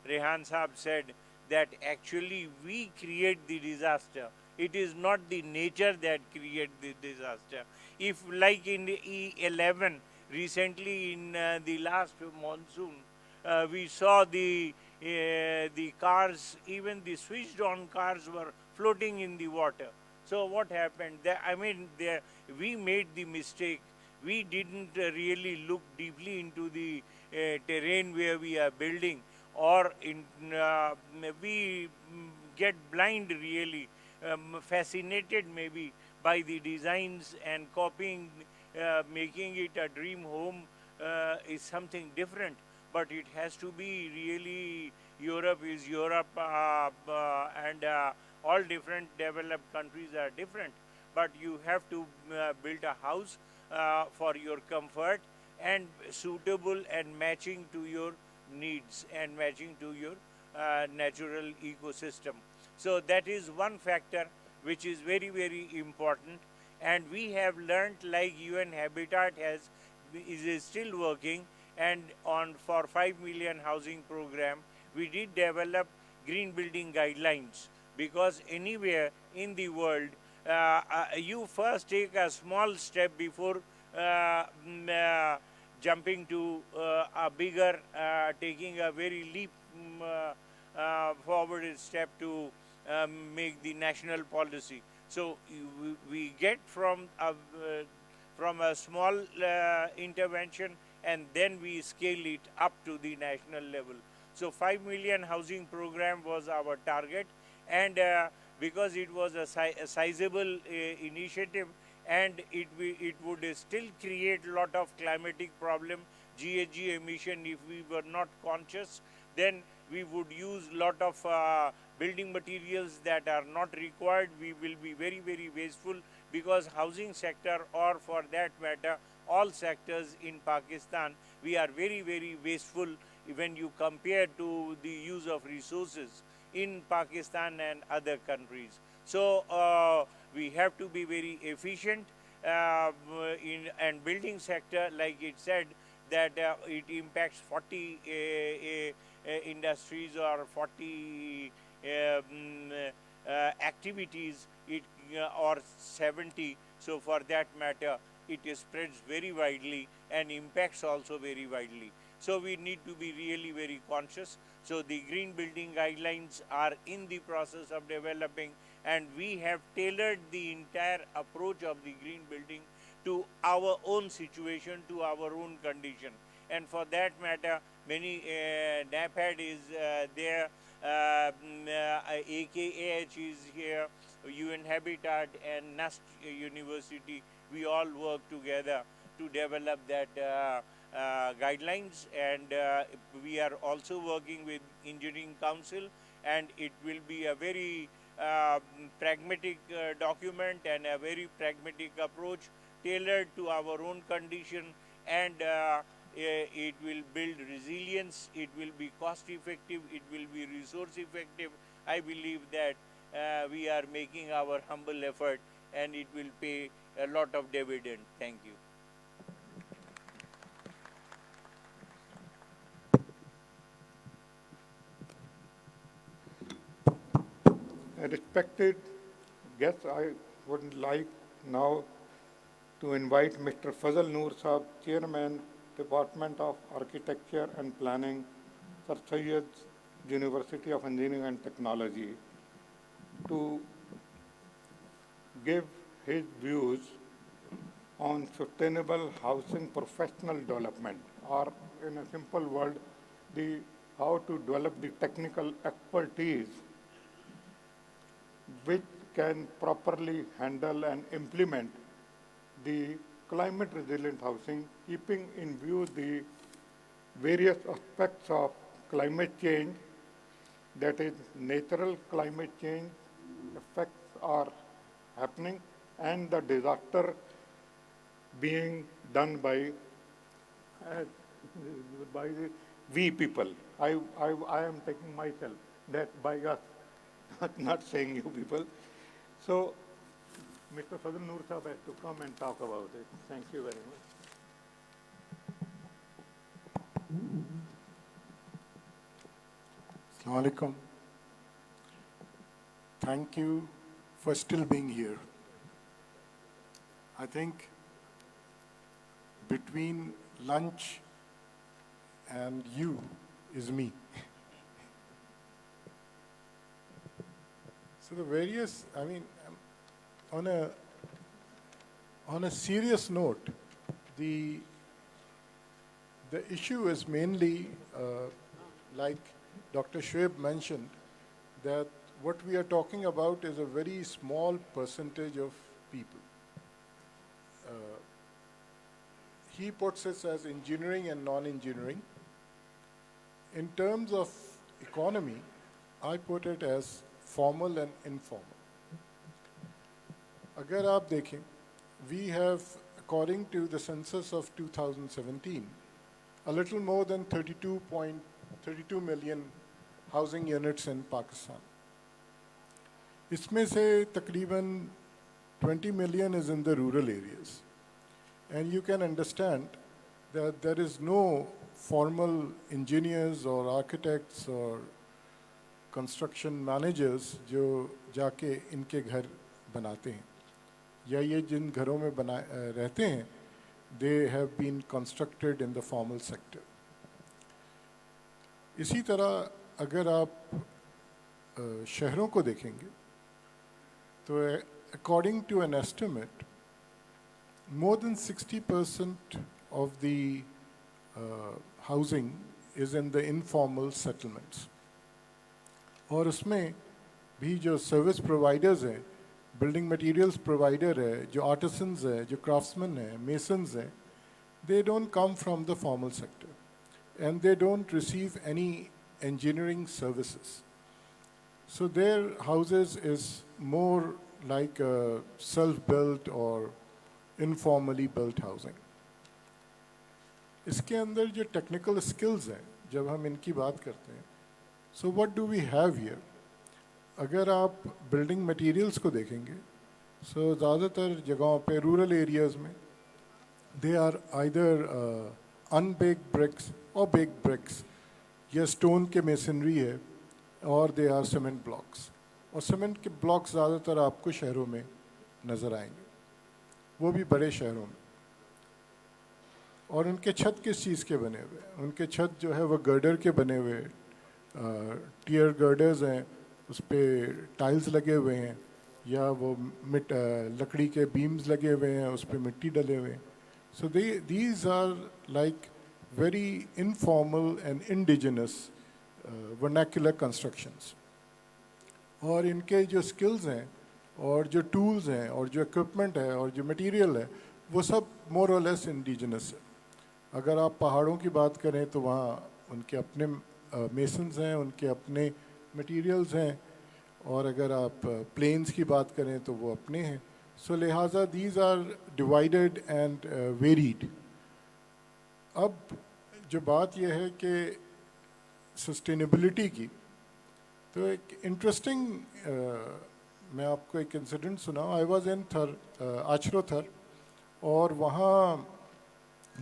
Rehan Saab said, that actually we create the disaster. It is not the nature that creates the disaster. If, like in the E11, recently in the last monsoon, we saw the cars, even the switched on cars, were floating in the water. So what happened? We made the mistake. We didn't really look deeply into the terrain where we are building, or we get blind, really, fascinated maybe by the designs, and copying, making it a dream home is something different. But it has to be really, Europe is Europe, and all different developed countries are different. But you have to build a house for your comfort, and suitable and matching to your needs, and matching to your natural ecosystem. So that is one factor which is very, very important. And we have learnt, like UN Habitat is still working, and for 5 million housing program, we did develop green building guidelines, because anywhere in the world, you first take a small step before jumping to a bigger, taking a very leap forward step to make the national policy. So we get from a small intervention, and then we scale it up to the national level. So 5 million housing program was our target, and because it was a sizable initiative, and it would still create a lot of climatic problem, GHG emission, if we were not conscious, then we would use a lot of building materials that are not required. We will be very, very wasteful, because housing sector, or for that matter, all sectors in Pakistan, we are very, very wasteful when you compare to the use of resources in Pakistan and other countries. So we have to be very efficient and building sector, like it said, that it impacts 40 industries or 40 activities, or 70. So for that matter, it spreads very widely and impacts also very widely. So we need to be really very conscious. So the green building guidelines are in the process of developing, and we have tailored the entire approach of the green building to our own situation, to our own condition. and for that matter, many NAPAD is there, AKAH is here, UN Habitat and NUST University. We all work together to develop that guidelines, and we are also working with Engineering Council, and it will be a very pragmatic document and a very pragmatic approach tailored to our own condition, and it will build resilience, it will be cost effective, it will be resource effective. I believe that we are making our humble effort, and it will pay a lot of dividend. Thank you. Respected guests, I would like now to invite Mr. Fazal Noor Saab, Chairman, Department of Architecture and Planning, Sir Syed University of Engineering and Technology, to give his views on sustainable housing professional development, or in a simple word, how to develop the technical expertise which can properly handle and implement the climate resilient housing, keeping in view the various aspects of climate change, that is natural climate change effects are happening, and the disaster being done by the we people. I am taking myself that by us, not saying you people. So Mr. Fazal Noor Saab has to come and talk about it. Thank you very much. Assalamu alaikum. Thank you for still being here. I think between lunch and you is me. So the various, I mean, on a serious note, the issue is mainly, like Dr. Shoaib mentioned, that what we are talking about is a very small percentage of people. He puts it as engineering and non-engineering. In terms of economy, I put it as formal and informal. Agar aap dekhen, we have, according to the census of 2017, a little more than 32 million housing units in Pakistan. Isme se takriban 20 million is in the rural areas. And you can understand that there is no formal engineers or architects or construction managers जो जाके इनके घर बनाते हैं या ये जिन घरों में रहते हैं, they have been constructed in the formal sector. इसी तरह अगर आप शहरों को देखेंगे तो according to an estimate, more than 60% of the housing is in the informal settlements. और उसमें भी जो सर्विस प्रोवाइडर्स हैं, बिल्डिंग मटेरियल्स प्रोवाइडर है, जो आर्टिसंस हैं, जो क्राफ्ट्समैन हैं, मेसन्स हैं, they don't come from the formal sector and they don't receive any engineering services. So their houses is more like a self-built or informally built housing. इसके अंदर जो technical skills हैं, जब हम इनकी बात करते हैं, so what do we have here? अगर आप building materials को देखेंगे, so ज़्यादातर जगहों पे rural areas में, they are either unbaked bricks or baked bricks. या stone के masonry है, or they are cement blocks. और cement के blocks ज़्यादातर आपको शहरों में नज़र आएंगे, वो भी बड़े शहरों में. और उनके छत किस चीज़ के बने हुए हैं? उनके छत जो है वो गर्डर के बने हुए, टियर गर्डर्स हैं, उस पर टाइल्स लगे हुए हैं, या वो लकड़ी के बीम्स लगे हुए हैं, उस पर मिट्टी डले हुए हैं. So these are like very informal and indigenous vernacular constructions. और इनके जो skills हैं और जो tools हैं और जो equipment है और जो material है वो सब more or less indigenous है. अगर आप पहाड़ों की बात करें तो वहाँ उनके अपने masons हैं, उनके अपने materials हैं, और अगर आप plains की बात करें तो वो अपने हैं. So लिहाजा these are divided and varied. अब जो बात यह है कि sustainability की, तो एक interesting मैं आपको एक incident सुनाऊँ. I was in आचरोथर, और वहाँ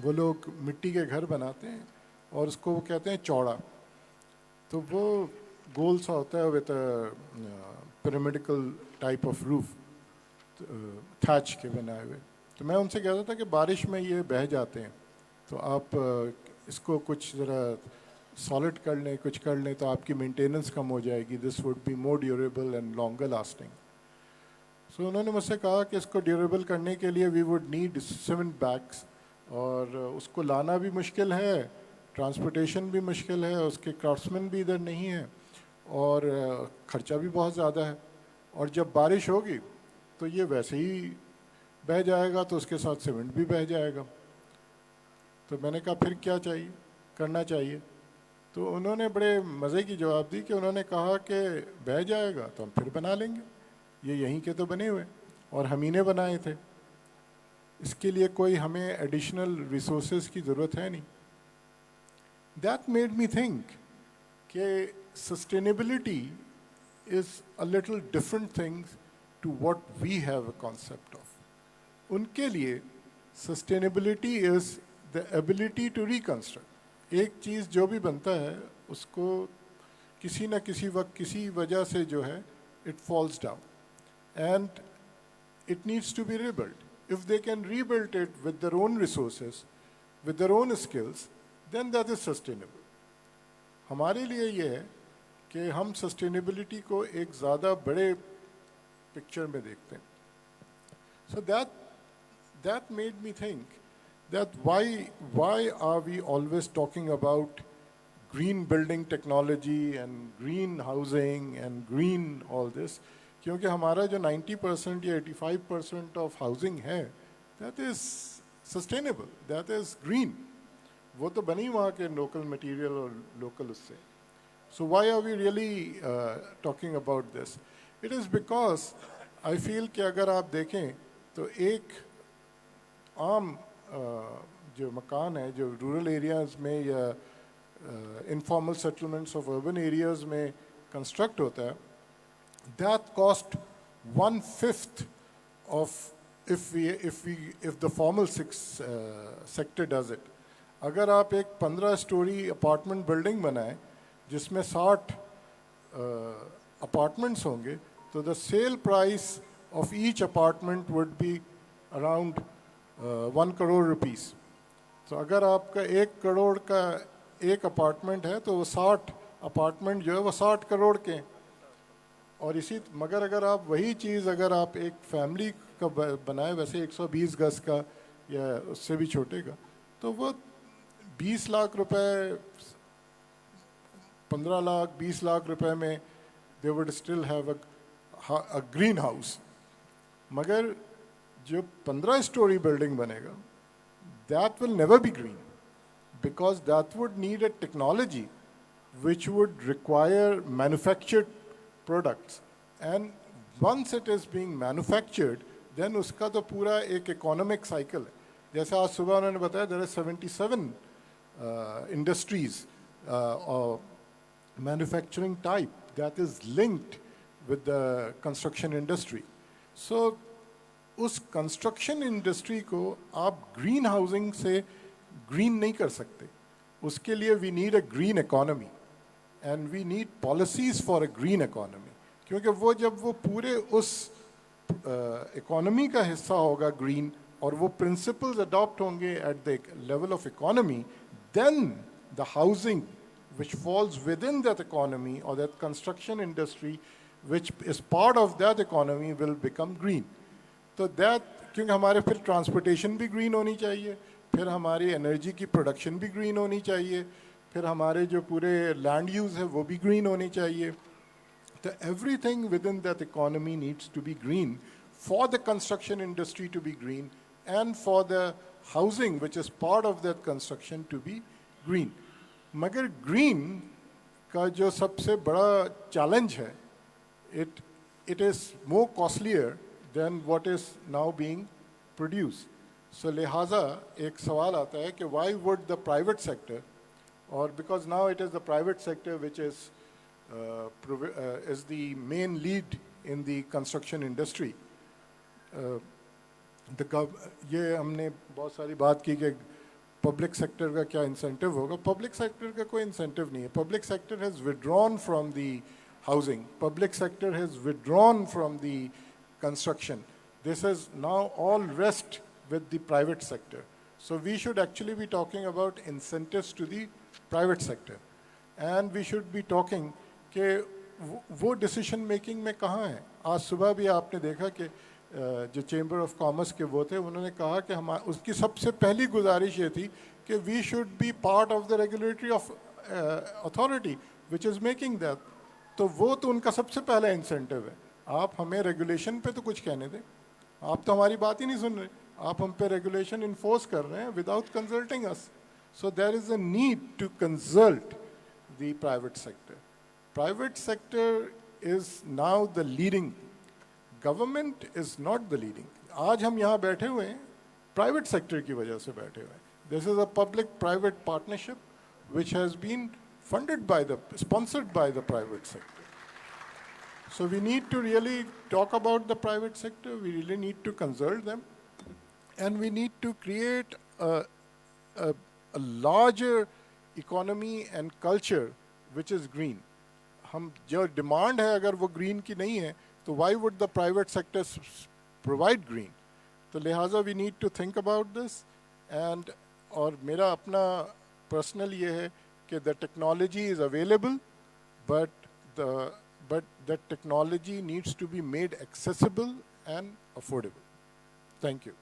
वो लोग मिट्टी के घर बनाते हैं और उसको वो कहते हैं चौड़ा. तो वो गोल सा होता है with a pyramidal type of roof, thatch के बनाए हुए. तो मैं उनसे कहता था कि बारिश में ये बह जाते हैं, तो आप इसको कुछ ज़रा सॉलिड कर लें, कुछ कर लें, तो आपकी मेंटेनेंस कम हो जाएगी. This would be more durable and longer lasting. So उन्होंने मुझसे कहा कि इसको ड्यूरेबल करने के लिए we would need cement bags, और उसको लाना भी मुश्किल है, ट्रांसपोर्टेशन भी मुश्किल है, उसके क्राफ्ट्समैन भी इधर नहीं है, और ख़र्चा भी बहुत ज़्यादा है, और जब बारिश होगी तो ये वैसे ही बह जाएगा, तो उसके साथ सीमेंट भी बह जाएगा. तो मैंने कहा फिर क्या चाहिए, करना चाहिए. तो उन्होंने बड़े मज़े की जवाब दी कि उन्होंने कहा कि बह जाएगा तो हम फिर बना लेंगे, ये यहीं के तो बने हुए और हम ही ने बनाए थे, इसके लिए कोई हमें एडिशनल रिसोर्सेज की ज़रूरत है नहीं. दैट मेड मी थिंक कि sustainability is a little different things to what we have a concept of. उनके लिए sustainability is the ability to reconstruct. एक चीज़ जो भी बनता है उसको किसी न किसी वक्त किसी वजह से जो है it falls down and it needs to be rebuild. If they can rebuild it with their own resources, with their own skills, then that is sustainable. हमारे लिए ये है कि हम sustainability को एक ज़्यादा बड़े picture में देखते हैं. So that made me think that why are we always talking about green building technology and green housing and green all this? क्योंकि हमारा जो 90% या 85% ऑफ हाउसिंग है that is sustainable, that is green. वो तो बनी वहाँ के लोकल मटेरियल और लोकल उससे. So why are we really talking about this? It is because I feel कि अगर आप देखें तो एक आम जो मकान है जो रूरल एरियाज़ में या informal settlements of urban areas में कंस्ट्रक्ट होता है, that cost 1/5 of if the formal sector does it. अगर आप एक 15 स्टोरी अपार्टमेंट बिल्डिंग बनाएं जिसमें 60 अपार्टमेंट्स होंगे, तो the sale price of each apartment would be around 1 crore rupees. तो अगर आपका 1 करोड़ का एक अपार्टमेंट है तो वो 60 अपार्टमेंट जो है वो 60 करोड़ के हैं. और इसी मगर अगर आप वही चीज़ अगर आप एक फैमिली का बनाए वैसे 120 गज का या उससे भी छोटे का, तो वो 20 लाख रुपए, 15 लाख 20 लाख रुपए में they would still have a green house. मगर जो 15 स्टोरी बिल्डिंग बनेगा that will never be green, because that would need a technology which would require manufactured products, and once it is being manufactured then उसका तो पूरा एक economic cycle है. जैसे आज सुबह उन्होंने बताया there are 77 industries or manufacturing type that is linked with the construction industry. So उस construction industry को आप green housing से green नहीं कर सकते. उसके लिए we need a green economy. And we need policies for a green economy. क्योंकि वो जब वो पूरे उस इकोनॉमी का हिस्सा होगा ग्रीन, और वो प्रिंसिपल्स अडॉप्ट होंगे at the level of economy, then the housing which falls within that economy or that construction industry which is part of that economy will become green. तो that क्योंकि हमारे फिर ट्रांसपोर्टेशन भी green होनी चाहिए, फिर हमारी एनर्जी की प्रोडक्शन भी ग्रीन होनी चाहिए, फिर हमारे जो पूरे लैंड यूज़ है वो भी ग्रीन होनी चाहिए. So everything within that economy needs to be green for the construction industry to be green and for the housing which is part of that construction to be green. मगर green का जो सबसे बड़ा challenge है, it is more costlier than what is now being produced. So लिहाजा एक सवाल आता है कि why would the private sector, or because now it is the private sector which is the main lead in the construction industry. ये हमने बहुत सारी बात की कि public sector का क्या incentive होगा. Public sector का कोई incentive नहीं है. Public sector has withdrawn from the housing. Public sector has withdrawn from the construction. This is now all rest with the private sector. So we should actually be talking about incentives to the private sector. And we should be talking कि वो decision making में कहाँ है. आज सुबह भी आपने देखा कि जो चेंबर ऑफ कॉमर्स के वो थे, उन्होंने कहा कि हम उसकी सबसे पहली गुजारिश ये थी कि we should be part of the regulatory of authority which is making that. तो वो तो उनका सबसे पहला इंसेंटिव है. आप हमें रेगुलेशन पे तो कुछ कहने दें. आप तो हमारी बात ही नहीं सुन रहे. आप हम पे रेगुलेशन इन्फोर्स कर रहे हैं without consulting us. So there is a need to consult the private sector. Private sector is now the leading. Government is not the leading. आज हम यहाँ बैठे हुए हैं private sector की वजह से बैठे हुए हैं. This is a public-private partnership which has been sponsored by the private sector. So we need to really talk about the private sector. We really need to consult them, and we need to create a larger economy and culture which is green. हम जो demand है अगर वो green की नहीं है तो why would the private sector provide green. तो लिहाजा we need to think about this. And और मेरा अपना पर्सनल ये है कि the technology is available but that technology needs to be made accessible and affordable. Thank you.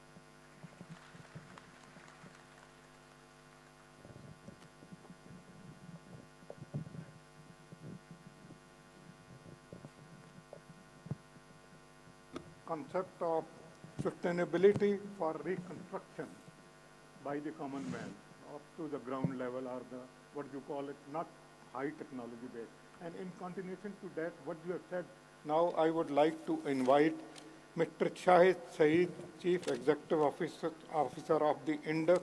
Concept of sustainability for reconstruction by the common man up to the ground level, or the what you call it, not high technology based. And in continuation to that, what you have said, now I would like to invite Mr. Shahid Saeed, Chief Executive Officer of the Indus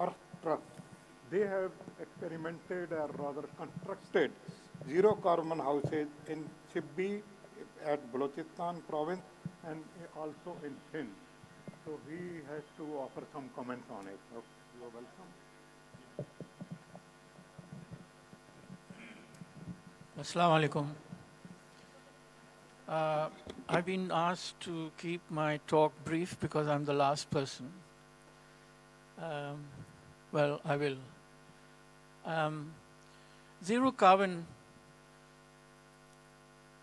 Earth Trust. They have experimented or rather constructed zero carbon houses in Sibbi at Balochistan province and also in Sindh. So he has to offer some comments on it. So you are welcome. Assalamu alaikum. I've been asked to keep my talk brief because I'm the last person. Well, I will. Zero carbon,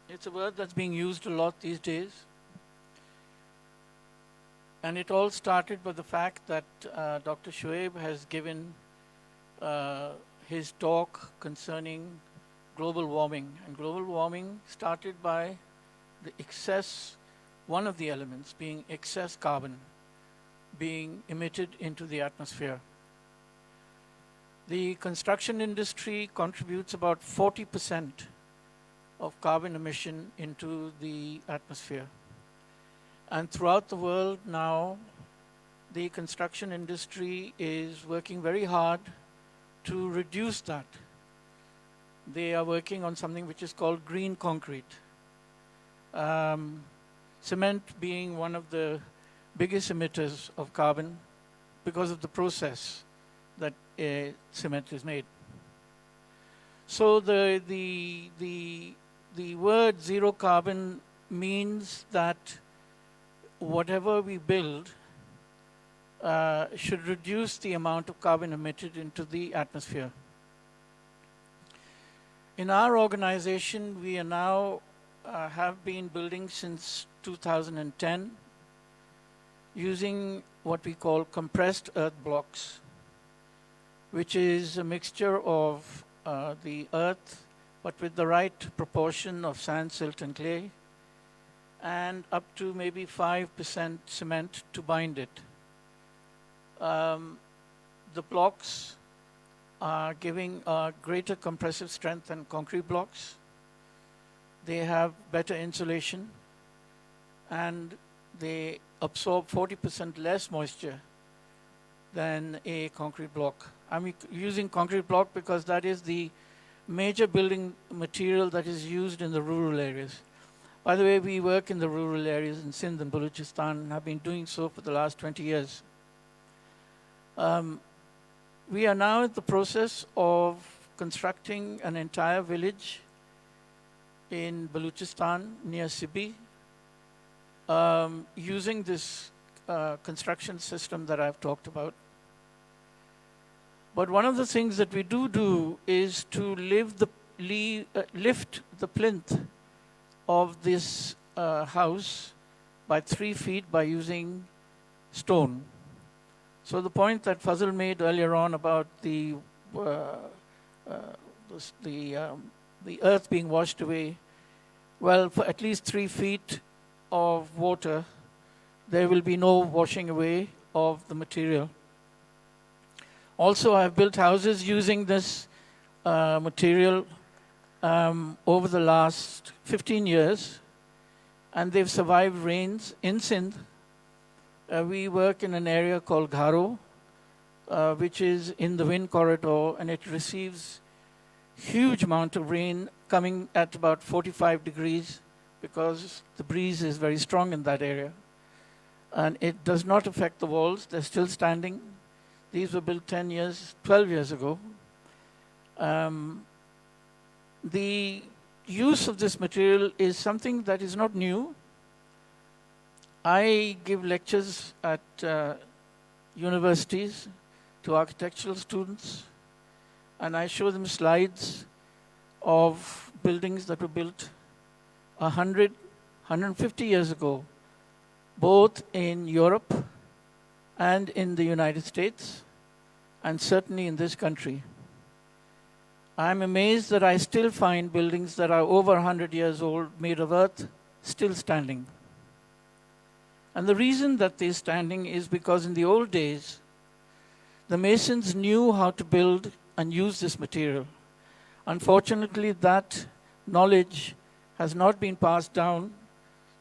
it's a word that's being used a lot these days. And it all started with the fact that Dr. Shoaib has given his talk concerning global warming. And global warming started by the excess, one of the elements being excess carbon being emitted into the atmosphere. The construction industry contributes about 40% of carbon emission into the atmosphere. And throughout the world now, the construction industry is working very hard to reduce that. They are working on something which is called green concrete. Cement being one of the biggest emitters of carbon because of the process that cement is made. So the word zero carbon means that whatever we build should reduce the amount of carbon emitted into the atmosphere. In our organization, we are now have been building since 2010. using what we call compressed earth blocks, which is a mixture of the earth, but with the right proportion of sand, silt, and clay, and up to maybe 5% cement to bind it. The blocks are giving a greater compressive strength than concrete blocks. They have better insulation, and they absorb 40% less moisture than a concrete block. I'm using concrete block because that is the major building material that is used in the rural areas. By the way, we work in the rural areas in Sindh and Balochistan and have been doing so for the last 20 years. We are now in the process of constructing an entire village in Balochistan near Sibi, using this construction system that I've talked about. But one of the things that we do is to lift the plinth of this house by 3 feet by using stone. So the point that Fazil made earlier on about the earth being washed away, well, for at least 3 feet of water, there will be no washing away of the material. Also, I've built houses using this material over the last 15 years, and they've survived rains in Sindh. We work in an area called Gharo, which is in the wind corridor, and it receives huge amount of rain coming at about 45 degrees because the breeze is very strong in that area. And it does not affect the walls. They're still standing. These were built 12 years ago. The use of this material is something that is not new. I give lectures at universities to architectural students, and I show them slides of buildings that were built 100, 150 years ago, both in Europe and in the United States, and certainly in this country. I'm amazed that I still find buildings that are over 100 years old, made of earth, still standing. And the reason that they're standing is because in the old days, the masons knew how to build and use this material. Unfortunately, that knowledge has not been passed down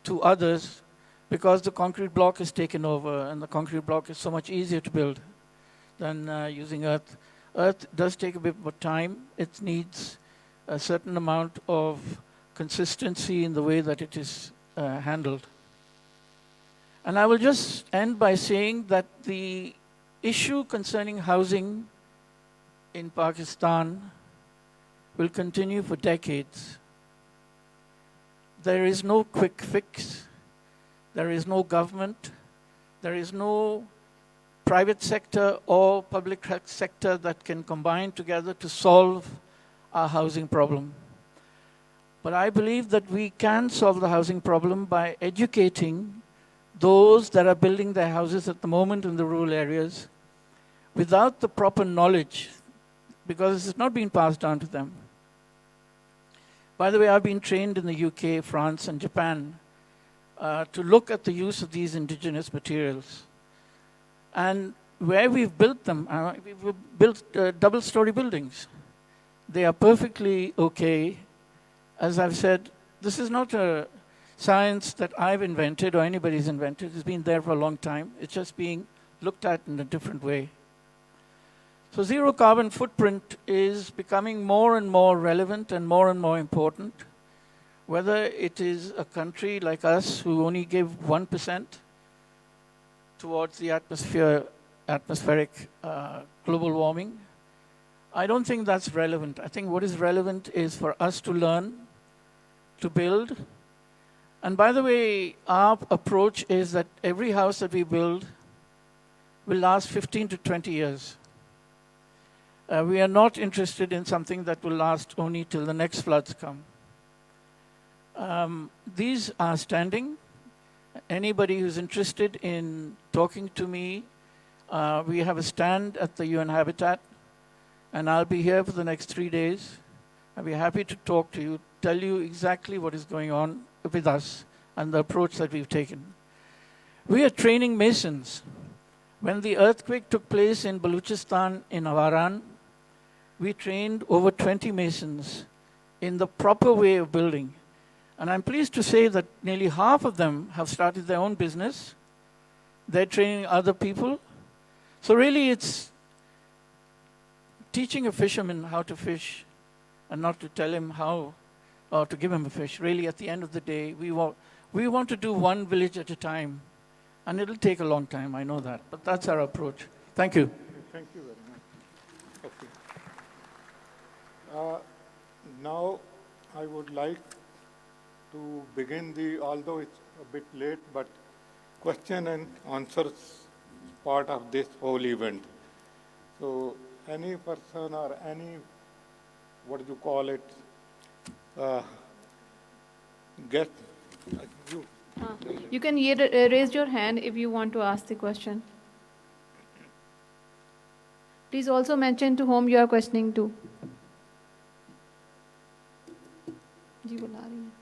to others because the concrete block is taken over, and the concrete block is so much easier to build than using earth. Earth does take a bit more time. It needs a certain amount of consistency in the way that it is handled. And I will just end by saying that the issue concerning housing in Pakistan will continue for decades. There is no quick fix. There is no government. There is no private sector or public sector that can combine together to solve our housing problem. But I believe that we can solve the housing problem by educating those that are building their houses at the moment in the rural areas without the proper knowledge, because it's not being passed down to them. By the way, I've been trained in the UK, France, and Japan to look at the use of these indigenous materials. And where we've built them, we've built double-story buildings. They are perfectly okay. As I've said, this is not a science that I've invented or anybody's invented. It's been there for a long time. It's just being looked at in a different way. So zero carbon footprint is becoming more and more relevant and more important, whether it is a country like us who only give 1% towards the atmospheric global warming. I don't think that's relevant. I think what is relevant is for us to learn, to build. And by the way, our approach is that every house that we build will last 15 to 20 years. We are not interested in something that will last only till the next floods come. These are standing, Anybody who's interested in talking to me, we have a stand at the UN Habitat, and I'll be here for the next 3 days. I'll be happy to talk to you, tell you exactly what is going on with us and the approach that we've taken. We are training masons. When the earthquake took place in Balochistan in Avaran, we trained over 20 masons in the proper way of building. And I'm pleased to say that nearly half of them have started their own business. They're training other people. So really it's teaching a fisherman how to fish and not to tell him how, or to give him a fish. Really, at the end of the day, we want to do one village at a time. And it'll take a long time, I know that. But that's our approach. Thank you. Thank you very much. Okay. Now, I would like to begin although it's a bit late, but question and answers part of this whole event. So, any person or any, what do you call it, guest, You can raise your hand if you want to ask the question. Please also mention to whom you are questioning to. जी बुला रही हैं.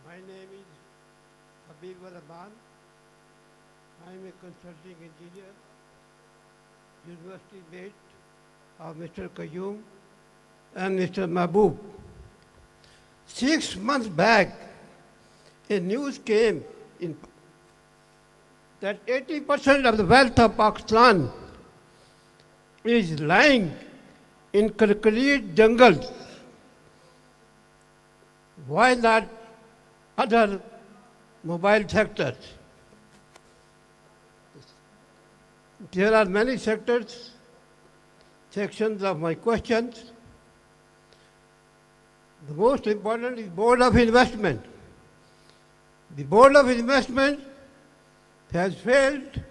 My name is Habib Rahman. I am a consulting engineer, university mate of Mr. Qayyum and Mr. Mahbub. 6 months back, a news came in that 80% of the wealth of Pakistan is lying in concrete jungles. Why not other mobile sectors? There are many sections of my questions. The most important is Board of Investment. The Board of Investment has failed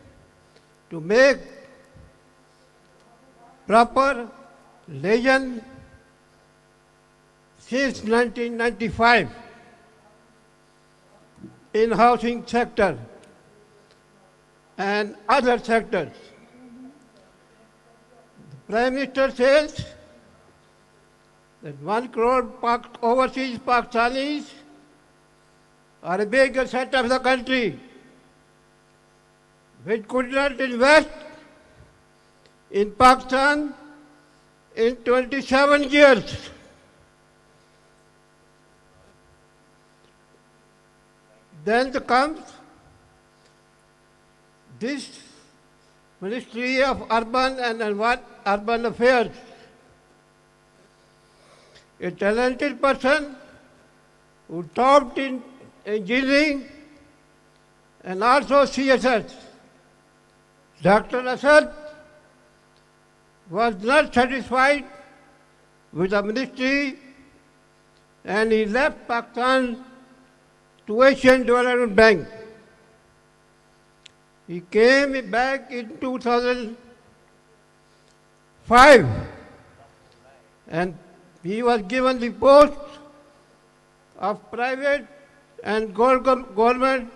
to make proper liaison since 1995 in housing sector and other sectors. The Prime Minister says that 1 crore overseas Pakistanis are a big asset of the country, which could not invest in Pakistan in 27 years. Then comes this Ministry of Urban and Urban Affairs. A talented person who topped in engineering and also CSS. Dr. Asad was not satisfied with the ministry and he left Pakistan to Asian Development Bank. He came back in 2005 and he was given the post of private and government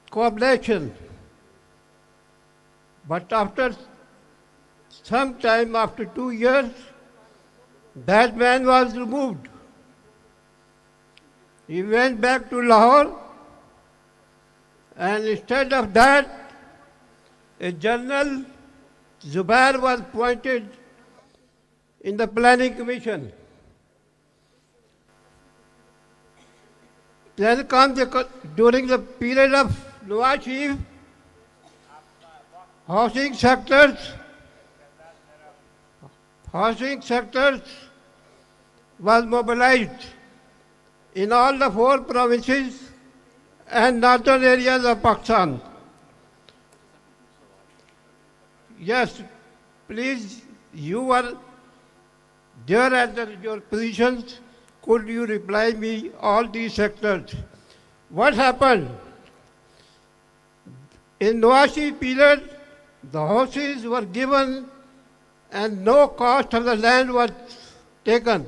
cooperation. But after some time, after 2 years, that man was removed. He went back to Lahore, and instead of that, a General Zubair was appointed in the Planning Commission. Then comes during the period of Nawaz Sharif, housing sectors was mobilized in all the 4 provinces and northern areas of Pakistan. Yes, please, you were there at your positions. Could you reply me all these sectors? What happened? In Nawaz Sharif period, the houses were given and no cost of the land was taken.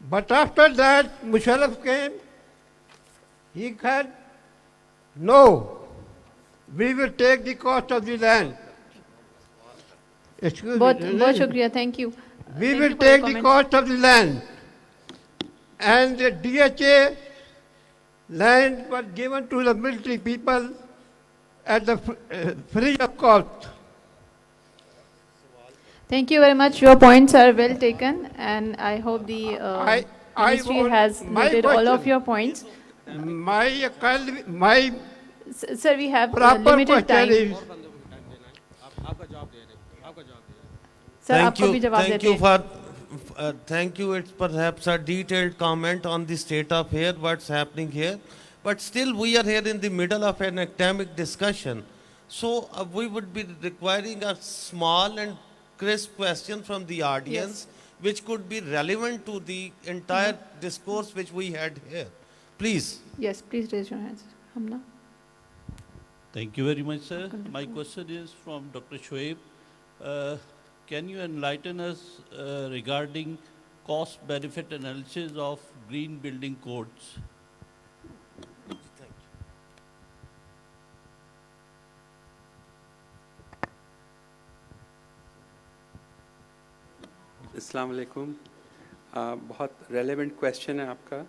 But after that, Musharraf came, he said, no, we will take the cost of the land. Excuse बहुत me. बहुत शुक्रिया, thank you. We Thank will you for your take the comments. cost of the land. And the DHA land was given to the military people at the free of cost. Thank you very much. Your points are well taken, and I hope the ministry want has my noted all of question. your points. My Sir, we have proper limited question time. is, Sir, आपको भी जवाब thank देते you हैं. for thank you. It's perhaps a detailed comment on the state of here, what's happening here, but still we are here in the middle of an academic discussion. So we would be requiring a small and crisp question from the audience, which could be relevant to the entire discourse which we had here. Please. Yes, please raise your hands. Hamna. Thank you very much, sir. My question is from Dr. Shoaib. Can you enlighten us regarding cost-benefit analysis of green building codes? अस्सलाम वालेकुम. बहुत relevant question है आपका.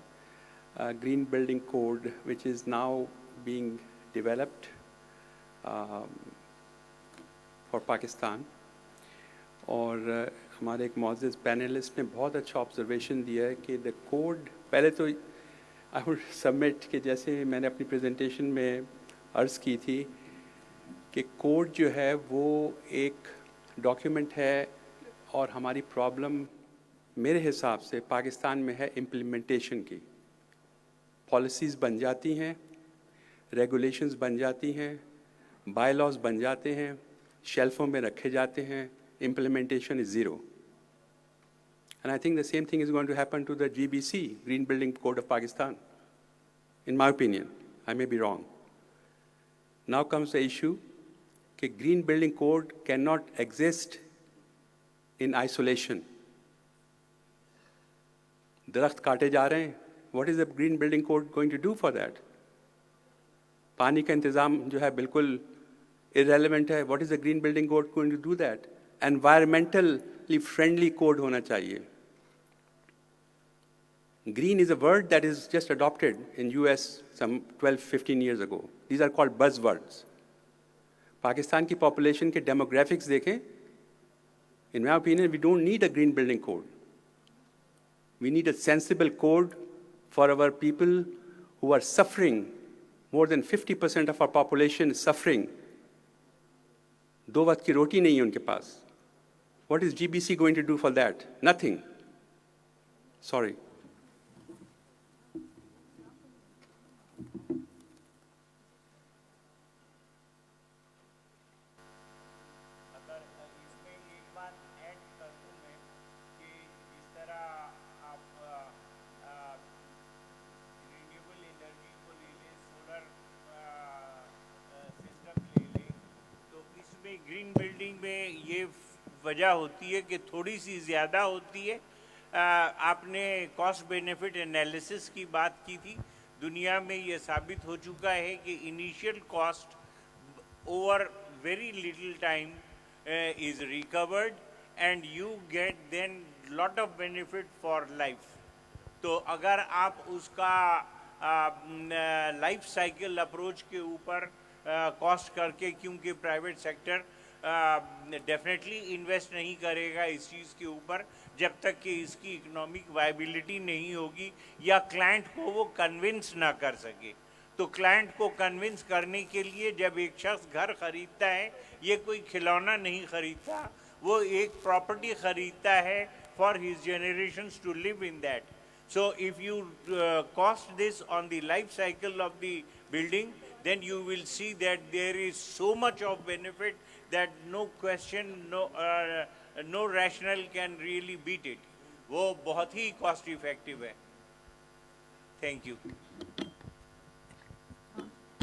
Green building code, which is now being developed for Pakistan. और हमारे एक मौजूद panelist ने बहुत अच्छा ऑब्जर्वेशन दिया है कि द कोड पहले तो आई वुड सबमिट कि जैसे मैंने अपनी प्रेजेंटेशन में अर्ज़ की थी कि कोड जो है वो एक डॉक्यूमेंट है और हमारी प्रॉब्लम मेरे हिसाब से पाकिस्तान में है इम्प्लीमेंटेशन की. पॉलिसीज़ बन जाती हैं, रेगुलेशंस बन जाती हैं, बाय लॉज बन जाते हैं, शेल्फों में रखे जाते हैं, implementation is zero. And I think the same thing is going to happen to the GBC, Green Building Code of Pakistan, in my opinion. I may be wrong. Now comes the issue that Green Building Code cannot exist in isolation. दरख्त काटे जा रहे हैं. What is the Green Building Code going to do for that? पानी का इंतज़ाम जो है बिल्कुल irrelevant है. What is the Green Building Code going to do that? Environmentally friendly code होना चाहिए. Green is a word that is just adopted in US some 12-15 years ago. These are called buzzwords. Pakistan की population के demographics देखें. In my opinion, we don't need a green building code. We need a sensible code for our people who are suffering. More than 50% of our population is suffering. 2 वक्त की रोटी नहीं है उनके पास. What is GBC going to do for that? Nothing. Sorry. Green building में ये वजह होती है कि थोड़ी सी ज़्यादा होती है. आपने कॉस्ट बेनिफिट एनालिसिस की बात की थी. दुनिया में ये साबित हो चुका है कि initial cost over very little time is recovered and you get then lot of benefit for life. तो अगर आप उसका लाइफ साइकिल अप्रोच के ऊपर कॉस्ट करके, क्योंकि प्राइवेट सेक्टर डेफिनेटली इन्वेस्ट नहीं करेगा इस चीज़ के ऊपर जब तक कि इसकी इकोनॉमिक वायबिलिटी नहीं होगी या क्लाइंट को वो कन्विंस ना कर सके. तो क्लाइंट को कन्विंस करने के लिए जब एक शख्स घर खरीदता है, ये कोई खिलौना नहीं खरीदता, वो एक प्रॉपर्टी खरीदता है for his generations to live in that. So if you cost this on the life cycle of the building, then you will see that there is so much of benefit that no question, no rational can really beat it. वो बहुत ही cost effective है. Thank you.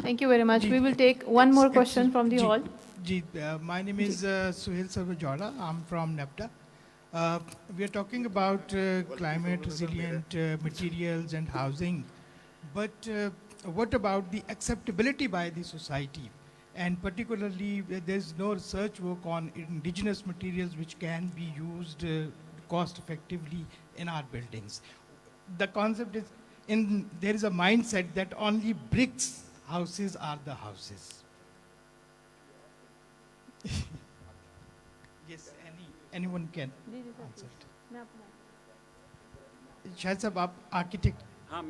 Thank you very much. We will take one more question from the hall. My name is Suhail Sarvajwala. I'm from NAPTA. We are talking about climate resilient materials and housing, but what about the acceptability by the society? And particularly, there's no research work on indigenous materials which can be used cost effectively in our buildings. The concept is, there is a mindset that only bricks houses are the houses. Yes, anyone can answer it. शायद साहब आप architect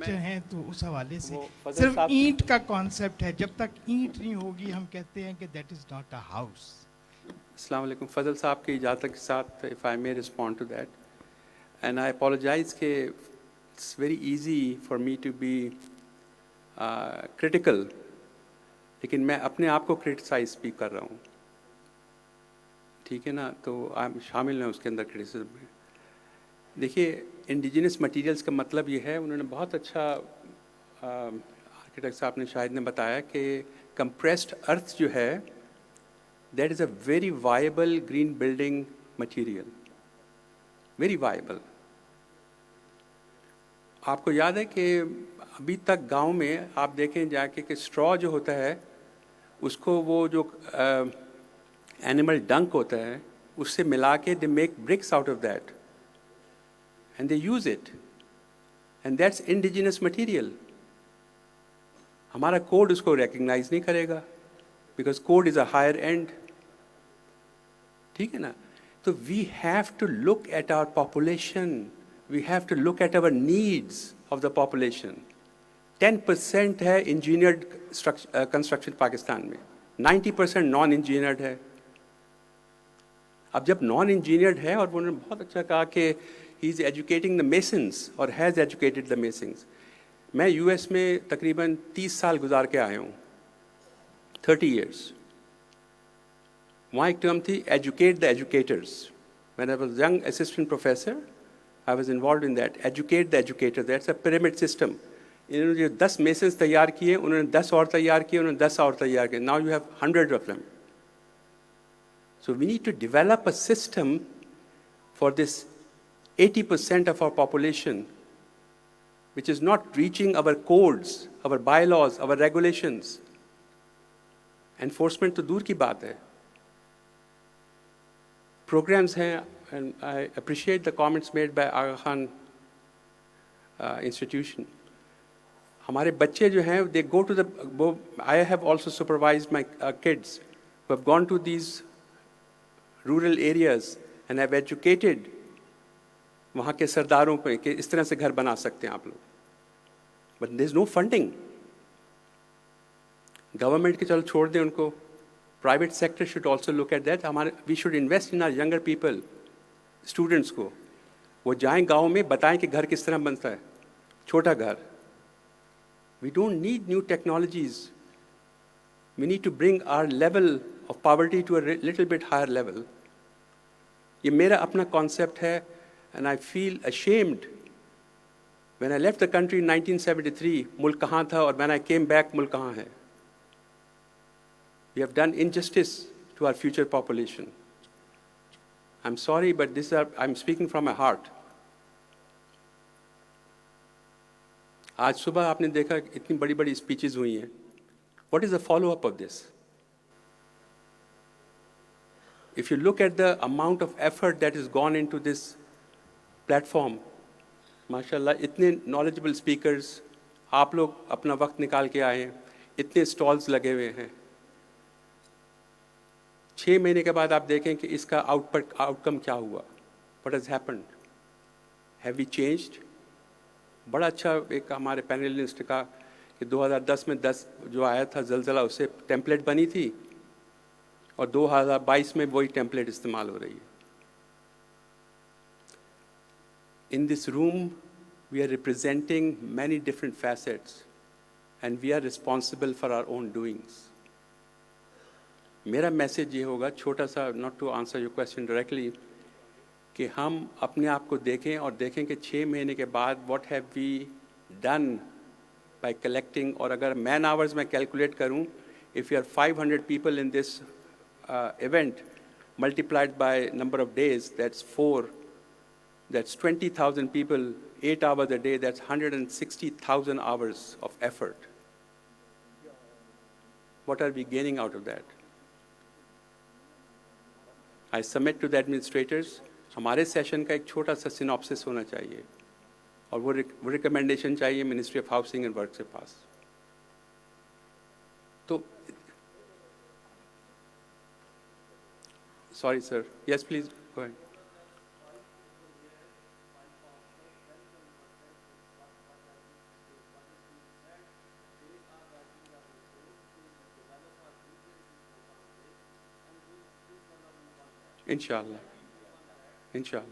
हैं तो उस हवाले से सिर्फ ईंट का कॉन्सेप्ट है, जब तक ईंट नहीं होगी हम कहते हैं कि that is not a house. अस्सलाम वालेकुम. फजल साहब की इजाज़त के साथ if I may respond to that, and I apologize के it's very easy for me to be critical, लेकिन मैं अपने आप को क्रिटिसाइज भी कर रहा हूँ, ठीक है ना, तो आप शामिल हैं उसके अंदर क्रिटिसिज्म में. देखिए, इंडिजिनस मटेरियल्स का मतलब ये है, उन्होंने बहुत अच्छा आर्किटेक्ट साहब ने शायद ने बताया कि कंप्रेस्ड अर्थ जो है that is a very viable green building material, very viable. आपको याद है कि अभी तक गांव में आप देखें जाके कि स्ट्रॉ जो होता है उसको वो जो एनिमल डंक होता है उससे मिला के they make bricks out of that and they use it, and that's indigenous material. हमारा कोड उसको recognize नहीं करेगा because code is a higher end. ठीक है ना? तो we have to look at our population, we have to look at our needs of the population. 10% है engineered construction Pakistan में, 90% non-engineered है. अब जब non-engineered है, और उन्होंने बहुत अच्छा कहा कि he is educating the masons or has educated the masons. मैं यूएस में तकरीबन 30 साल गुजार के आया हूँ, 30 years. वहाँ एक टर्म थी educate the educators. When I was young assistant professor, I was involved in that. Educate the educators. That's a pyramid system. इन्होंने जो 10 masons तैयार किए, उन्होंने 10 और तैयार किए, उन्होंने 10 और तैयार किए. Now you have hundreds of them. So we need to develop a system for this 80% of our population, which is not reaching our codes, our bylaws, our regulations. Enforcement तो दूर की बात है. Programs हैं, and I appreciate the comments made by Aga Khan institution. हमारे बच्चे जो हैं, they go to the, I have also supervised my kids who have gone to these rural areas and have educated वहाँ के सरदारों पे कि इस तरह से घर बना सकते हैं आप लोग. But there is no funding. Government के चलो छोड़ दें उनको, private sector should also look at that. हमारे we should invest in our younger people, students को. वो जाएं गांव में, बताएं कि घर किस तरह बनता है, छोटा घर. We don't need new technologies. We need to bring our level of poverty to a little bit higher level. ये मेरा अपना कॉन्सेप्ट है. And I feel ashamed. When I left the country in 1973, मुल्क कहाँ था, और when I came back, मुल्क कहाँ है? We have done injustice to our future population. I'm sorry, but I'm speaking from my heart. आज सुबह आपने देखा इतनी बड़ी बड़ी स्पीचेस हुई हैं. What is the follow-up of this? If you look at the amount of effort that has gone into this platform, माशाल्लाह इतने नॉलेजेबल स्पीकर्स, आप लोग अपना वक्त निकाल के आए हैं, इतने स्टॉल्स लगे हुए हैं. 6 महीने के बाद आप देखें कि इसका आउटकम क्या हुआ. What has happened? Have we changed? बड़ा अच्छा एक हमारे पैनलिस्ट का कि 2010 में 10 जो आया था ज़लज़ला, उससे टेम्पलेट बनी थी, और 2022 में वही टेम्पलेट इस्तेमाल हो रही है. In this room, we are representing many different facets, and we are responsible for our own doings. मेरा मैसेज ये होगा, छोटा सा, not to answer your question directly, कि हम अपने आप को देखें और देखें कि 6 महीने के बाद what have we done by collecting, or agar man hours mein calculate karun, if you are 500 people in this event, multiplied by number of days, that's 4. That's 20,000 people, 8 hours a day, that's 160,000 hours of effort. What are we gaining out of that? I submit to the administrators, हमारे session का एक छोटा सा synopsis होना चाहिए और वो recommendation चाहिए ministry of housing and work से पास. तो sorry sir, yes please go ahead. Inshallah. Inshallah.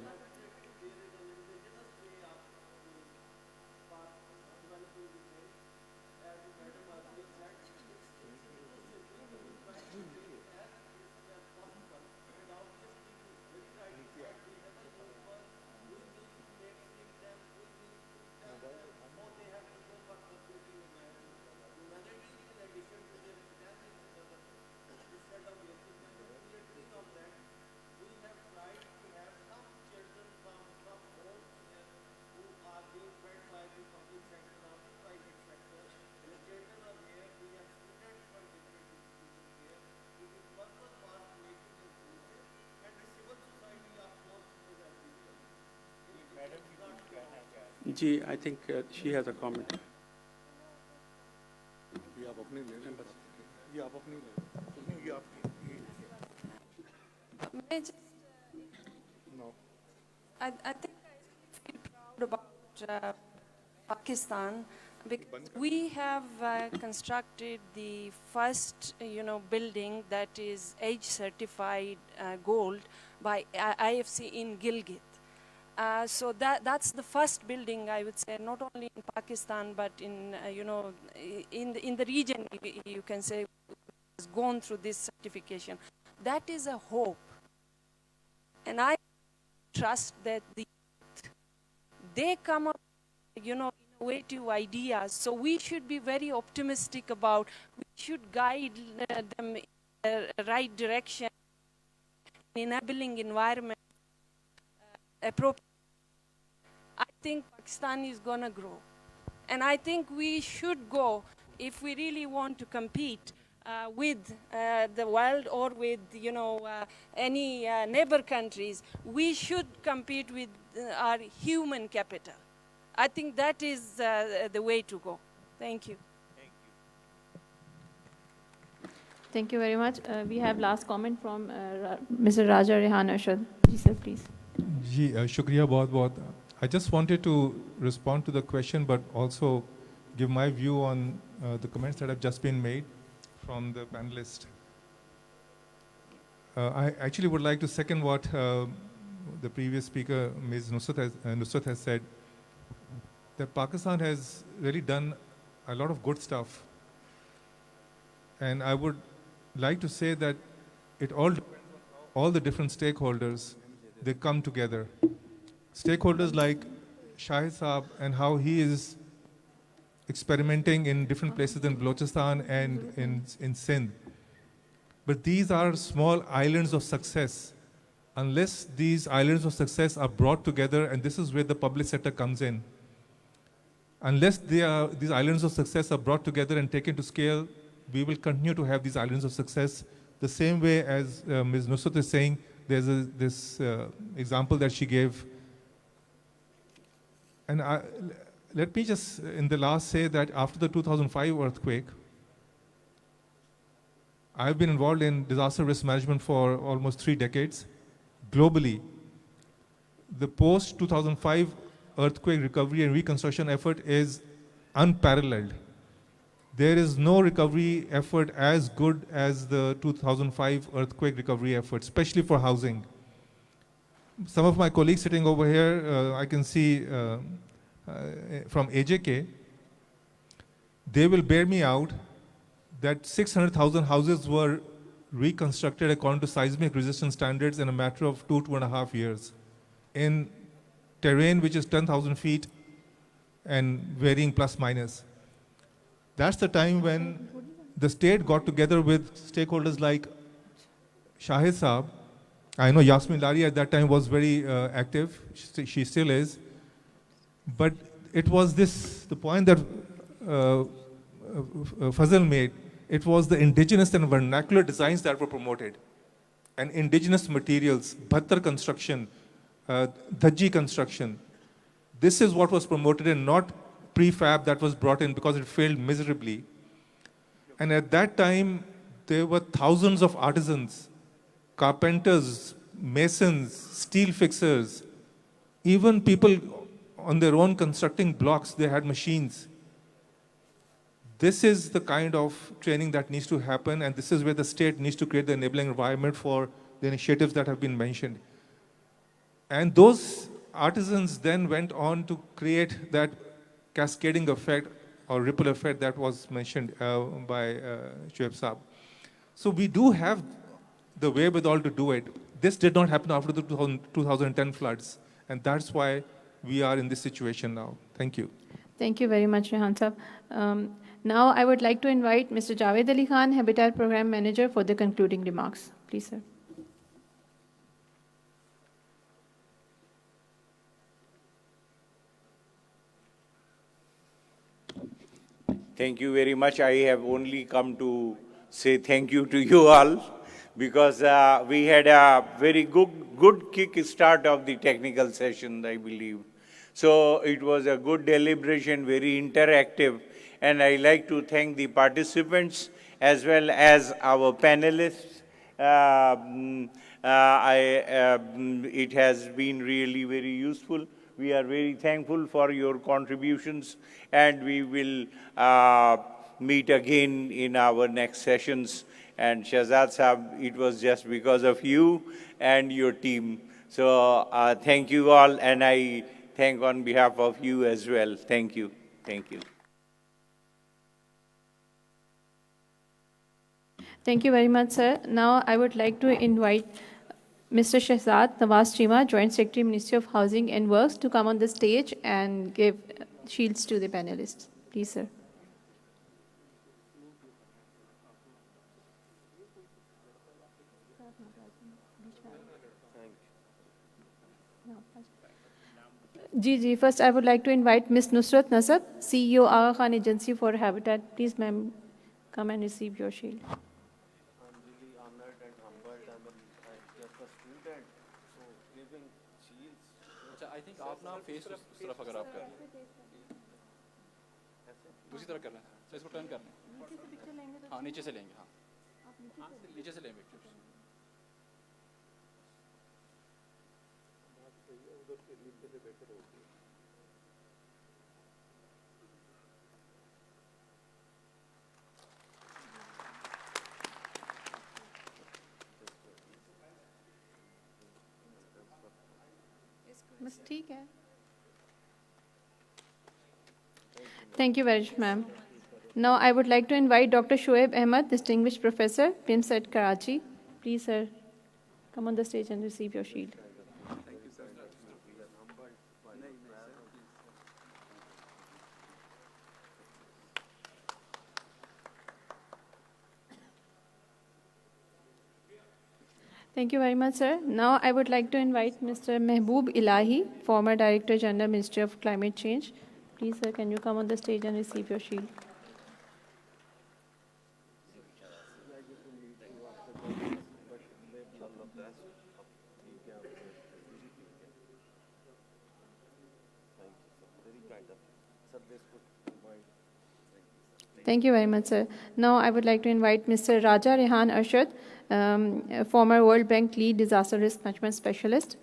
Ji, I think she has a comment. I think I feel proud about Pakistan because we have constructed the first, building that is age certified gold by IFC in Gilgit. So that's the first building, I would say, not only in Pakistan, but in, in the region, you can say, has gone through this certification. That is a hope. And I trust that they come up, innovative ideas. So we should be very optimistic about, we should guide them in the right direction, enabling environment appropriate. I think Pakistan is going to grow. And I think we should go, if we really want to compete with the world or with, any neighbor countries, we should compete with our human capital. I think that is the way to go. Thank you. Thank you very much. We have last comment from Mr. Raja Rehan Arshad. Ji sir, please. Ji, shukriya bahut. I just wanted to respond to the question, but also give my view on the comments that have just been made from the panelists. I actually would like to second what the previous speaker, Ms. Nusrat has said, that Pakistan has really done a lot of good stuff. And I would like to say that it all the different stakeholders, they come together. Stakeholders like Shahid Saab and how he is experimenting in different places in Balochistan and in Sindh. But these are small islands of success. Unless these islands of success are brought together, and this is where the public sector comes in, unless these islands of success are brought together and taken to scale, we will continue to have these islands of success. The same way as Ms. Nusrat is saying, there's this example that she gave. And let me just, in the last, say that after the 2005 earthquake, I've been involved in disaster risk management for almost 3 decades. Globally, the post-2005 earthquake recovery and reconstruction effort is unparalleled. There is no recovery effort as good as the 2005 earthquake recovery effort, especially for housing. Some of my colleagues sitting over here, I can see from AJK, they will bear me out that 600,000 houses were reconstructed according to seismic resistance standards in a matter of 2.5 years in terrain which is 10,000 feet and varying plus minus. That's the time when the state got together with stakeholders like Shahid Saab. I know Yasmin Lari at that time was very active. She still is. But it was the point that Fazal made. It was the indigenous and vernacular designs that were promoted. And indigenous materials, bhattar construction, dhaji construction. This is what was promoted and not prefab that was brought in because it failed miserably. And at that time, there were thousands of artisans, carpenters, masons, steel fixers, even people on their own constructing blocks, they had machines. This is the kind of training that needs to happen, and this is where the state needs to create the enabling environment for the initiatives that have been mentioned. And those artisans then went on to create that cascading effect or ripple effect that was mentioned by Shoaib Saab. So we do have the wherewithal to do it. This did not happen after the 2010 floods, and that's why we are in this situation now. Thank you. Thank you very much, Rehan Saab. Now I would like to invite Mr. Javed Ali Khan, Habitat Program Manager, for the concluding remarks. Please, sir. Thank you very much. I have only come to say thank you to you all because we had a very good kick start of the technical session, I believe. So it was a good deliberation, very interactive, and I like to thank the participants as well as our panelists. It has been really very useful. We are very thankful for your contributions, and we will meet again in our next sessions. And Shahzad Saab, it was just because of you and your team. So thank you all, and I thank on behalf of you as well. Thank you. Thank you. Thank you very much, sir. Now I would like to invite Mr. Shahzad Nawaz Chima, Joint Secretary, Ministry of Housing and Works, to come on the stage and give shields to the panelists. Please, sir. Ji, first I would like to invite Ms. Nusrat Nasab, CEO, Aga Khan Agency for Habitat. Please, ma'am, come and receive your shield. I think आप ना face उस तरफ अगर आप कर दूसरी तरफ करना है इसको टर्न करना है हाँ नीचे से लेंगे हाँ नीचे से लेंगे पिक्चर्स बस ठीक है. Thank you very much, ma'am. Now I would like to invite Dr. Shoaib Ahmed, Distinguished Professor, PIMS at Karachi. Please, sir, come on the stage and receive your shield. Thank you very much, sir. Now I would like to invite Mr. Mehboob Ilahi, former Director General, Ministry of Climate Change. Please, sir, can you come on the stage and receive your shield? Thank you very much, sir. Now I would like to invite Mr. Raja Rehan Arshad, former World Bank Lead Disaster Risk Management Specialist.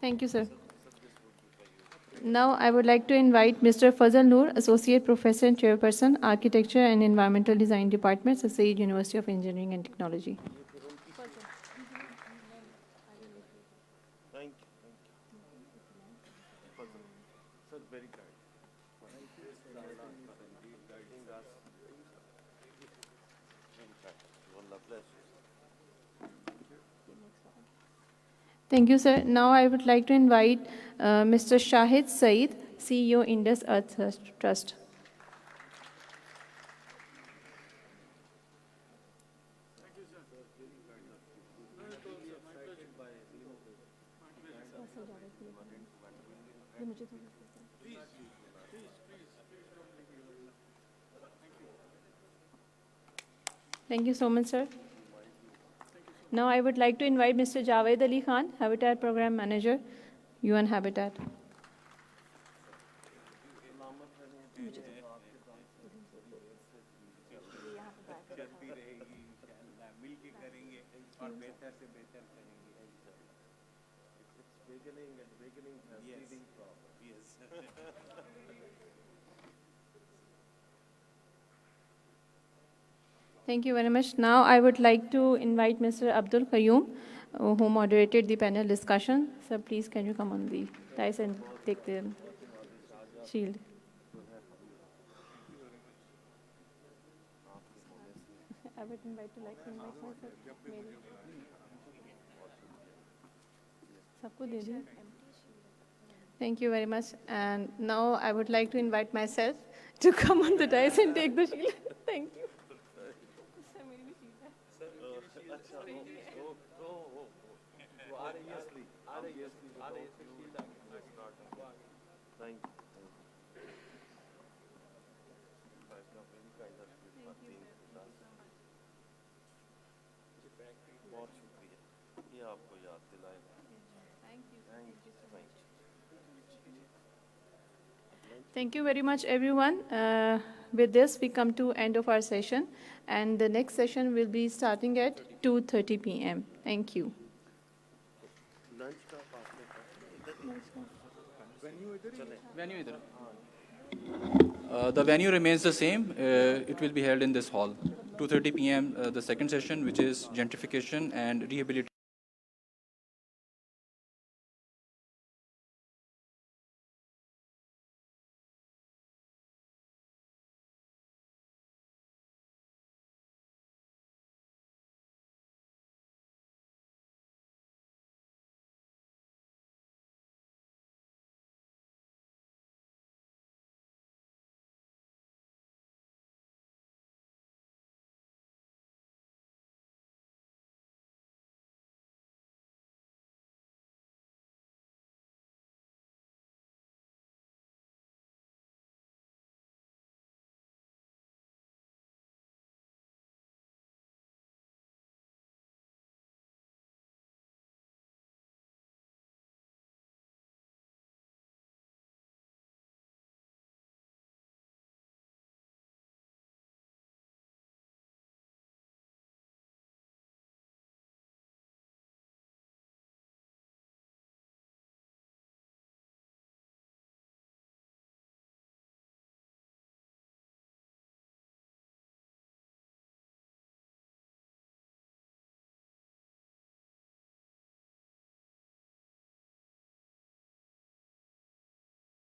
Thank you, sir. Now I would like to invite Mr. Fazal Noor, Associate Professor and Chairperson, Architecture and Environmental Design Department, Said University of Engineering and Technology. Thank you. Sir, very kind. Thank you, sir. Now I would like to invite Mr. Shahid Saeed, CEO, Indus Earth Trust. Thank you so much, sir. Now I would like to invite Mr. Javed Ali Khan, Habitat Program Manager, UN Habitat. Thank you very much. Now I would like to invite Mr. Abdul Qayyum, who moderated the panel discussion. Sir, please can you come on the dais and take the shield. I would invite myself. Sabko de diya. Thank you very much. And now I would like to invite myself to come on the dais and take the shield. Thank you. Thank you very much, everyone. With this, we come to end of our session, and the next session will be starting at 2:30 p.m. Thank you. The venue remains the same. It will be held in this hall. 2:30 p.m. The second session, which is gentrification and rehabilitation.